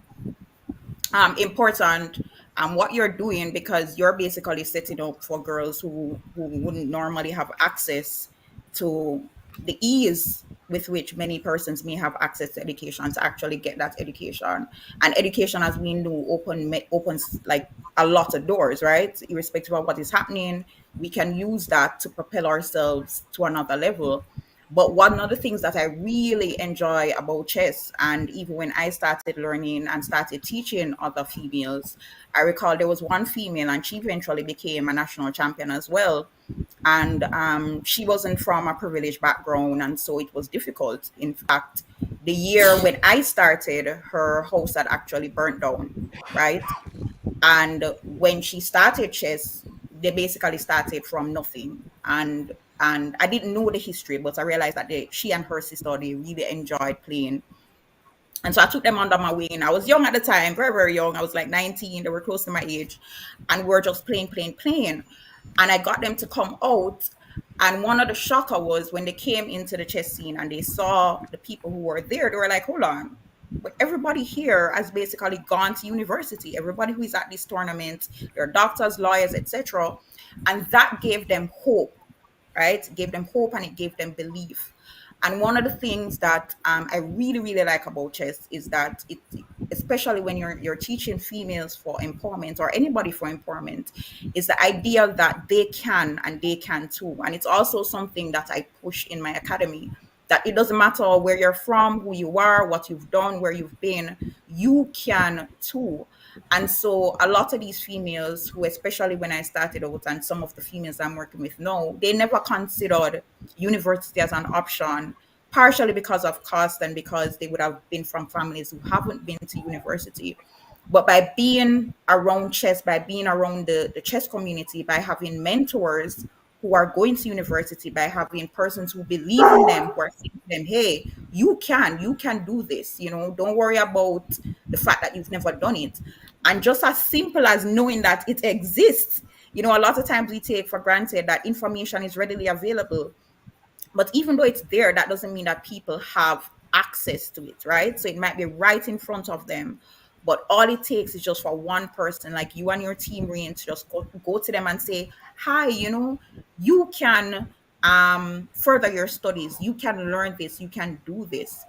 important what you're doing, because you're basically setting up for girls who wouldn't normally have access to the ease with which many persons may have access to education, to actually get that education. And education, as we know, opens like a lot of doors, right? Irrespective of what is happening, we can use that to propel ourselves to another level. But one of the things that I really enjoy about chess, and even when I started learning and started teaching other females, I recall there was one female and she eventually became a national champion as well. And she wasn't from a privileged background, and so it was difficult. In fact, the year when I started, her house had actually burnt down, right? And when she started chess, they basically started from nothing. And I didn't know the history, but I realized that she and her sister, they really enjoyed playing. And so I took them under my wing. I was young at the time, very, very young. I was like 19. They were close to my age. And we were just playing. And I got them to come out. And one of the shocker was when they came into the chess scene and they saw the people who were there, they were like, hold on. But everybody here has basically gone to university. Everybody who is at this tournament, they're doctors, lawyers, etc. And that gave them hope, right? It gave them hope and it gave them belief. And one of the things that I really, really like about chess is that it, especially when you're teaching females for empowerment or anybody for empowerment, is the idea that they can and they can too. And it's also something that I push in my academy, that it doesn't matter where you're from, who you are, what you've done, where you've been, you can too. And so a lot of these females who, especially when I started out, and some of the females I'm working with now, they never considered university as an option, partially because of cost and because they would have been from families who haven't been to university. But by being around chess, by being around the chess community, by having mentors who are going to university, by having persons who believe in them, who are saying to them, hey, you can do this, don't worry about the fact that you've never done it. And just as simple as knowing that it exists, a lot of times we take for granted that information is readily available. But even though it's there, that doesn't mean that people have access to it, right? So it might be right in front of them. But all it takes is just for one person, like you and your team, Rainn, to just go to them and say, hi, you can further your studies. You can learn this. You can do this.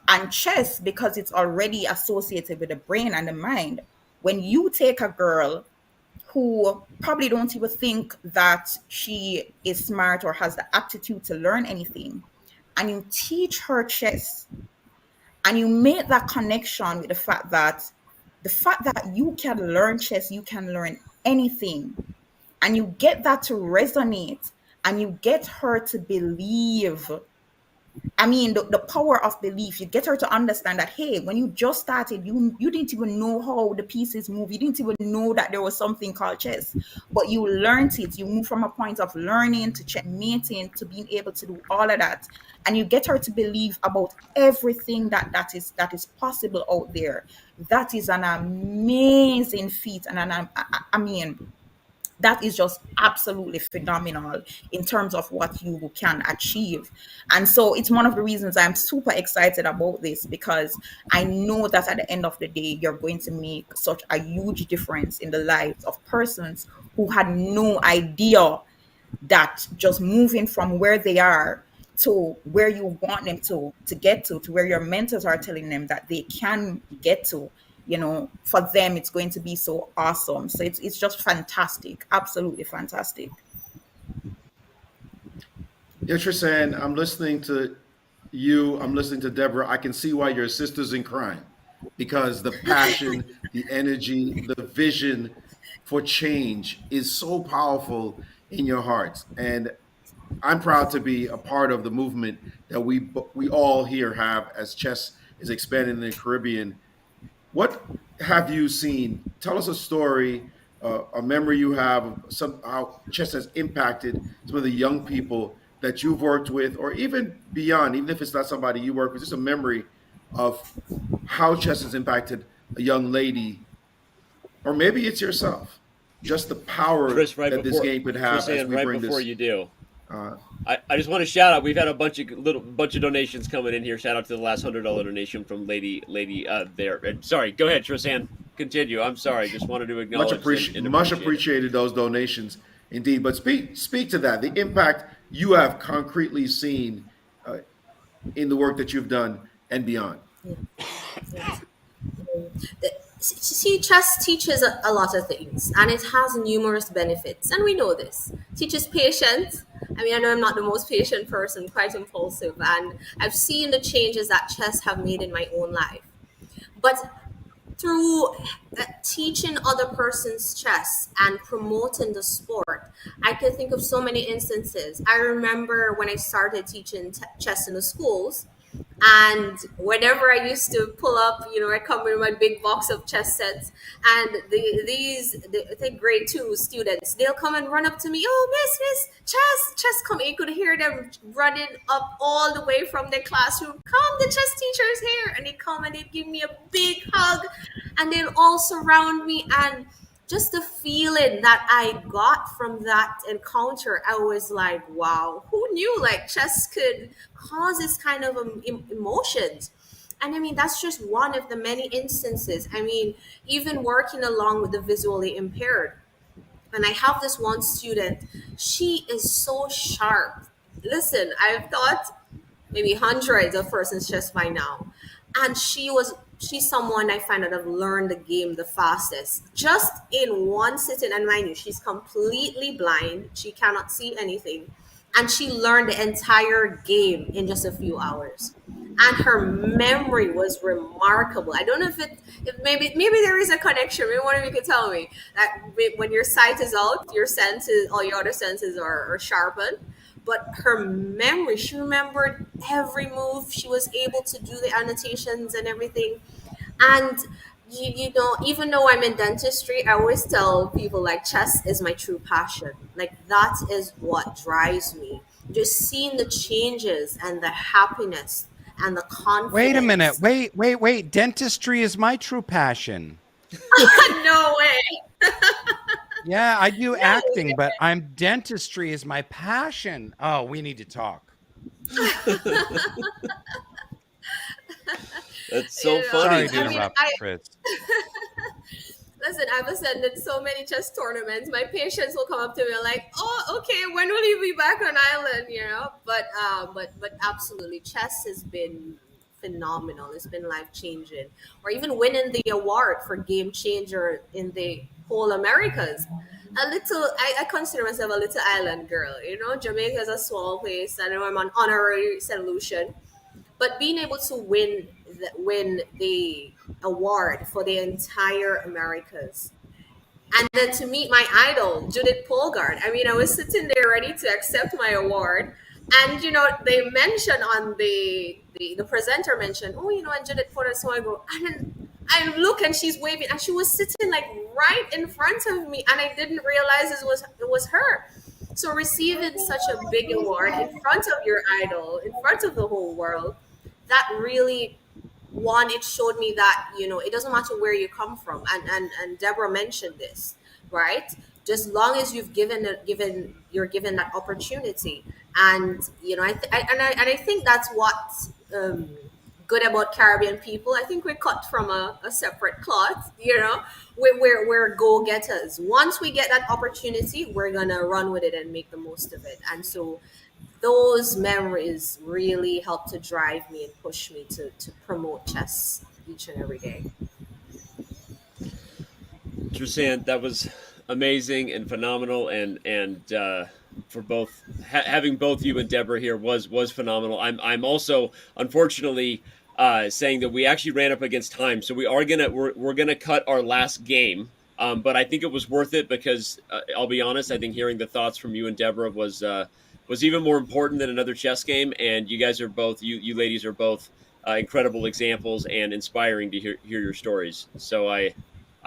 And chess, because it's already associated with the brain and the mind, when you take a girl who probably don't even think that she is smart or has the aptitude to learn anything, and you teach her chess, and you make that connection with the fact that you can learn chess, you can learn anything, and you get that to resonate, and you get her to believe. I mean, the power of belief, you get her to understand that, hey, when you just started, you didn't even know how the pieces move. You didn't even know that there was something called chess, but you learned it. You move from a point of learning to checkmating to being able to do all of that. And you get her to believe about everything that is possible out there. That is an amazing feat. And I mean, that is just absolutely phenomenal in terms of what you can achieve. And so it's one of the reasons I'm super excited about this, because I know that at the end of the day, you're going to make such a huge difference in the lives of persons who had no idea that just moving from where they are to where you want them to get to where your mentors are telling them that they can get to, for them, it's going to be so awesome. So it's just fantastic. Absolutely fantastic. Yeah, Tristan, I'm listening to you. I'm listening to Deborah. I can see why you're sisters in crime, because the passion, the energy, the vision for change is so powerful in your hearts. And I'm proud to be a part of the movement that we all here have as chess is expanding in the Caribbean. What have you seen? Tell us a story, a memory you have of how chess has impacted some of the young people that you've worked with, or even beyond, even if it's not somebody you work with, just a memory of how chess has impacted a young lady, or maybe it's yourself. Just the power Chris, that this game could have as we bring before this. You do. I just want to shout out. We've had a bunch of donations coming in here. Shout out to the last $100 donation from lady there. Sorry, go ahead, Tristan. Continue. I'm sorry. Just wanted to acknowledge. Much appreciated those donations, indeed. But speak to that. The impact you have concretely seen in the work that you've done and beyond. Yeah. See, chess teaches a lot of things, and it has numerous benefits, and we know this. Teaches patience, I mean, I know I'm not the most patient person, quite impulsive, and I've seen the changes that chess have made in my own life. But through teaching other persons chess and promoting the sport, I can think of so many instances. I remember when I started teaching chess in the schools, and whenever I used to pull up, I come with my big box of chess sets, and I think grade 2 students, they'll come and run up to me, oh, miss, chess, come. You could hear them running up all the way from their classroom, come, the chess teacher is here. And they come and they give me a big hug, and they'll all surround me. And just the feeling that I got from that encounter, I was like, wow, who knew like chess could cause this kind of emotions? And I mean, that's just one of the many instances. I mean, even working along with the visually impaired. And I have this one student, she is so sharp. Listen, I've taught maybe hundreds of persons chess by now. And she's someone I find that have learned the game the fastest. Just in one sitting, and mind you, she's completely blind. She cannot see anything. And she learned the entire game in just a few hours. And her memory was remarkable. I don't know if maybe there is a connection. Maybe one of you could tell me that when your sight is out, your senses, all your other senses are sharpened. But her memory, she remembered every move. She was able to do the annotations and everything. And even though I'm in dentistry, I always tell people like chess is my true passion. Like that is what drives me. Just seeing the changes and the happiness and the confidence. Wait a minute. Wait. Dentistry is my true passion. No way. Yeah, I do acting, but dentistry is my passion. Oh, we need to talk. That's so funny. Sorry to interrupt, Chris. Listen, I've attended so many chess tournaments. My patients will come up to me and like, oh, okay, when will you be back on island? But absolutely, chess has been phenomenal. It's been life-changing. Or even winning the award for game changer in the whole Americas. I consider myself a little island girl. Jamaica is a small place. I know I'm an honorary St. Lucian. But being able to win the award for the entire Americas, and then to meet my idol, Judith Polgard. I mean, I was sitting there ready to accept my award, and they mentioned on the presenter mentioned, oh, and Judith Polgard. So I go, and then I look, and she's waving, and she was sitting like right in front of me, and I didn't realize it was her. So receiving such a big award in front of your idol, in front of the whole world, that really, it showed me that, it doesn't matter where you come from. And Deborah mentioned this, right? Just long as you've you're given that opportunity. And, I think that's what's good about Caribbean people. I think we're cut from a separate cloth, we're go-getters. Once we get that opportunity, we're going to run with it and make the most of it. And so those memories really help to drive me and push me to promote chess each and every day. Tristan, that was amazing and phenomenal, and for both having both you and Deborah here was phenomenal. I'm also unfortunately saying that we actually ran up against time, so we're gonna cut our last game. But I think it was worth it because I'll be honest, I think hearing the thoughts from you and Deborah was even more important than another chess game. And you guys are both, you ladies are both incredible examples and inspiring to hear your stories. So I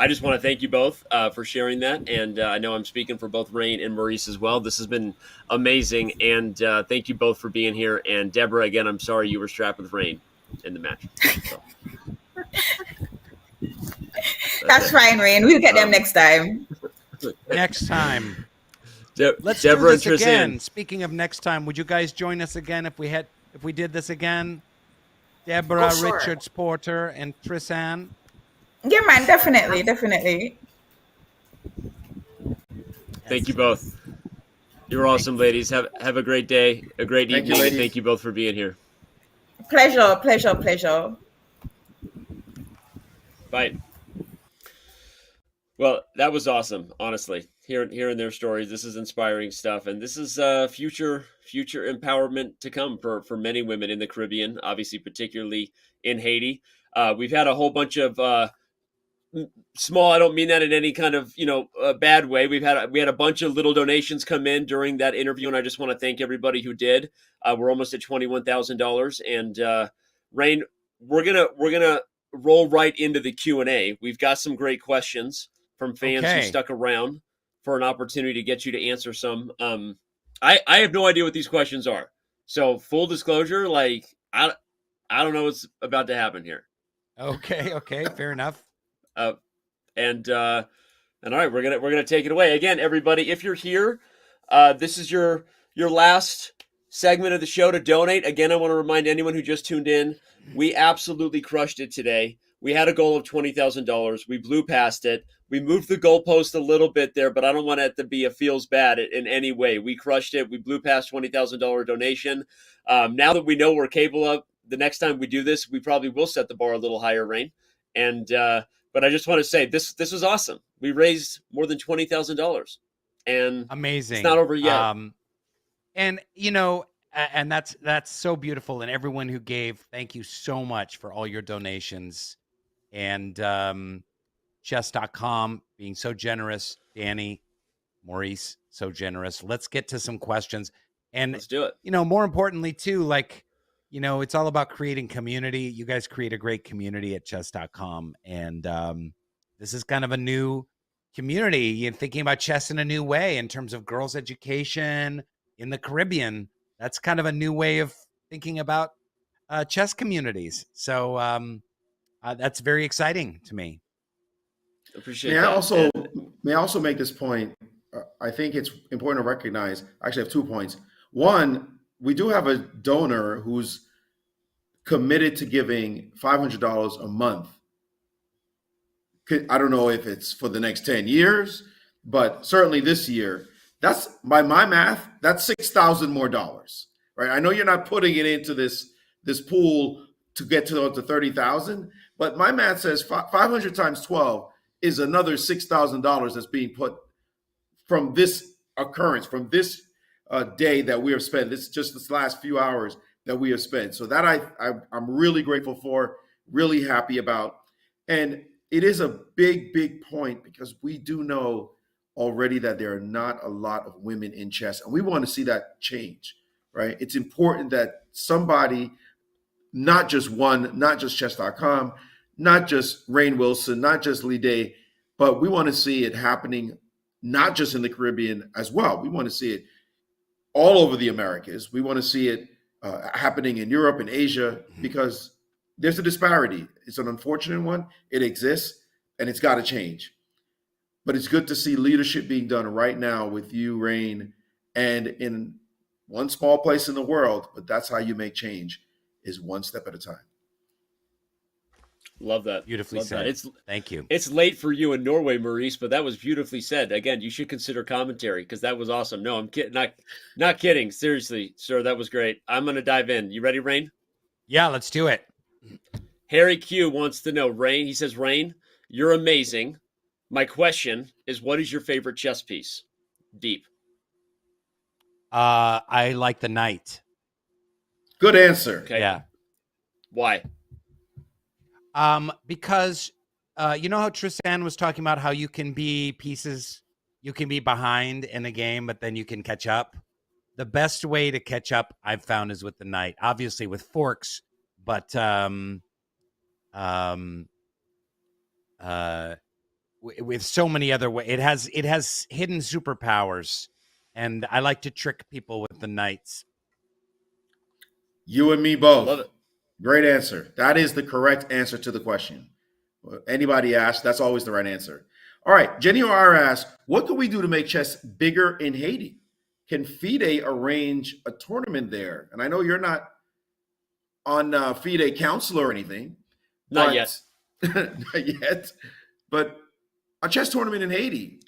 just want to thank you both for sharing that. And I know I'm speaking for both Rainn and Maurice as well. This has been amazing. And thank you both for being here. And Deborah, again, I'm sorry you were strapped with Rainn in the match. So. That's fine, Rainn. We'll get them next time. Next time. Let's Deborah do this again. Speaking of next time, would you guys join us again if we did this again? Deborah, sure. Richards, Porter, and Tristan. Yeah, man, definitely. Thank you both. You're awesome, ladies. Have a great day, a great evening, and thank you both for being here. Pleasure. Bye. Well, that was awesome, honestly. hearing their stories. This is inspiring stuff, and this is future empowerment to come for many women in the Caribbean, obviously particularly in Haiti. We've had a whole bunch of small. I don't mean that in any kind of bad way. We had a bunch of little donations come in during that interview, and I just want to thank everybody who did. We're almost at $21,000, and Rainn, we're gonna roll right into the Q&A. We've got some great questions from fans who stuck around for an opportunity to get you to answer some. I have no idea what these questions are, so full disclosure, like I don't know what's about to happen here. Okay, fair enough. And all right, we're gonna take it away again, everybody. If you're here, this is your last segment of the show to donate. Again, I want to remind anyone who just tuned in, we absolutely crushed it today. We had a goal of $20,000. We blew past it. We moved the goalpost a little bit there, but I don't want it to be a feels bad in any way. We crushed it. We blew past $20,000 donation. Now that we know we're capable of, the next time we do this, we probably will set the bar a little higher, Rainn. And but I just want to say this was awesome. We raised more than $20,000, and amazing. It's not over yet. And and that's so beautiful. And everyone who gave, thank you so much for all your donations. And chess.com being so generous. Danny, Maurice, so generous. Let's get to some questions. And let's do it. More importantly too, it's all about creating community. You guys create a great community at chess.com. And this is kind of a new community. You're thinking about chess in a new way in terms of girls' education in the Caribbean. That's kind of a new way of thinking about chess communities. So that's very exciting to me. Appreciate that. May I also make this point? I think it's important to recognize, actually I have 2 points. One, we do have a donor who's committed to giving $500 a month. I don't know if it's for the next 10 years, but certainly this year. That's, by my math, that's $6,000 more dollars, right? I know you're not putting it into this pool to get to 30,000, but my math says 500 times 12 is another $6,000 that's being put from this occurrence, from this day that we have spent. This last few hours that we have spent. So that I'm really grateful for, really happy about. And it is a big point because we do know already that there are not a lot of women in chess, and we want to see that change, right? It's important that somebody, not just chess.com, not just Rainn Wilson, not just Lidé, but we want to see it happening not just in the Caribbean as well. We want to see it all over the Americas. We want to see it happening in Europe and Asia, because there's a disparity. It's an unfortunate one. It exists, and it's got to change. But it's good to see leadership being done right now with you, Rainn, and in one small place in the world. But that's how you make change, is one step at a time. Love that. Beautifully said. Thank you. It's late for you in Norway, Maurice, but that was beautifully said. Again, you should consider commentary because that was awesome. No, I'm kidding. Not kidding. Seriously, sir, that was great. I'm going to dive in. You ready, Rainn? Yeah, let's do it. Harry Q wants to know, Rainn. He says, Rainn, you're amazing. My question is, what is your favorite chess piece? Deep. I like the knight. Good answer. Okay. Yeah. Why? Because you know how Tristan was talking about how you can be behind in a game, but then you can catch up. The best way to catch up, I've found, is with the knight. Obviously with forks, but with so many other ways. It has hidden superpowers, and I like to trick people with the knights. You and me both. Love it. Great answer. That is the correct answer to the question. Anybody asks, that's always the right answer. All right. Jenny O'Hara asks, what can we do to make chess bigger in Haiti? Can FIDE arrange a tournament there? And I know you're not on FIDE council or anything. Not yet. Not yet. But a chess tournament in Haiti,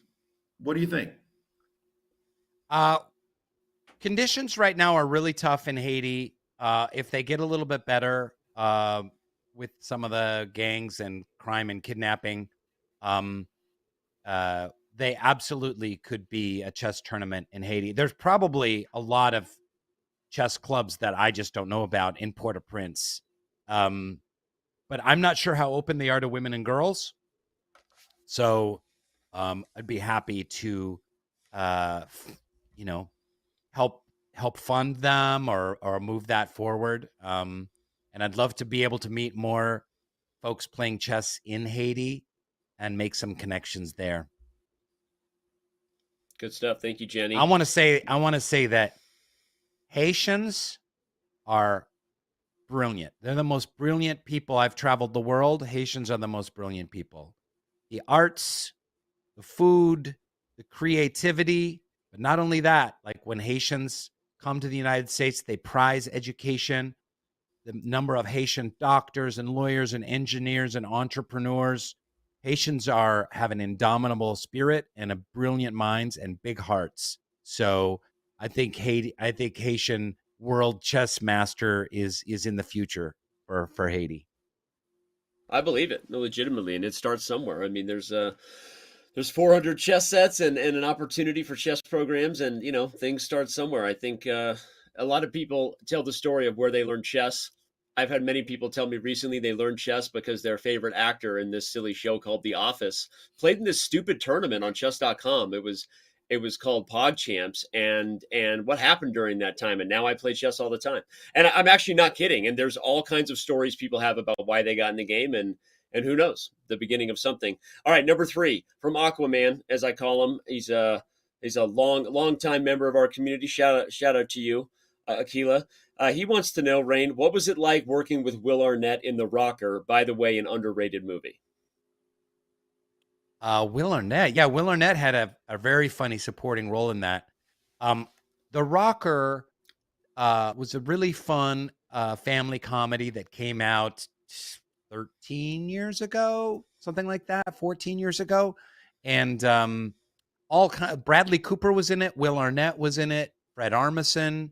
what do you think? Conditions right now are really tough in Haiti. If they get a little bit better with some of the gangs and crime and kidnapping, they absolutely could be a chess tournament in Haiti. There's probably a lot of chess clubs that I just don't know about in Port-au-Prince. But I'm not sure how open they are to women and girls. So I'd be happy to, help fund them or move that forward. And I'd love to be able to meet more folks playing chess in Haiti and make some connections there. Good stuff. Thank you, Jenny. I want to say that Haitians are brilliant. They're the most brilliant people. I've traveled the world. Haitians are the most brilliant people. The arts, the food, the creativity, but not only that, like when Haitians come to the United States, they prize education. The number of Haitian doctors and lawyers and engineers and entrepreneurs. Haitians have an indomitable spirit and a brilliant minds and big hearts. So I think Haitian world chess master is in the future for Haiti. I believe it, legitimately, and it starts somewhere. I mean, there's 400 chess sets and an opportunity for chess programs, and things start somewhere. I think a lot of people tell the story of where they learned chess. I've had many people tell me recently they learned chess because their favorite actor in this silly show called The Office played in this stupid tournament on chess.com. It was called PogChamps, and what happened during that time. And now I play chess all the time. And I'm actually not kidding. And there's all kinds of stories people have about why they got in the game, and who knows, the beginning of something. All right, number 3 from Aquaman, as I call him. He's a long time member of our community. Shout out to you, Akila. He wants to know, Rainn, what was it like working with Will Arnett in The Rocker? By the way, an underrated movie. Will Arnett. Yeah, Will Arnett had a very funny supporting role in that. The Rocker was a really fun family comedy that came out 13 years ago, something like that, 14 years ago. And Bradley Cooper was in it. Will Arnett was in it. Fred Armisen,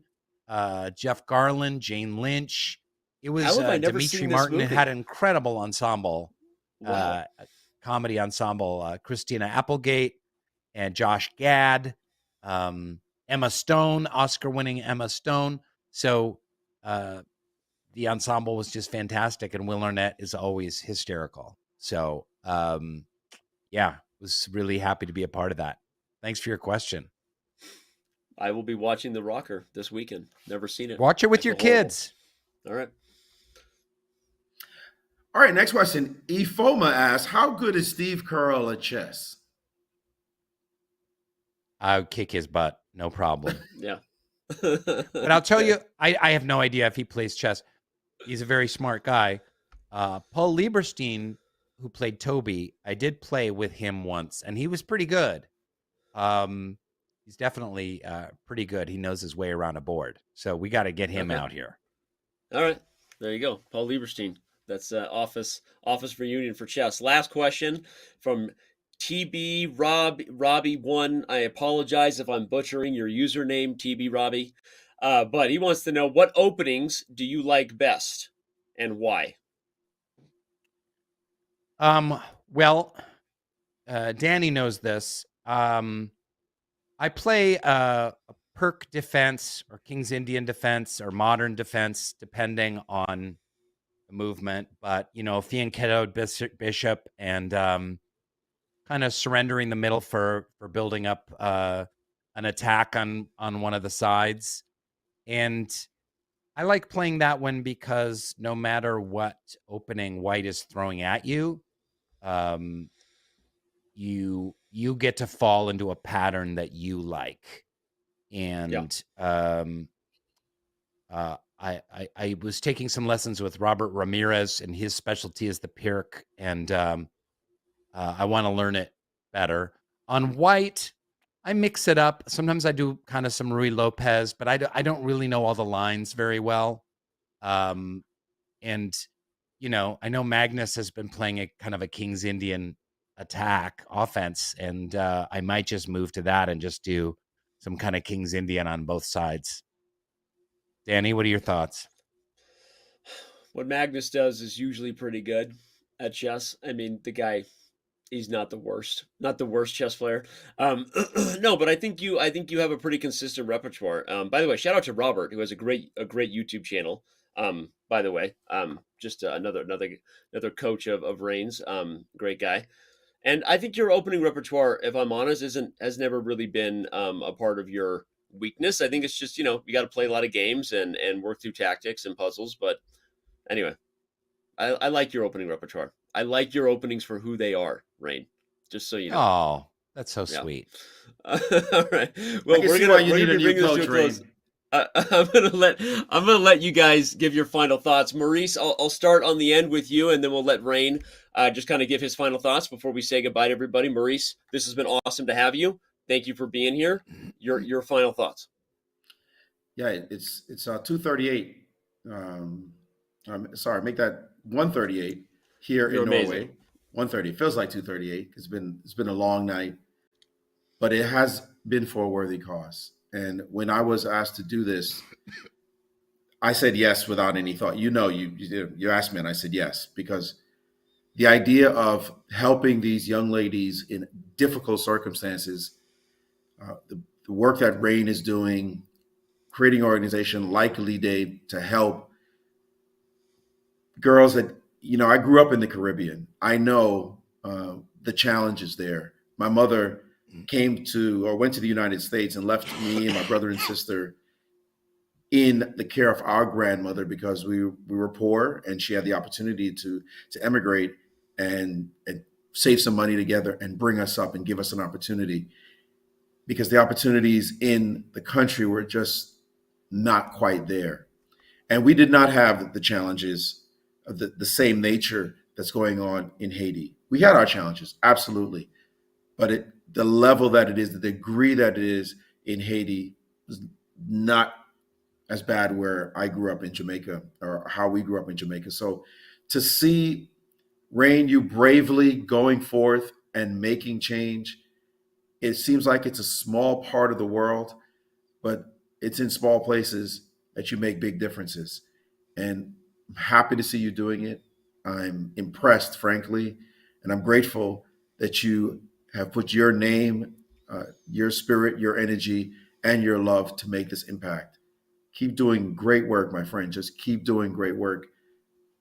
Jeff Garland, Jane Lynch. It was How have I never Dimitri seen this Martin. It movie? had an incredible ensemble. Wow. Comedy ensemble, Christina Applegate and Josh Gad, Emma Stone, Oscar-winning Emma Stone. So the ensemble was just fantastic, and Will Arnett is always hysterical. So was really happy to be a part of that. Thanks for your question. I will be watching The Rocker this weekend. Never seen it. Watch it with your kids. All right. All right, next question. Ifoma asks, how good is Steve Carell at chess? I would kick his butt, no problem. Yeah. But I'll tell you, I have no idea if he plays chess. He's a very smart guy. Paul Lieberstein, who played Toby, I did play with him once, and he was pretty good. He's definitely pretty good. He knows his way around a board. So we got to get him out here. All right. There you go. Paul Lieberstein. That's office reunion for chess. Last question from TB Robbie 1. I apologize if I'm butchering your username, TB Robbie. But he wants to know, what openings do you like best and why? Well, Danny knows this. I play a Perk defense or King's Indian defense or modern defense, depending on the movement. But, fianchettoed bishop and kind of surrendering the middle for building up an attack on one of the sides. And I like playing that one because no matter what opening white is throwing at you, you get to fall into a pattern that you like. And I was taking some lessons with Robert Ramirez, and his specialty is the Pirk, and I want to learn it better. On white, I mix it up. Sometimes I do kind of some Rui Lopez, but I don't really know all the lines very well. And, I know Magnus has been playing a kind of a King's Indian attack offense, and I might just move to that and just do some kind of King's Indian on both sides. Danny, what are your thoughts? What Magnus does is usually pretty good at chess. I mean, the guy He's not the worst. Not the worst chess player. No, but I think you have a pretty consistent repertoire. By the way, shout out to Robert, who has a great YouTube channel. By the way, just another coach of Rainn's. Great guy. And I think your opening repertoire, if I'm honest, has never really been a part of your weakness. I think it's just, you got to play a lot of games and work through tactics and puzzles. But anyway, I like your opening repertoire. I like your openings for who they are, Rainn. Just so you know. Oh, that's so sweet. All right. Well, we're gonna bring this to a close. I'm gonna let you guys give your final thoughts. Maurice, I'll start on the end with you, and then we'll let Rainn just kind of give his final thoughts before we say goodbye to everybody. Maurice, this has been awesome to have you. Thank you for being here. Your final thoughts. Yeah, it's 2:38. Sorry, make that 1:38 here in Norway. 1:30. It feels like 2:38. It's been a long night, but it has been for a worthy cause. And when I was asked to do this, I said yes without any thought. You asked me, and I said yes, because the idea of helping these young ladies in difficult circumstances, the work that Rainn is doing, creating an organization like Lidé to help girls that, I grew up in the Caribbean. I know the challenges there. My mother went to the United States and left me and my brother and sister in the care of our grandmother because we were poor, and she had the opportunity to emigrate and save some money together and bring us up and give us an opportunity, because the opportunities in the country were just not quite there. And we did not have the challenges of the same nature that's going on in Haiti. We had our challenges, absolutely. But the level that it is, the degree that it is in Haiti was not as bad where I grew up in Jamaica, or how we grew up in Jamaica. So to see, Rainn, you bravely going forth and making change, it seems like it's a small part of the world, but it's in small places that you make big differences. And I'm happy to see you doing it. I'm impressed, frankly, and I'm grateful that you have put your name, your spirit, your energy, and your love to make this impact. Keep doing great work, my friend. Just keep doing great work.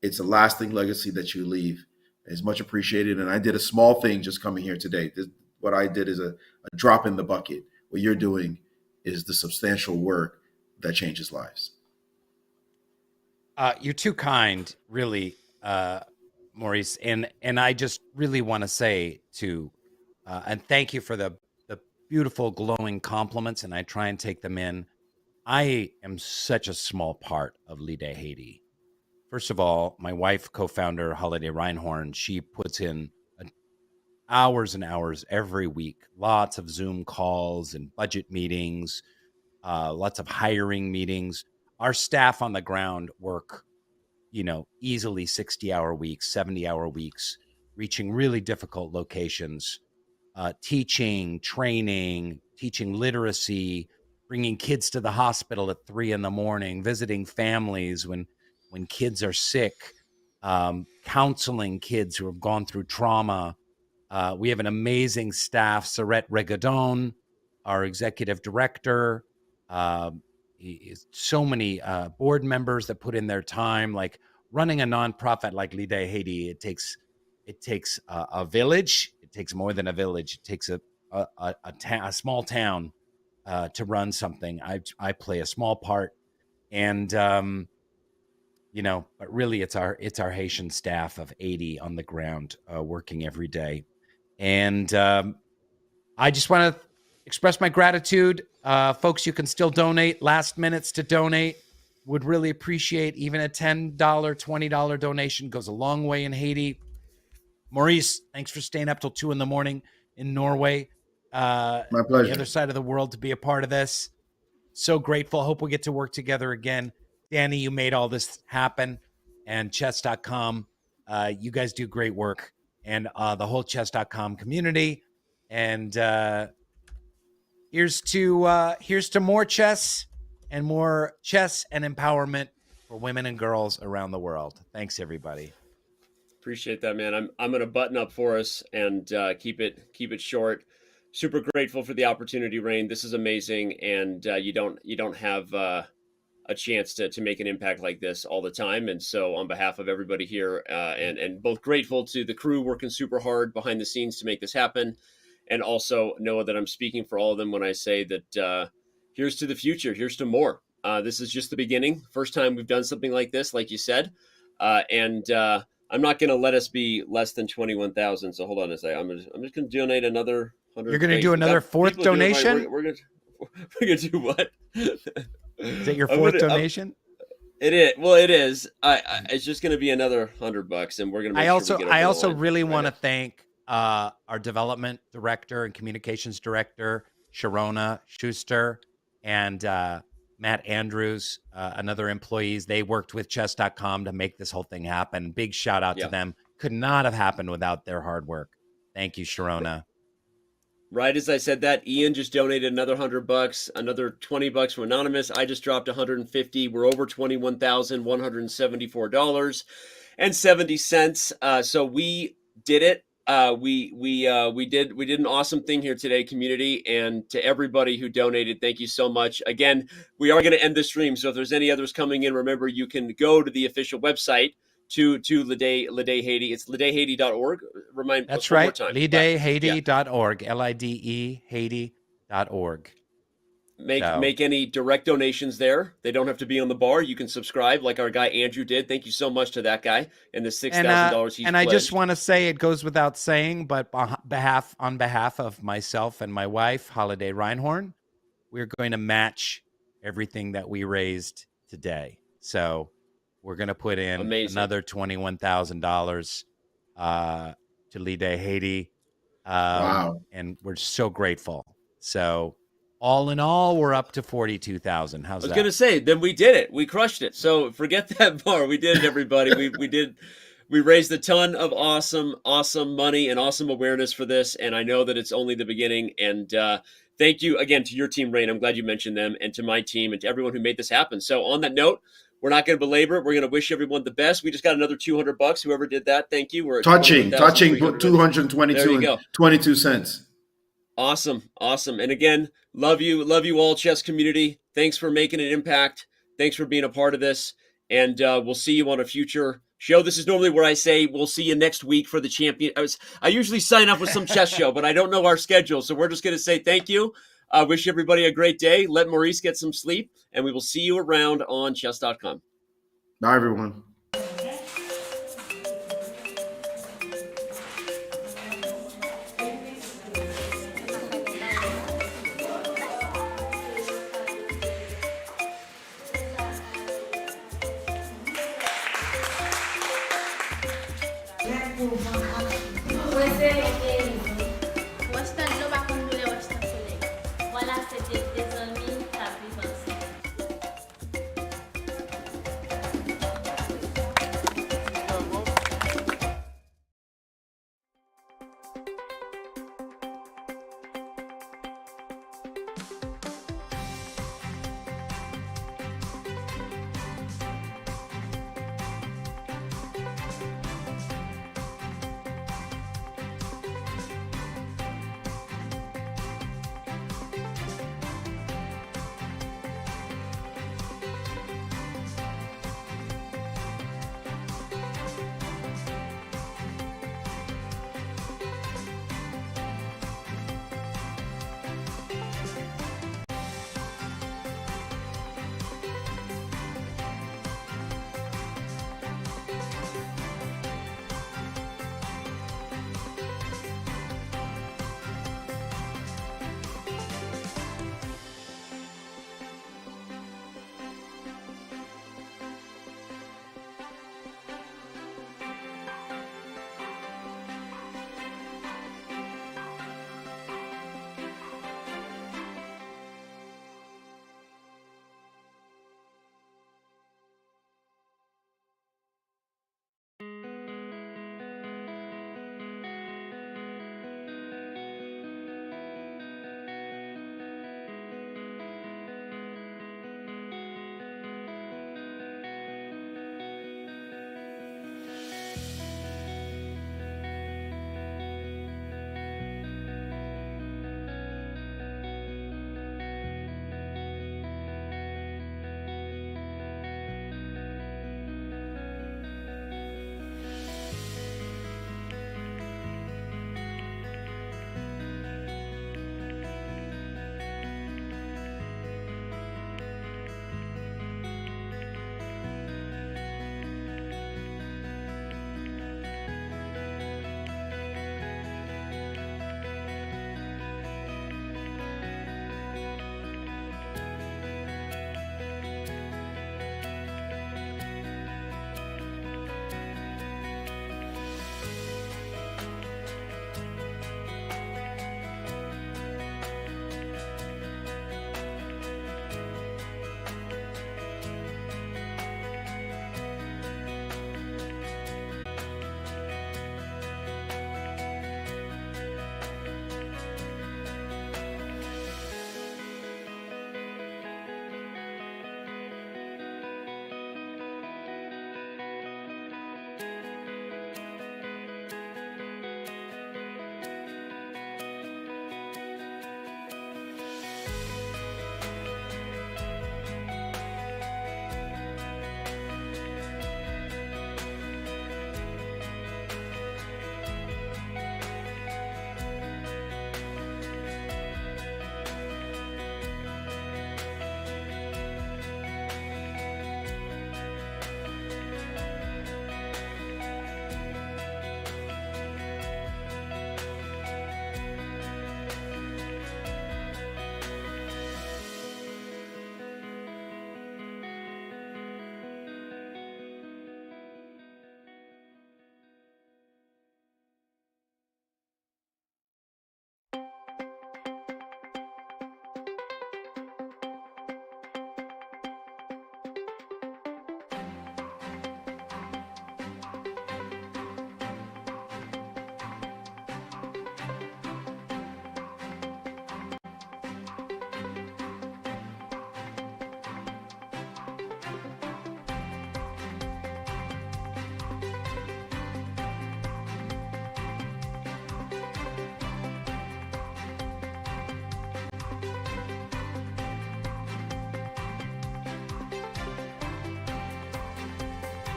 It's a lasting legacy that you leave. It's much appreciated. And I did a small thing just coming here today. What I did is a drop in the bucket. What you're doing is the substantial work that changes lives. You're too kind, really, Maurice. And I just really want to say and thank you for the beautiful, glowing compliments, and I try and take them in. I am such a small part of Lidé Haiti. First of all, my wife, co-founder Holiday Reinhorn, she puts in hours and hours every week, lots of Zoom calls and budget meetings, lots of hiring meetings. Our staff on the ground work, easily 60-hour weeks, 70-hour weeks, reaching really difficult locations, teaching, training, teaching literacy, bringing kids to the hospital at 3 a.m, visiting families when kids are sick, counseling kids who have gone through trauma. We have an amazing staff. Sarette Regadon, our executive director, so many board members that put in their time. Like running a nonprofit like Lidé Haiti, it takes a village. It takes more than a village. It takes a small town to run something. I play a small part, and but really it's our Haitian staff of 80 on the ground working every day. And I just want to express my gratitude. Folks, you can still donate. Last minutes to donate. Would really appreciate even a $10, $20 donation. Goes a long way in Haiti. Maurice, thanks for staying up till 2 a.m. in Norway. My pleasure. The other side of the world to be a part of this. So grateful. Hope we get to work together again. Danny, you made all this happen. And chess.com, you guys do great work. And the whole chess.com community. And here's to more chess and empowerment for women and girls around the world. Thanks, everybody. Appreciate that, man. I'm gonna button up for us and keep it short. Super grateful for the opportunity, Rainn. This is amazing, and you don't have a chance to make an impact like this all the time. And so, on behalf of everybody here, and both grateful to the crew working super hard behind the scenes to make this happen, and also know that I'm speaking for all of them when I say that here's to the future. Here's to more. This is just the beginning. First time we've done something like this, like you said, and I'm not going to let us be less than 21,000. So hold on a second. I'm just going to donate another 100. You're going to do another fourth donation? We're going to do what? Is it your fourth donation? It is. Well, it is. It's just going to be another $100, and we're going to. I also really want to thank our development director and communications director, Sharona Schuster, and Matt Andrews, another employees. They worked with chess.com to make this whole thing happen. Big shout out to them. Could not have happened without their hard work. Thank you, Sharona. Right as I said that, Ian just donated another $100, another $20 from Anonymous. I just dropped 150. We're over $21,174.70. So we did it. We did an awesome thing here today, community, and to everybody who donated, thank you so much. Again, we are going to end the stream, so if there's any others coming in, remember you can go to the official website to Lidé Haiti. It's lidéhaiti.org. Remind that's one right. More time. lidéhaiti.org. LIDE Haiti.org. Make any direct donations there. They don't have to be on the bar. You can subscribe like our guy Andrew did. Thank you so much to that guy and the $6,000 he's and I just want to say, it goes without saying, but on behalf of myself and my wife, Holiday Reinhorn, we're going to match everything that we raised today. So we're going to put in another $21,000 to Lidé Haiti. Wow. And we're so grateful. So all in all, we're up to 42,000. How's that? I was going to say, then we did it. We crushed it. So forget that bar. We did it, everybody. We raised a ton of awesome money and awesome awareness for this. And I know that it's only the beginning. And thank you again to your team, Rainn. I'm glad you mentioned them, and to my team and to everyone who made this happen. So on that note, we're not going to belabor it. We're going to wish everyone the best. We just got another $200. Whoever did that, thank you. We're at touching 222 cents. Awesome. And again, love you all, chess community. Thanks for making an impact. Thanks for being a part of this. And we'll see you on a future show. This is normally where I say we'll see you next week for the champion. I usually sign up with some chess show, but I don't know our schedule. So we're just going to say thank you. Wish everybody a great day. Let Maurice get some sleep, and we will see you around on chess.com. Bye, everyone. Você